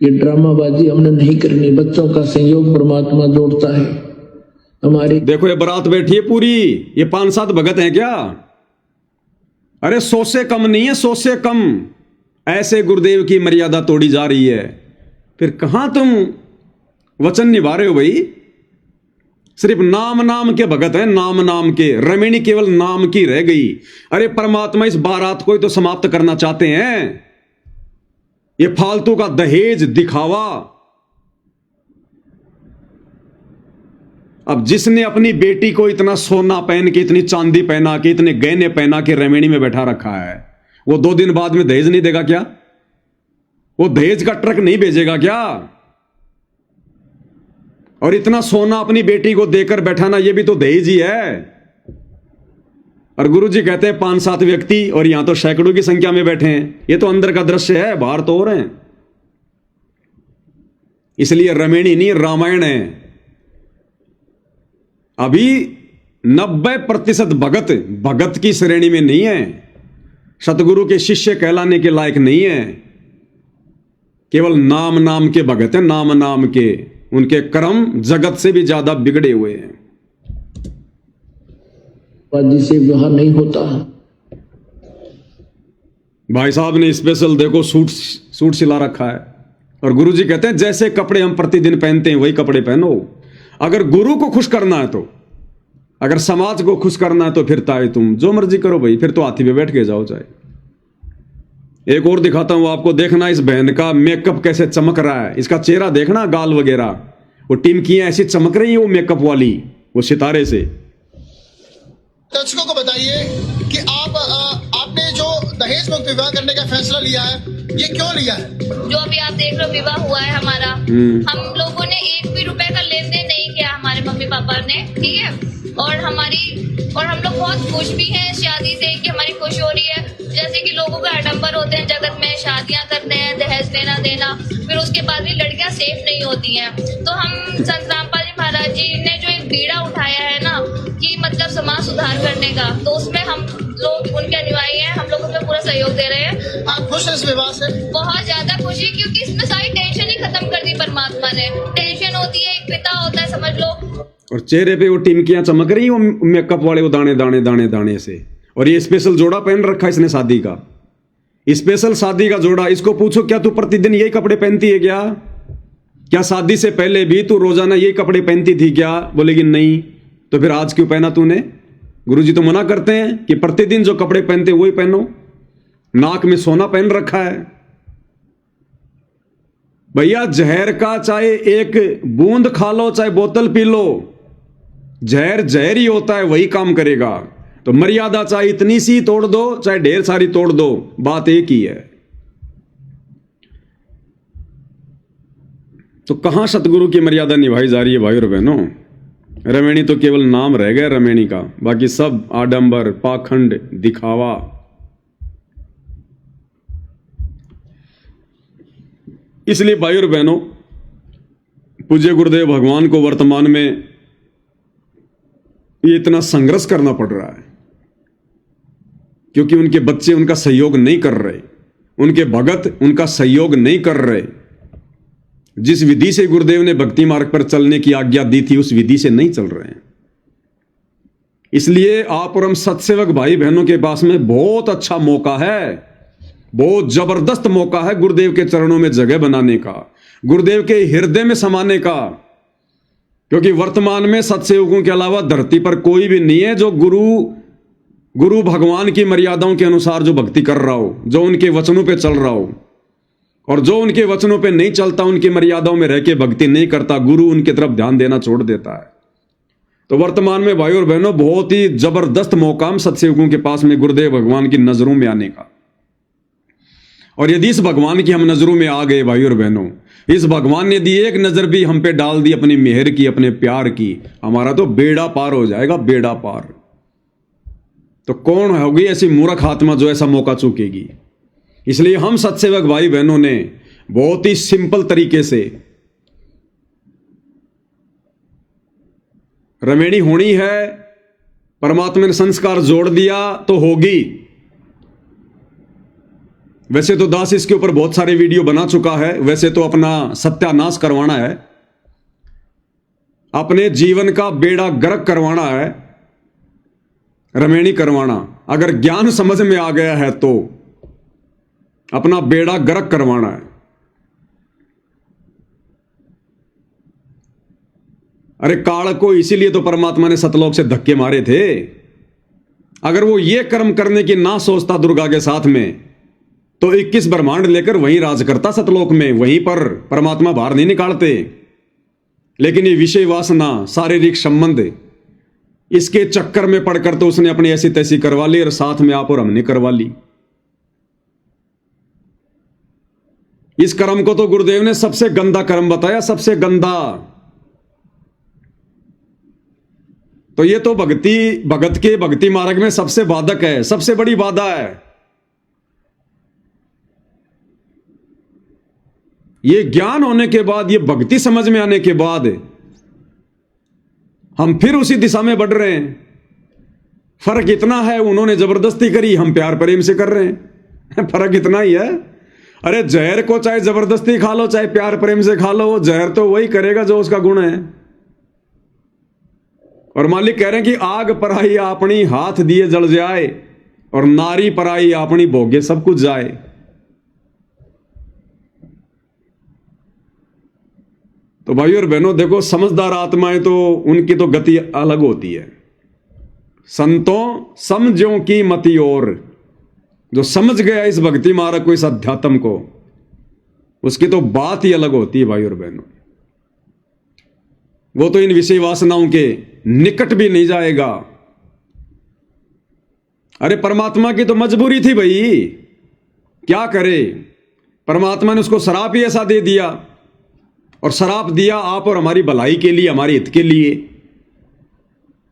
ये ड्रामाबाजी हमने नहीं करनी। बच्चों का सहयोग परमात्मा जोड़ता है। हमारे देखो ये बारात बैठी है पूरी, ये 5-7 भगत हैं क्या? अरे 100 से कम नहीं है, 100 से कम। ऐसे गुरुदेव की मर्यादा तोड़ी जा रही है। फिर कहां तुम वचन निभा रहे हो भाई? सिर्फ नाम नाम के भगत हैं, नाम नाम के। रमणी केवल नाम की रह गई। अरे परमात्मा इस बारात को ही तो समाप्त करना चाहते हैं। ये फालतू का दहेज, दिखावा। अब जिसने अपनी बेटी को इतना सोना पहन के, इतनी चांदी पहना के, इतने गहने पहना के रमणी में बैठा रखा है, वो 2 दिन बाद में दहेज नहीं देगा क्या? वो दहेज का ट्रक नहीं भेजेगा क्या? और इतना सोना अपनी बेटी को देकर बैठाना, ये भी तो दहेज ही है। और गुरु जी कहते हैं 5-7 व्यक्ति, और यहां तो सैकड़ों की संख्या में बैठे हैं। ये तो अंदर का दृश्य है, बाहर तो हो रहे हैं। इसलिए रमणी नहीं, रामायण है। अभी 90% भगत भगत की श्रेणी में नहीं है, सतगुरु के शिष्य कहलाने के लायक नहीं है। केवल नाम नाम के भगत हैं, नाम नाम के। उनके कर्म जगत से भी ज्यादा बिगड़े हुए हैं। से विवाह नहीं होता। भाई साहब ने स्पेशल देखो सूट सिला रखा है। और गुरु जी कहते हैं जैसे कपड़े हम प्रतिदिन पहनते हैं वही कपड़े पहनो। अगर गुरु को खुश करना है तो, अगर समाज को खुश करना है तो फिर ताए तुम जो मर्जी करो भाई, फिर तो हाथी पे बैठ के जाओ चाहे। एक और दिखाता हूं आपको, देखना इस बहन का मेकअप कैसे चमक रहा है। इसका चेहरा देखना, गाल वगैरह, वो टिमकियां ऐसी चमक रही है वो मेकअप वाली, वो सितारे से। दर्शकों को बताइए कि आपने जो दहेज मुक्त विवाह करने का फैसला लिया है, ये क्यों लिया है? जो अभी आप देख रहे हो विवाह हुआ है हमारा, हम लोगों ने 1 भी रुपए का लेन देन नहीं किया हमारे मम्मी पापा ने, ठीक है। और हम लोग बहुत खुश भी हैं शादी से कि हमारी खुश हो रही है। जैसे कि लोगों का आडंबर होते हैं जगत में, शादियां करते हैं, दहेज देना, फिर उसके बाद भी लड़कियां सेफ नहीं होती हैं। तो हम संत रामपाल जी महाराज जी ने जो एक बीड़ा उठाया है ना, कि मतलब समाज सुधार करने का, तो उसमें हम लोग उनके अनुयायी हैं, हम लोग उसमें पूरा सहयोग दे रहे हैं। आप खुश हैं इस विवाह से? बहुत ज्यादा खुशी, क्योंकि इसमें सारी टेंशन ही खत्म कर दी परमात्मा ने। टेंशन होती है, एक पिता होता है समझ लो। और चेहरे पे वो टिमकियां चमक रही, वो मेकअप वाले वो दाने दाने दाने दाने से। और ये स्पेशल जोड़ा पहन रखा इसने शादी का, स्पेशल शादी का जोड़ा। इसको पूछो क्या तू प्रतिदिन यही कपड़े पहनती है क्या? क्या शादी से पहले भी तू रोजाना यही कपड़े पहनती थी क्या? बोलेगी नहीं। तो फिर आज क्यों पहना तूने? गुरुजी तो मना करते हैं कि प्रतिदिन जो कपड़े पहनते वही पहनो। नाक में सोना पहन रखा है। भैया जहर का चाहे एक बूंद खा लो चाहे बोतल पी लो, जहर जहर ही होता है, वही काम करेगा। तो मर्यादा चाहे इतनी सी तोड़ दो चाहे ढेर सारी तोड़ दो, बात एक ही है। तो कहां सतगुरु की मर्यादा निभाई जा रही है भाई और बहनों? रमेणी तो केवल नाम रह गया रमेणी का, बाकी सब आडंबर, पाखंड, दिखावा। इसलिए भाई और बहनों, पूज्य गुरुदेव भगवान को वर्तमान में ये इतना संघर्ष करना पड़ रहा है, क्योंकि उनके बच्चे उनका सहयोग नहीं कर रहे, उनके भगत उनका सहयोग नहीं कर रहे। जिस विधि से गुरुदेव ने भक्ति मार्ग पर चलने की आज्ञा दी थी उस विधि से नहीं चल रहे हैं। इसलिए आप और हम सत्सेवक भाई बहनों के पास में बहुत अच्छा मौका है, बहुत जबरदस्त मौका है गुरुदेव के चरणों में जगह बनाने का, गुरुदेव के हृदय में समाने का। क्योंकि वर्तमान में सत्सेवकों के अलावा धरती पर कोई भी नहीं है जो गुरु भगवान की मर्यादाओं के अनुसार जो भक्ति कर रहा हो, जो उनके वचनों पे चल रहा हो। और जो उनके वचनों पे नहीं चलता, उनकी मर्यादाओं में रह के भक्ति नहीं करता, गुरु उनकी तरफ ध्यान देना छोड़ देता है। तो वर्तमान में भाई और बहनों बहुत ही जबरदस्त मौका हम सत्सेवकों के पास में गुरुदेव भगवान की नजरों में आने का। और यदि इस भगवान की हम नजरों में आ गए भाई और बहनों, इस भगवान ने यदि एक नजर भी हम पे डाल दी अपनी मेहर की, अपने प्यार की, हमारा तो बेड़ा पार हो जाएगा, बेड़ा पार। तो कौन होगी ऐसी मूर्ख आत्मा जो ऐसा मौका चूकेगी? इसलिए हम सत्सेवक भाई बहनों ने बहुत ही सिंपल तरीके से रमेणी होनी है, परमात्मा ने संस्कार जोड़ दिया तो होगी। वैसे तो दास इसके ऊपर बहुत सारे वीडियो बना चुका है, वैसे तो अपना सत्यानाश करवाना है, अपने जीवन का बेड़ा गर्क करवाना है, रमेणी करवाना। अगर ज्ञान समझ में आ गया है तो अपना बेड़ा गर्क करवाना है। अरे काल को इसीलिए तो परमात्मा ने सतलोक से धक्के मारे थे। अगर वो ये कर्म करने की ना सोचता दुर्गा के साथ में, तो 21 ब्रह्मांड लेकर वहीं राज करता सतलोक में, वहीं पर परमात्मा बाहर नहीं निकालते। लेकिन ये विषय वासना, शारीरिक संबंध, इसके चक्कर में पड़कर तो उसने अपनी ऐसी तैसी करवा ली, और साथ में आप और हमने करवा ली। इस कर्म को तो गुरुदेव ने सबसे गंदा कर्म बताया, सबसे गंदा। तो ये तो भगत के भक्ति मार्ग में सबसे बाधक है, सबसे बड़ी बाधा है। ये ज्ञान होने के बाद, ये भक्ति समझ में आने के बाद हम फिर उसी दिशा में बढ़ रहे हैं। फर्क इतना है, उन्होंने जबरदस्ती करी, हम प्यार प्रेम से कर रहे हैं। फर्क इतना ही है। अरे जहर को चाहे जबरदस्ती खा लो चाहे प्यार प्रेम से खा लो, वो जहर तो वही करेगा जो उसका गुण है। और मालिक कह रहे हैं कि आग पराई अपनी हाथ दिए जल जाए, और नारी पराई अपनी भोगे सब कुछ जाए। तो भाई और बहनों देखो, समझदार आत्माएं तो उनकी तो गति अलग होती है। संतों समझों की मति, और जो समझ गया इस भक्ति मार्ग को, इस अध्यात्म को, उसकी तो बात ही अलग होती है भाई और बहनों। वो तो इन विषय वासनाओं के निकट भी नहीं जाएगा। अरे परमात्मा की तो मजबूरी थी भाई, क्या करे। परमात्मा ने उसको श्राप ही ऐसा दे दिया, और श्राप दिया आप और हमारी भलाई के लिए, हमारे हित के लिए,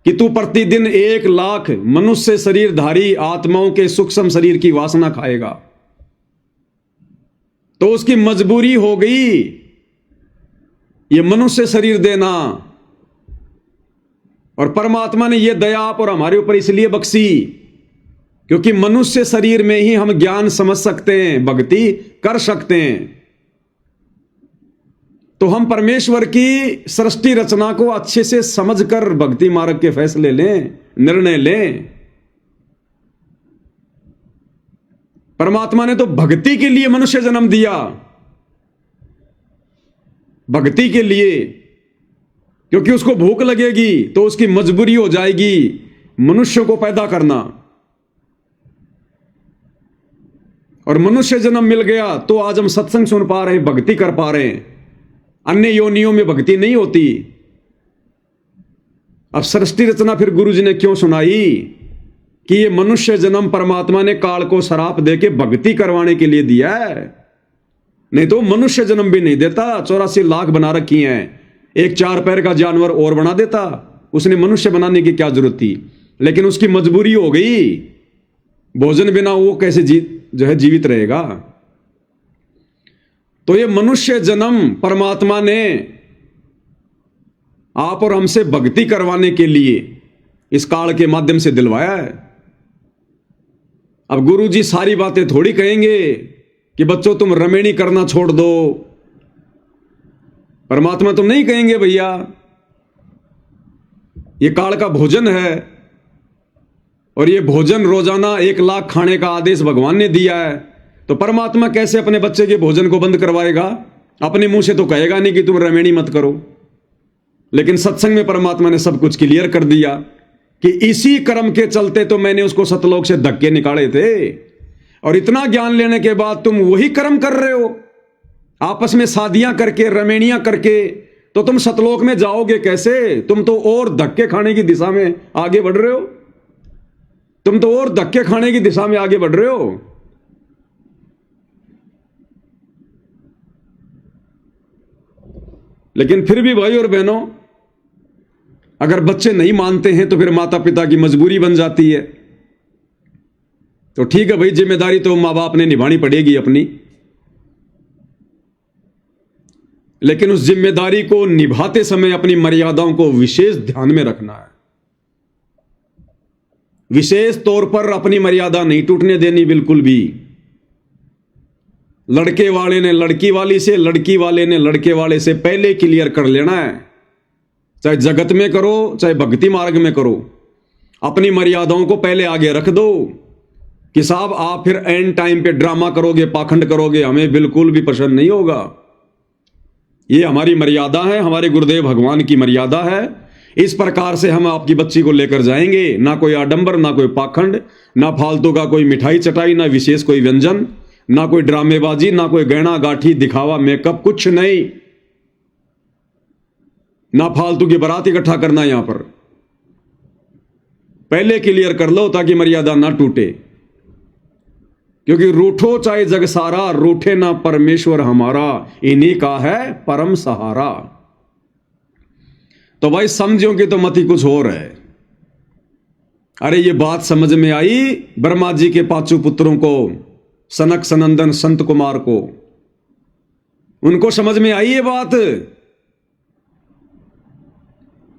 कि तू प्रतिदिन 1 लाख मनुष्य शरीरधारी आत्माओं के सूक्ष्म शरीर की वासना खाएगा। तो उसकी मजबूरी हो गई ये मनुष्य शरीर देना। और परमात्मा ने यह दया आप और हमारे ऊपर इसलिए बख्शी क्योंकि मनुष्य शरीर में ही हम ज्ञान समझ सकते हैं, भक्ति कर सकते हैं। तो हम परमेश्वर की सृष्टि रचना को अच्छे से समझकर भक्ति मार्ग के फैसले लें, निर्णय लें। परमात्मा ने तो भक्ति के लिए मनुष्य जन्म दिया, भक्ति के लिए, क्योंकि उसको भूख लगेगी तो उसकी मजबूरी हो जाएगी मनुष्य को पैदा करना। और मनुष्य जन्म मिल गया तो आज हम सत्संग सुन पा रहे हैं, भक्ति कर पा रहे हैं। अन्य योनियों में भक्ति नहीं होती। अब सृष्टि रचना फिर गुरु जी ने क्यों सुनाई कि ये मनुष्य जन्म परमात्मा ने काल को शराप देके भक्ति करवाने के लिए दिया है, नहीं तो मनुष्य जन्म भी नहीं देता। 84 लाख बना रखी हैं, एक 4 पैर का जानवर और बना देता। उसने मनुष्य बनाने की क्या जरूरत थी? लेकिन उसकी मजबूरी हो गई, भोजन बिना वो कैसे जीवित रहेगा। तो ये मनुष्य जन्म परमात्मा ने आप और हमसे भक्ति करवाने के लिए इस काल के माध्यम से दिलवाया है। अब गुरु जी सारी बातें थोड़ी कहेंगे कि बच्चों तुम रमेणी करना छोड़ दो। परमात्मा तो नहीं कहेंगे भैया ये काल का भोजन है और ये भोजन रोजाना 1 लाख खाने का आदेश भगवान ने दिया है, तो परमात्मा कैसे अपने बच्चे के भोजन को बंद करवाएगा? अपने मुंह से तो कहेगा नहीं कि तुम रमेणी मत करो। लेकिन सत्संग में परमात्मा ने सब कुछ क्लियर कर दिया कि इसी कर्म के चलते तो मैंने उसको सतलोक से धक्के निकाले थे, और इतना ज्ञान लेने के बाद तुम वही कर्म कर रहे हो, आपस में शादियां करके रमेणियां करके, तो तुम सतलोक में जाओगे कैसे? तुम तो और धक्के खाने की दिशा में आगे बढ़ रहे हो, तुम तो और धक्के खाने की दिशा में आगे बढ़ रहे हो। लेकिन फिर भी भाई और बहनों, अगर बच्चे नहीं मानते हैं तो फिर माता पिता की मजबूरी बन जाती है। तो ठीक है भाई, जिम्मेदारी तो मां बाप ने निभानी पड़ेगी अपनी, लेकिन उस जिम्मेदारी को निभाते समय अपनी मर्यादाओं को विशेष ध्यान में रखना है। विशेष तौर पर अपनी मर्यादा नहीं टूटने देनी बिल्कुल भी। लड़के वाले ने लड़की वाली से, लड़की वाले ने लड़के वाले से पहले क्लियर कर लेना है। चाहे जगत में करो चाहे भक्ति मार्ग में करो, अपनी मर्यादाओं को पहले आगे रख दो कि साहब आप फिर एंड टाइम पे ड्रामा करोगे, पाखंड करोगे, हमें बिल्कुल भी पसंद नहीं होगा। ये हमारी मर्यादा है, हमारे गुरुदेव भगवान की मर्यादा है। इस प्रकार से हम आपकी बच्ची को लेकर जाएंगे। ना कोई आडंबर, ना कोई पाखंड, ना फालतू का कोई मिठाई चटाई, ना विशेष कोई व्यंजन, ना कोई ड्रामेबाजी, ना कोई गहना गाठी दिखावा मेकअप, कुछ नहीं। ना फालतू की बारात इकट्ठा करना। यहां पर पहले क्लियर कर लो ताकि मर्यादा ना टूटे, क्योंकि रूठो चाहे जग सारा, रूठे ना परमेश्वर हमारा, इन्हीं का है परम सहारा। तो भाई समझो कि तो मती कुछ और है। अरे ये बात समझ में आई ब्रह्मा जी के 5 पुत्रों को, सनक सनंदन संत कुमार को, उनको समझ में आई ये बात।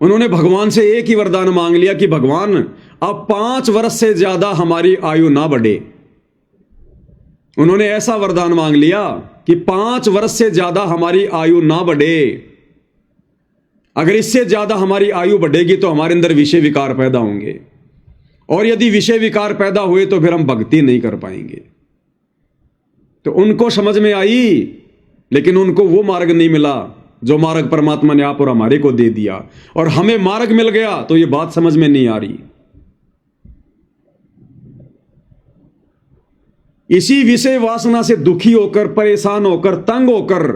उन्होंने भगवान से एक ही वरदान मांग लिया कि भगवान अब 5 वर्ष से ज्यादा हमारी आयु ना बढ़े। उन्होंने ऐसा वरदान मांग लिया कि 5 वर्ष से ज्यादा हमारी आयु ना बढ़े। अगर इससे ज्यादा हमारी आयु बढ़ेगी तो हमारे अंदर विषय विकार पैदा होंगे, और यदि विषय विकार पैदा हुए तो फिर हम भक्ति नहीं कर पाएंगे। तो उनको समझ में आई, लेकिन उनको वो मार्ग नहीं मिला जो मार्ग परमात्मा ने आप और हमारे को दे दिया, और हमें मार्ग मिल गया तो ये बात समझ में नहीं आ रही। इसी विषय वासना से दुखी होकर, परेशान होकर, तंग होकर,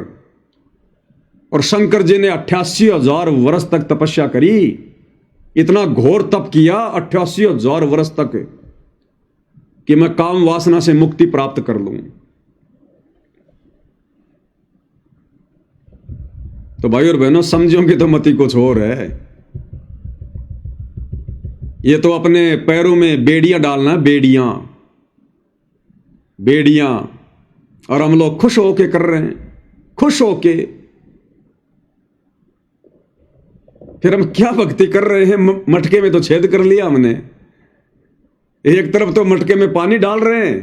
और शंकर जी ने 88,000 वर्ष तक तपस्या करी। इतना घोर तप किया 88,000 वर्ष तक कि मैं काम वासना से मुक्ति प्राप्त कर लूं। तो भाई और बहनों समझो कि तो मती कुछ और है। ये तो अपने पैरों में बेड़ियां डालना, बेड़ियां बेड़ियां, और हम लोग खुश होके कर रहे हैं, खुश होके। फिर हम क्या भक्ति कर रहे हैं? मटके में तो छेद कर लिया हमने। एक तरफ तो मटके में पानी डाल रहे हैं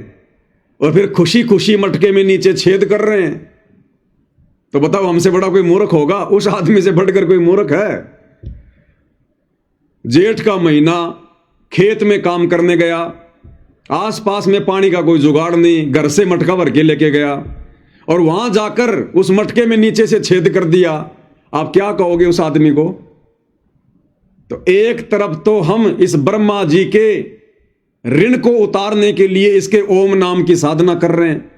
और फिर खुशी खुशी मटके में नीचे छेद कर रहे हैं। तो बताओ हमसे बड़ा कोई मूर्ख होगा? उस आदमी से बढ़कर कोई मूर्ख है? जेठ का महीना, खेत में काम करने गया, आसपास में पानी का कोई जुगाड़ नहीं, घर से मटका भर के लेके गया और वहां जाकर उस मटके में नीचे से छेद कर दिया। आप क्या कहोगे उस आदमी को? तो एक तरफ तो हम इस ब्रह्मा जी के ऋण को उतारने के लिए इसके ओम नाम की साधना कर रहे हैं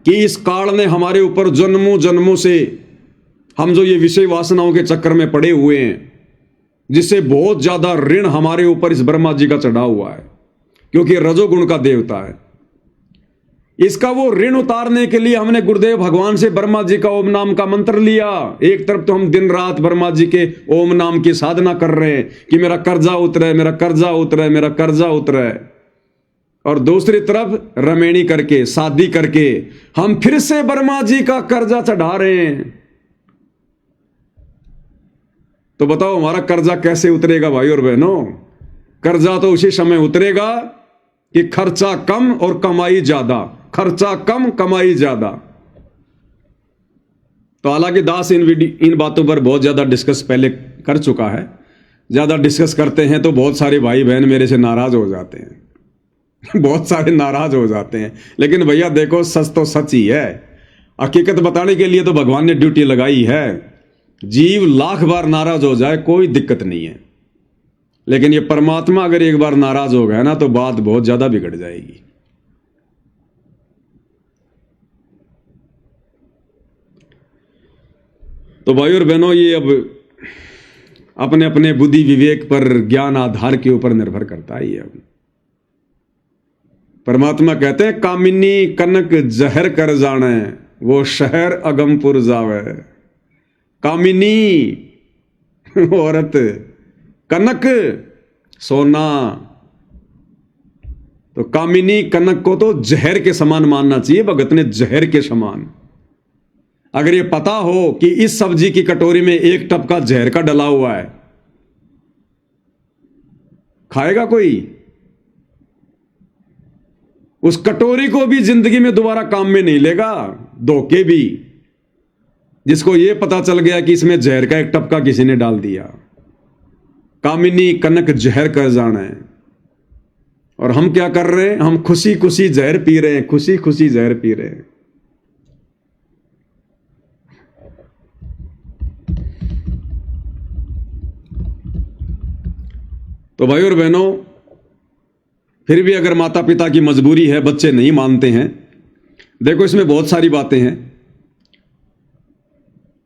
कि इस काल ने हमारे ऊपर जन्मों जन्मों से हम जो ये विषय वासनाओं के चक्कर में पड़े हुए हैं, जिससे बहुत ज्यादा ऋण हमारे ऊपर इस ब्रह्मा जी का चढ़ा हुआ है, क्योंकि रजोगुण का देवता है। इसका वो ऋण उतारने के लिए हमने गुरुदेव भगवान से ब्रह्मा जी का ओम नाम का मंत्र लिया। एक तरफ तो हम दिन रात ब्रह्मा जी के ओम नाम की साधना कर रहे हैं कि मेरा कर्जा उतरे, मेरा कर्जा उतरे, मेरा कर्जा उतरे, और दूसरी तरफ रमेणी करके, शादी करके हम फिर से ब्रह्मा जी का कर्जा चढ़ा रहे हैं। तो बताओ हमारा कर्जा कैसे उतरेगा भाई और बहनों? कर्जा तो उसी समय उतरेगा कि खर्चा कम और कमाई ज्यादा, खर्चा कम कमाई ज्यादा। तो हालांकि दास इन बातों पर बहुत ज्यादा डिस्कस पहले कर चुका है। ज्यादा डिस्कस करते हैं तो बहुत सारे भाई बहन मेरे से नाराज हो जाते हैं बहुत सारे नाराज हो जाते हैं। लेकिन भैया देखो, सच तो सच ही है। हकीकत बताने के लिए तो भगवान ने ड्यूटी लगाई है। जीव लाख बार नाराज हो जाए कोई दिक्कत नहीं है, लेकिन ये परमात्मा अगर एक बार नाराज हो गया ना तो बात बहुत ज्यादा बिगड़ जाएगी। तो भाई और बहनों, ये अब अपने अपने बुद्धि विवेक पर, ज्ञान आधार के ऊपर निर्भर करता है। ये अब परमात्मा कहते हैं, कामिनी कनक जहर कर जाने, वो शहर अगमपुर जावे। कामिनी औरत, कनक सोना। तो कामिनी कनक को तो जहर के समान मानना चाहिए भगत ने, जहर के समान। अगर ये पता हो कि इस सब्जी की कटोरी में एक टपका जहर का डला हुआ है, खाएगा कोई? उस कटोरी को भी जिंदगी में दोबारा काम में नहीं लेगा। धोखे भी, जिसको यह पता चल गया कि इसमें जहर का एक टपका किसी ने डाल दिया। कामिनी कनक जहर कर जाना है। और हम क्या कर रहे हैं? हम खुशी खुशी जहर पी रहे हैं, खुशी खुशी जहर पी रहे हैं। तो भाई और बहनों, फिर भी अगर माता पिता की मजबूरी है, बच्चे नहीं मानते हैं, देखो इसमें बहुत सारी बातें हैं।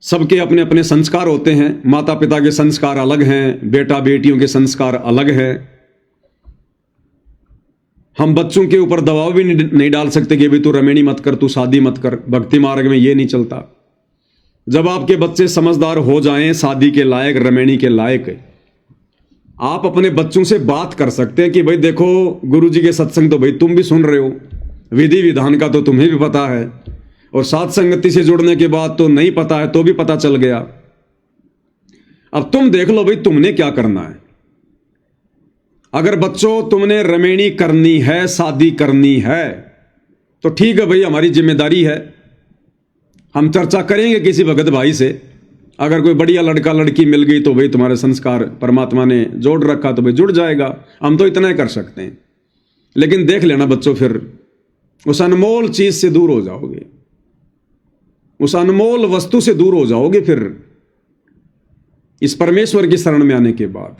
सबके अपने अपने संस्कार होते हैं। माता पिता के संस्कार अलग हैं, बेटा बेटियों के संस्कार अलग हैं। हम बच्चों के ऊपर दबाव भी नहीं डाल सकते कि भाई तू रमेणी मत कर, तू शादी मत कर। भक्ति मार्ग में ये नहीं चलता। जब आपके बच्चे समझदार हो जाएं, शादी के लायक, रमेणी के लायक, आप अपने बच्चों से बात कर सकते हैं कि भाई देखो, गुरुजी के सत्संग तो भाई तुम भी सुन रहे हो, विधि विधान का तो तुम्हें भी पता है, और साथ संगति से जुड़ने के बाद तो नहीं पता है तो भी पता चल गया। अब तुम देख लो भाई तुमने क्या करना है। अगर बच्चों तुमने रमेणी करनी है, शादी करनी है, तो ठीक है भाई, हमारी जिम्मेदारी है। हम चर्चा करेंगे किसी भगत भाई से। अगर कोई बढ़िया लड़का लड़की मिल गई तो भाई तुम्हारे संस्कार परमात्मा ने जोड़ रखा तो भाई जुड़ जाएगा। हम तो इतना ही कर सकते हैं। लेकिन देख लेना बच्चों, फिर उस अनमोल चीज से दूर हो जाओगे, उस अनमोल वस्तु से दूर हो जाओगे। फिर इस परमेश्वर की शरण में आने के बाद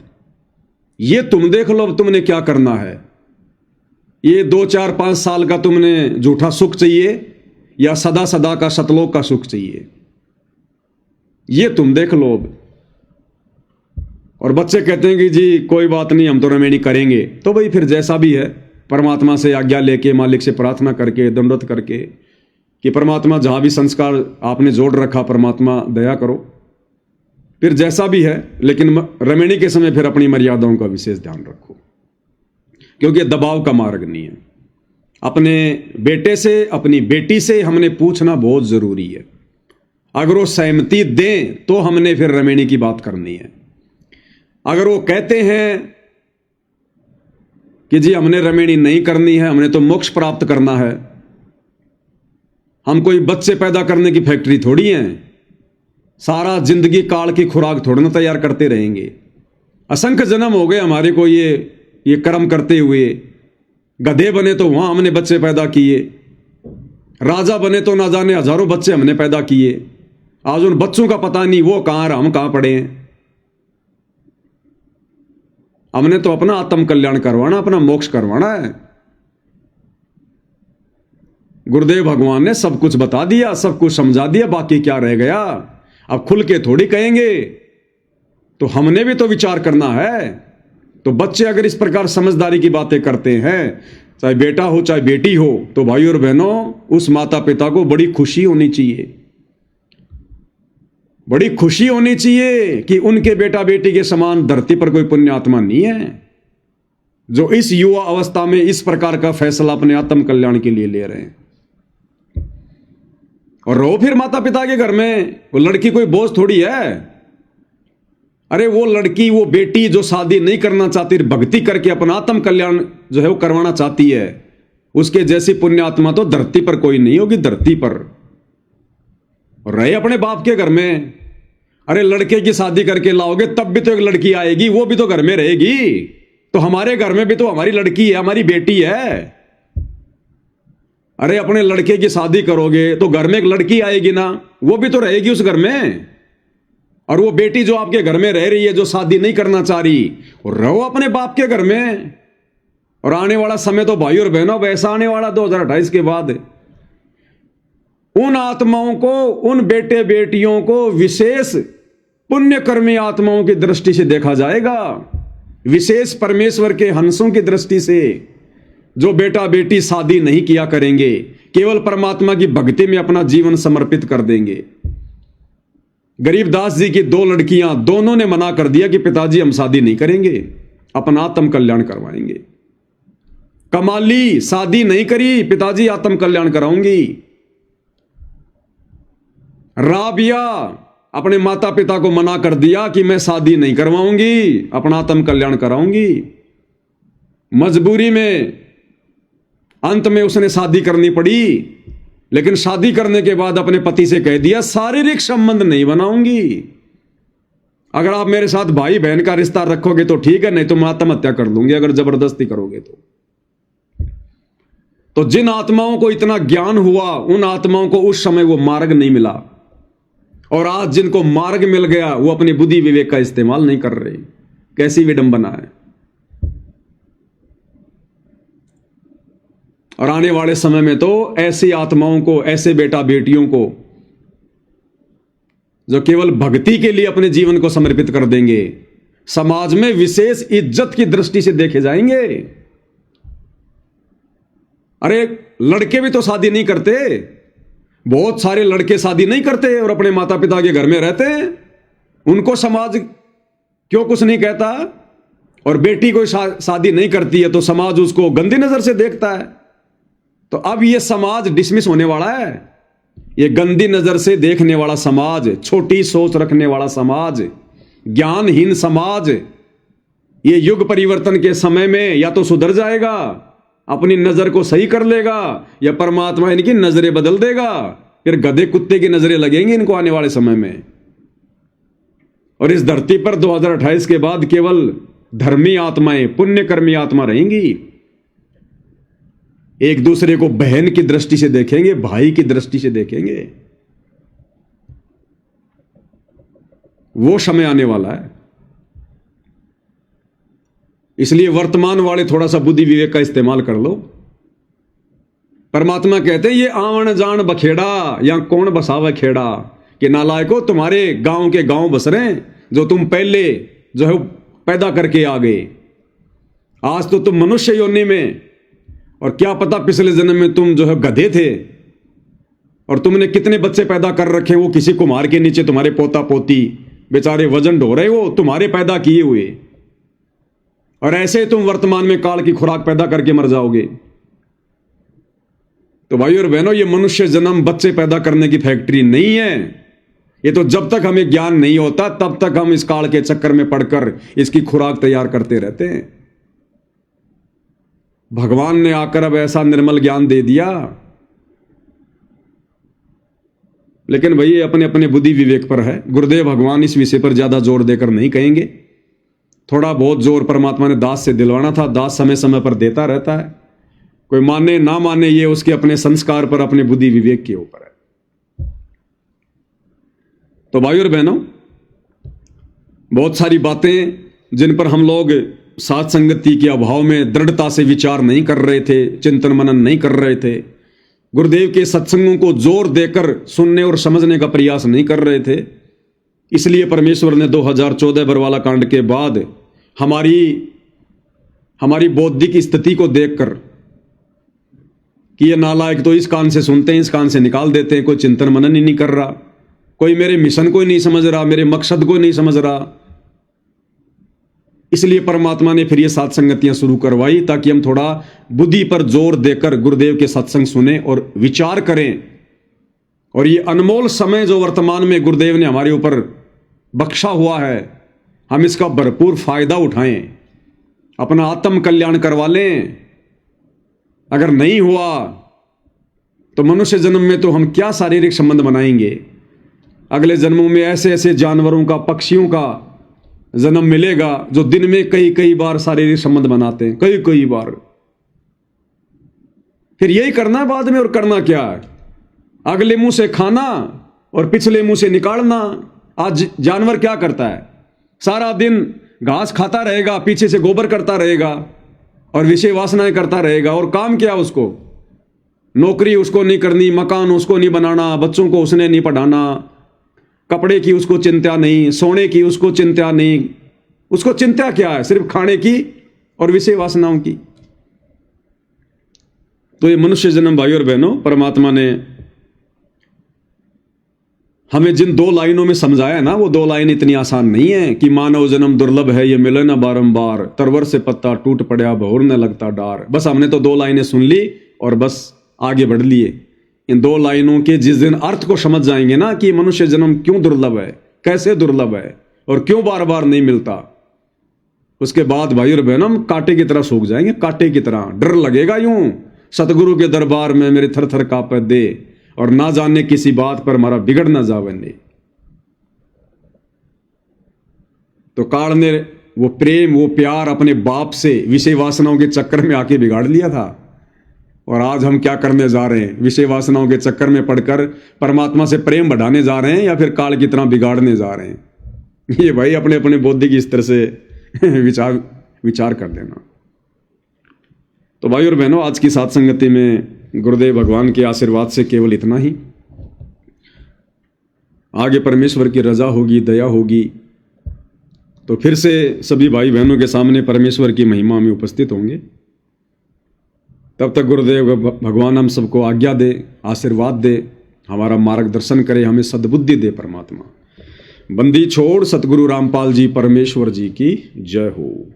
ये तुम देख लो अब तुमने क्या करना है। ये 2, 4, 5 साल का तुमने झूठा सुख चाहिए या सदा सदा का सतलोक का सुख चाहिए, ये तुम देख लो अब। और बच्चे कहते हैं कि जी कोई बात नहीं, हम तो रमेणी करेंगे। तो भाई फिर जैसा भी है, परमात्मा से आज्ञा लेके, मालिक से प्रार्थना करके, दंडवत करके कि परमात्मा जहां भी संस्कार आपने जोड़ रखा, परमात्मा दया करो। फिर जैसा भी है, लेकिन रमेणी के समय फिर अपनी मर्यादाओं का विशेष ध्यान रखो, क्योंकि दबाव का मार्ग नहीं है। अपने बेटे से, अपनी बेटी से हमने पूछना बहुत जरूरी है। अगर वो सहमति दें तो हमने फिर रमेणी की बात करनी है। अगर वो कहते हैं कि जी हमने रमेणी नहीं करनी है, हमने तो मोक्ष प्राप्त करना है, हम कोई बच्चे पैदा करने की फैक्ट्री थोड़ी हैं। सारा जिंदगी काल की खुराक थोड़ी ना तैयार करते रहेंगे। असंख्य जन्म हो गए हमारे को ये कर्म करते हुए। गधे बने तो वहां हमने बच्चे पैदा किए, राजा बने तो ना जाने हजारों बच्चे हमने पैदा किए। आज उन बच्चों का पता नहीं वो कहां रहा, हम कहां पड़े हैं। हमने तो अपना आत्म कल्याण करवाना, अपना मोक्ष करवाना है। गुरुदेव भगवान ने सब कुछ बता दिया, सब कुछ समझा दिया, बाकी क्या रह गया। अब खुल के थोड़ी कहेंगे, तो हमने भी तो विचार करना है। तो बच्चे अगर इस प्रकार समझदारी की बातें करते हैं, चाहे बेटा हो चाहे बेटी हो, तो भाई और बहनों उस माता पिता को बड़ी खुशी होनी चाहिए। बड़ी खुशी होनी चाहिए कि उनके बेटा बेटी के समान धरती पर कोई पुण्य आत्मा नहीं है जो इस युवा अवस्था में इस प्रकार का फैसला अपने आत्म कल्याण के लिए ले रहे हैं। और रहो फिर माता पिता के घर में। वो लड़की कोई बोझ थोड़ी है। अरे वो लड़की, वो बेटी जो शादी नहीं करना चाहती, भक्ति करके अपना आत्म कल्याण जो है वो करवाना चाहती है, उसके जैसी पुण्य आत्मा तो धरती पर कोई नहीं होगी, धरती पर। और रहे अपने बाप के घर में। अरे लड़के की शादी करके लाओगे तब भी तो एक लड़की आएगी, वो भी तो घर में रहेगी। तो हमारे घर में भी तो हमारी लड़की है, हमारी बेटी है। अरे अपने लड़के की शादी करोगे तो घर में एक लड़की आएगी ना, वो भी तो रहेगी उस घर में। और वो बेटी जो आपके घर में रह रही है, जो शादी नहीं करना चाह रही, रहो अपने बाप के घर में। और आने वाला समय तो भाई और बहनों वैसा आने वाला 2028 के बाद, उन आत्माओं को, उन बेटे बेटियों को विशेष पुण्यकर्मी आत्माओं की दृष्टि से देखा जाएगा, विशेष परमेश्वर के हंसों की दृष्टि से। जो बेटा बेटी शादी नहीं किया करेंगे, केवल परमात्मा की भक्ति में अपना जीवन समर्पित कर देंगे। गरीबदास जी की 2 लड़कियां, दोनों ने मना कर दिया कि पिताजी हम शादी नहीं करेंगे, अपना आत्म कल्याण करवाएंगे। कमाली शादी नहीं करी, पिताजी आत्म कल्याण कराऊंगी। राबिया अपने माता पिता को मना कर दिया कि मैं शादी नहीं करवाऊंगी, अपना आत्म कल्याण कराऊंगी। मजबूरी में अंत में उसने शादी करनी पड़ी, लेकिन शादी करने के बाद अपने पति से कह दिया शारीरिक संबंध नहीं बनाऊंगी। अगर आप मेरे साथ भाई बहन का रिश्ता रखोगे तो ठीक है, नहीं तो मैं आत्महत्या कर लूंगी अगर जबरदस्ती करोगे तो जिन आत्माओं को इतना ज्ञान हुआ, उन आत्माओं को उस समय वो मार्ग नहीं मिला। और आज जिनको मार्ग मिल गया, वो अपनी बुद्धि विवेक का इस्तेमाल नहीं कर रहे। कैसी विडंबना है। और आने वाले समय में तो ऐसी आत्माओं को, ऐसे बेटा बेटियों को जो केवल भक्ति के लिए अपने जीवन को समर्पित कर देंगे, समाज में विशेष इज्जत की दृष्टि से देखे जाएंगे। अरे लड़के भी तो शादी नहीं करते, बहुत सारे लड़के शादी नहीं करते और अपने माता पिता के घर में रहते हैं। उनको समाज क्यों कुछ नहीं कहता। और बेटी कोई शादी नहीं करती है तो समाज उसको गंदी नजर से देखता है। तो अब यह समाज डिसमिस होने वाला है। यह गंदी नजर से देखने वाला समाज, छोटी सोच रखने वाला समाज, ज्ञानहीन समाज, यह युग परिवर्तन के समय में या तो सुधर जाएगा, अपनी नजर को सही कर लेगा, या परमात्मा इनकी नजरें बदल देगा। फिर गधे कुत्ते की नजरें लगेंगी इनको आने वाले समय में। और इस धरती पर 2028 के बाद केवल धर्मी आत्माएं, पुण्यकर्मी आत्मा रहेंगी। एक दूसरे को बहन की दृष्टि से देखेंगे, भाई की दृष्टि से देखेंगे। वो समय आने वाला है। इसलिए वर्तमान वाले थोड़ा सा बुद्धि विवेक का इस्तेमाल कर लो। परमात्मा कहते हैं ये आवन जान बखेड़ा, या कौन बसावे खेड़ा, कि नालायको तुम्हारे गांव के गांव बस रहे हैं जो तुम पहले जो है पैदा करके आ गए। आज तो तुम मनुष्य योनि में, और क्या पता पिछले जन्म में तुम जो है गधे थे और तुमने कितने बच्चे पैदा कर रखे, वो किसी कुम्हार के नीचे तुम्हारे पोता पोती बेचारे वजन ढो रहे, वो तुम्हारे पैदा किए हुए। और ऐसे तुम वर्तमान में काल की खुराक पैदा करके मर जाओगे। तो भाई और बहनों, ये मनुष्य जन्म बच्चे पैदा करने की फैक्ट्री नहीं है। ये तो जब तक हमें ज्ञान नहीं होता तब तक हम इस काल के चक्कर में पड़कर इसकी खुराक तैयार करते रहते हैं। भगवान ने आकर अब ऐसा निर्मल ज्ञान दे दिया लेकिन भाई ये अपने अपने बुद्धि विवेक पर है। गुरुदेव भगवान इस विषय पर ज्यादा जोर देकर नहीं कहेंगे। थोड़ा बहुत जोर परमात्मा ने दास से दिलवाना था, दास समय समय पर देता रहता है। कोई माने ना माने ये उसके अपने संस्कार पर, अपने बुद्धि विवेक के ऊपर है। तो भाइयों और बहनों, बहुत सारी बातें जिन पर हम लोग साथ संगति के अभाव में दृढ़ता से विचार नहीं कर रहे थे, चिंतन मनन नहीं कर रहे थे, गुरुदेव के सत्संगों को जोर देकर सुनने और समझने का प्रयास नहीं कर रहे थे, इसलिए परमेश्वर ने 2014 बरवाला कांड के बाद हमारी बौद्धिक स्थिति को देखकर कि ये नालायक तो इस कान से सुनते हैं, इस कान से निकाल देते हैं, कोई चिंतन मनन ही नहीं कर रहा, कोई मेरे मिशन को ही नहीं समझ रहा, मेरे मकसद को ही नहीं समझ रहा। इसलिए परमात्मा ने फिर ये सात संगतियां शुरू करवाई ताकि हम थोड़ा बुद्धि पर जोर देकर गुरुदेव के सत्संग सुने और विचार करें। और ये अनमोल समय जो वर्तमान में गुरुदेव ने हमारे ऊपर बख्शा हुआ है, हम इसका भरपूर फायदा उठाएं, अपना आत्म कल्याण करवा लें। अगर नहीं हुआ तो मनुष्य जन्म में तो हम क्या शारीरिक संबंध बनाएंगे, अगले जन्मों में ऐसे ऐसे जानवरों का, पक्षियों का जन्म मिलेगा जो दिन में कई कई बार शारीरिक संबंध बनाते हैं, कई कई बार। फिर यही करना बाद में, और करना क्या है, अगले मुंह से खाना और पिछले मुंह से निकालना। आज जानवर क्या करता है, सारा दिन घास खाता रहेगा, पीछे से गोबर करता रहेगा और विषय वासनाएं करता रहेगा, और काम क्या उसको, नौकरी उसको नहीं करनी, मकान उसको नहीं बनाना, बच्चों को उसने नहीं पढ़ाना, कपड़े की उसको चिंता नहीं, सोने की उसको चिंता नहीं, उसको चिंता क्या है, सिर्फ खाने की और विषय वासनाओं की। तो ये मनुष्य जन्म भाइयों और बहनों, परमात्मा ने हमें जिन 2 लाइनों में समझाया ना, वो 2 लाइन इतनी आसान नहीं है कि मानव जन्म दुर्लभ है, ये मिले ना बारंबार, तरवर से पत्ता टूट पड़ा भौर न लगता डार। बस हमने तो 2 लाइनें सुन ली और बस आगे बढ़ लिए। इन 2 लाइनों के जिस दिन अर्थ को समझ जाएंगे ना कि मनुष्य जन्म क्यों दुर्लभ है, कैसे दुर्लभ है और क्यों बार बार नहीं मिलता, उसके बाद भाई और बहनों हम कांटे की तरह सूख जाएंगे, कांटे की तरह। डर लगेगा यूं, सतगुरु के दरबार में मेरे थर थर कांपे दे, और ना जाने किसी बात पर हमारा बिगड़ ना जावे ने। तो काल ने वो प्रेम, वो प्यार अपने बाप से विषय वासनाओं के चक्कर में आके बिगाड़ लिया था। और आज हम क्या करने जा रहे हैं, विषय वासनाओं के चक्कर में पड़कर परमात्मा से प्रेम बढ़ाने जा रहे हैं या फिर काल की तरह बिगाड़ने जा रहे हैं। ये भाई अपने अपने बौद्धिक स्तर से विचार कर लेना। तो भाई और बहनों, आज की सात संगति में गुरुदेव भगवान के आशीर्वाद से केवल इतना ही। आगे परमेश्वर की रजा होगी, दया होगी, तो फिर से सभी भाई बहनों के सामने परमेश्वर की महिमा में उपस्थित होंगे। तब तक गुरुदेव भगवान हम सबको आज्ञा दे, आशीर्वाद दे, हमारा मार्गदर्शन करे, हमें सद्बुद्धि दे परमात्मा। बंदी छोड़ सतगुरु रामपाल जी परमेश्वर जी की जय हो।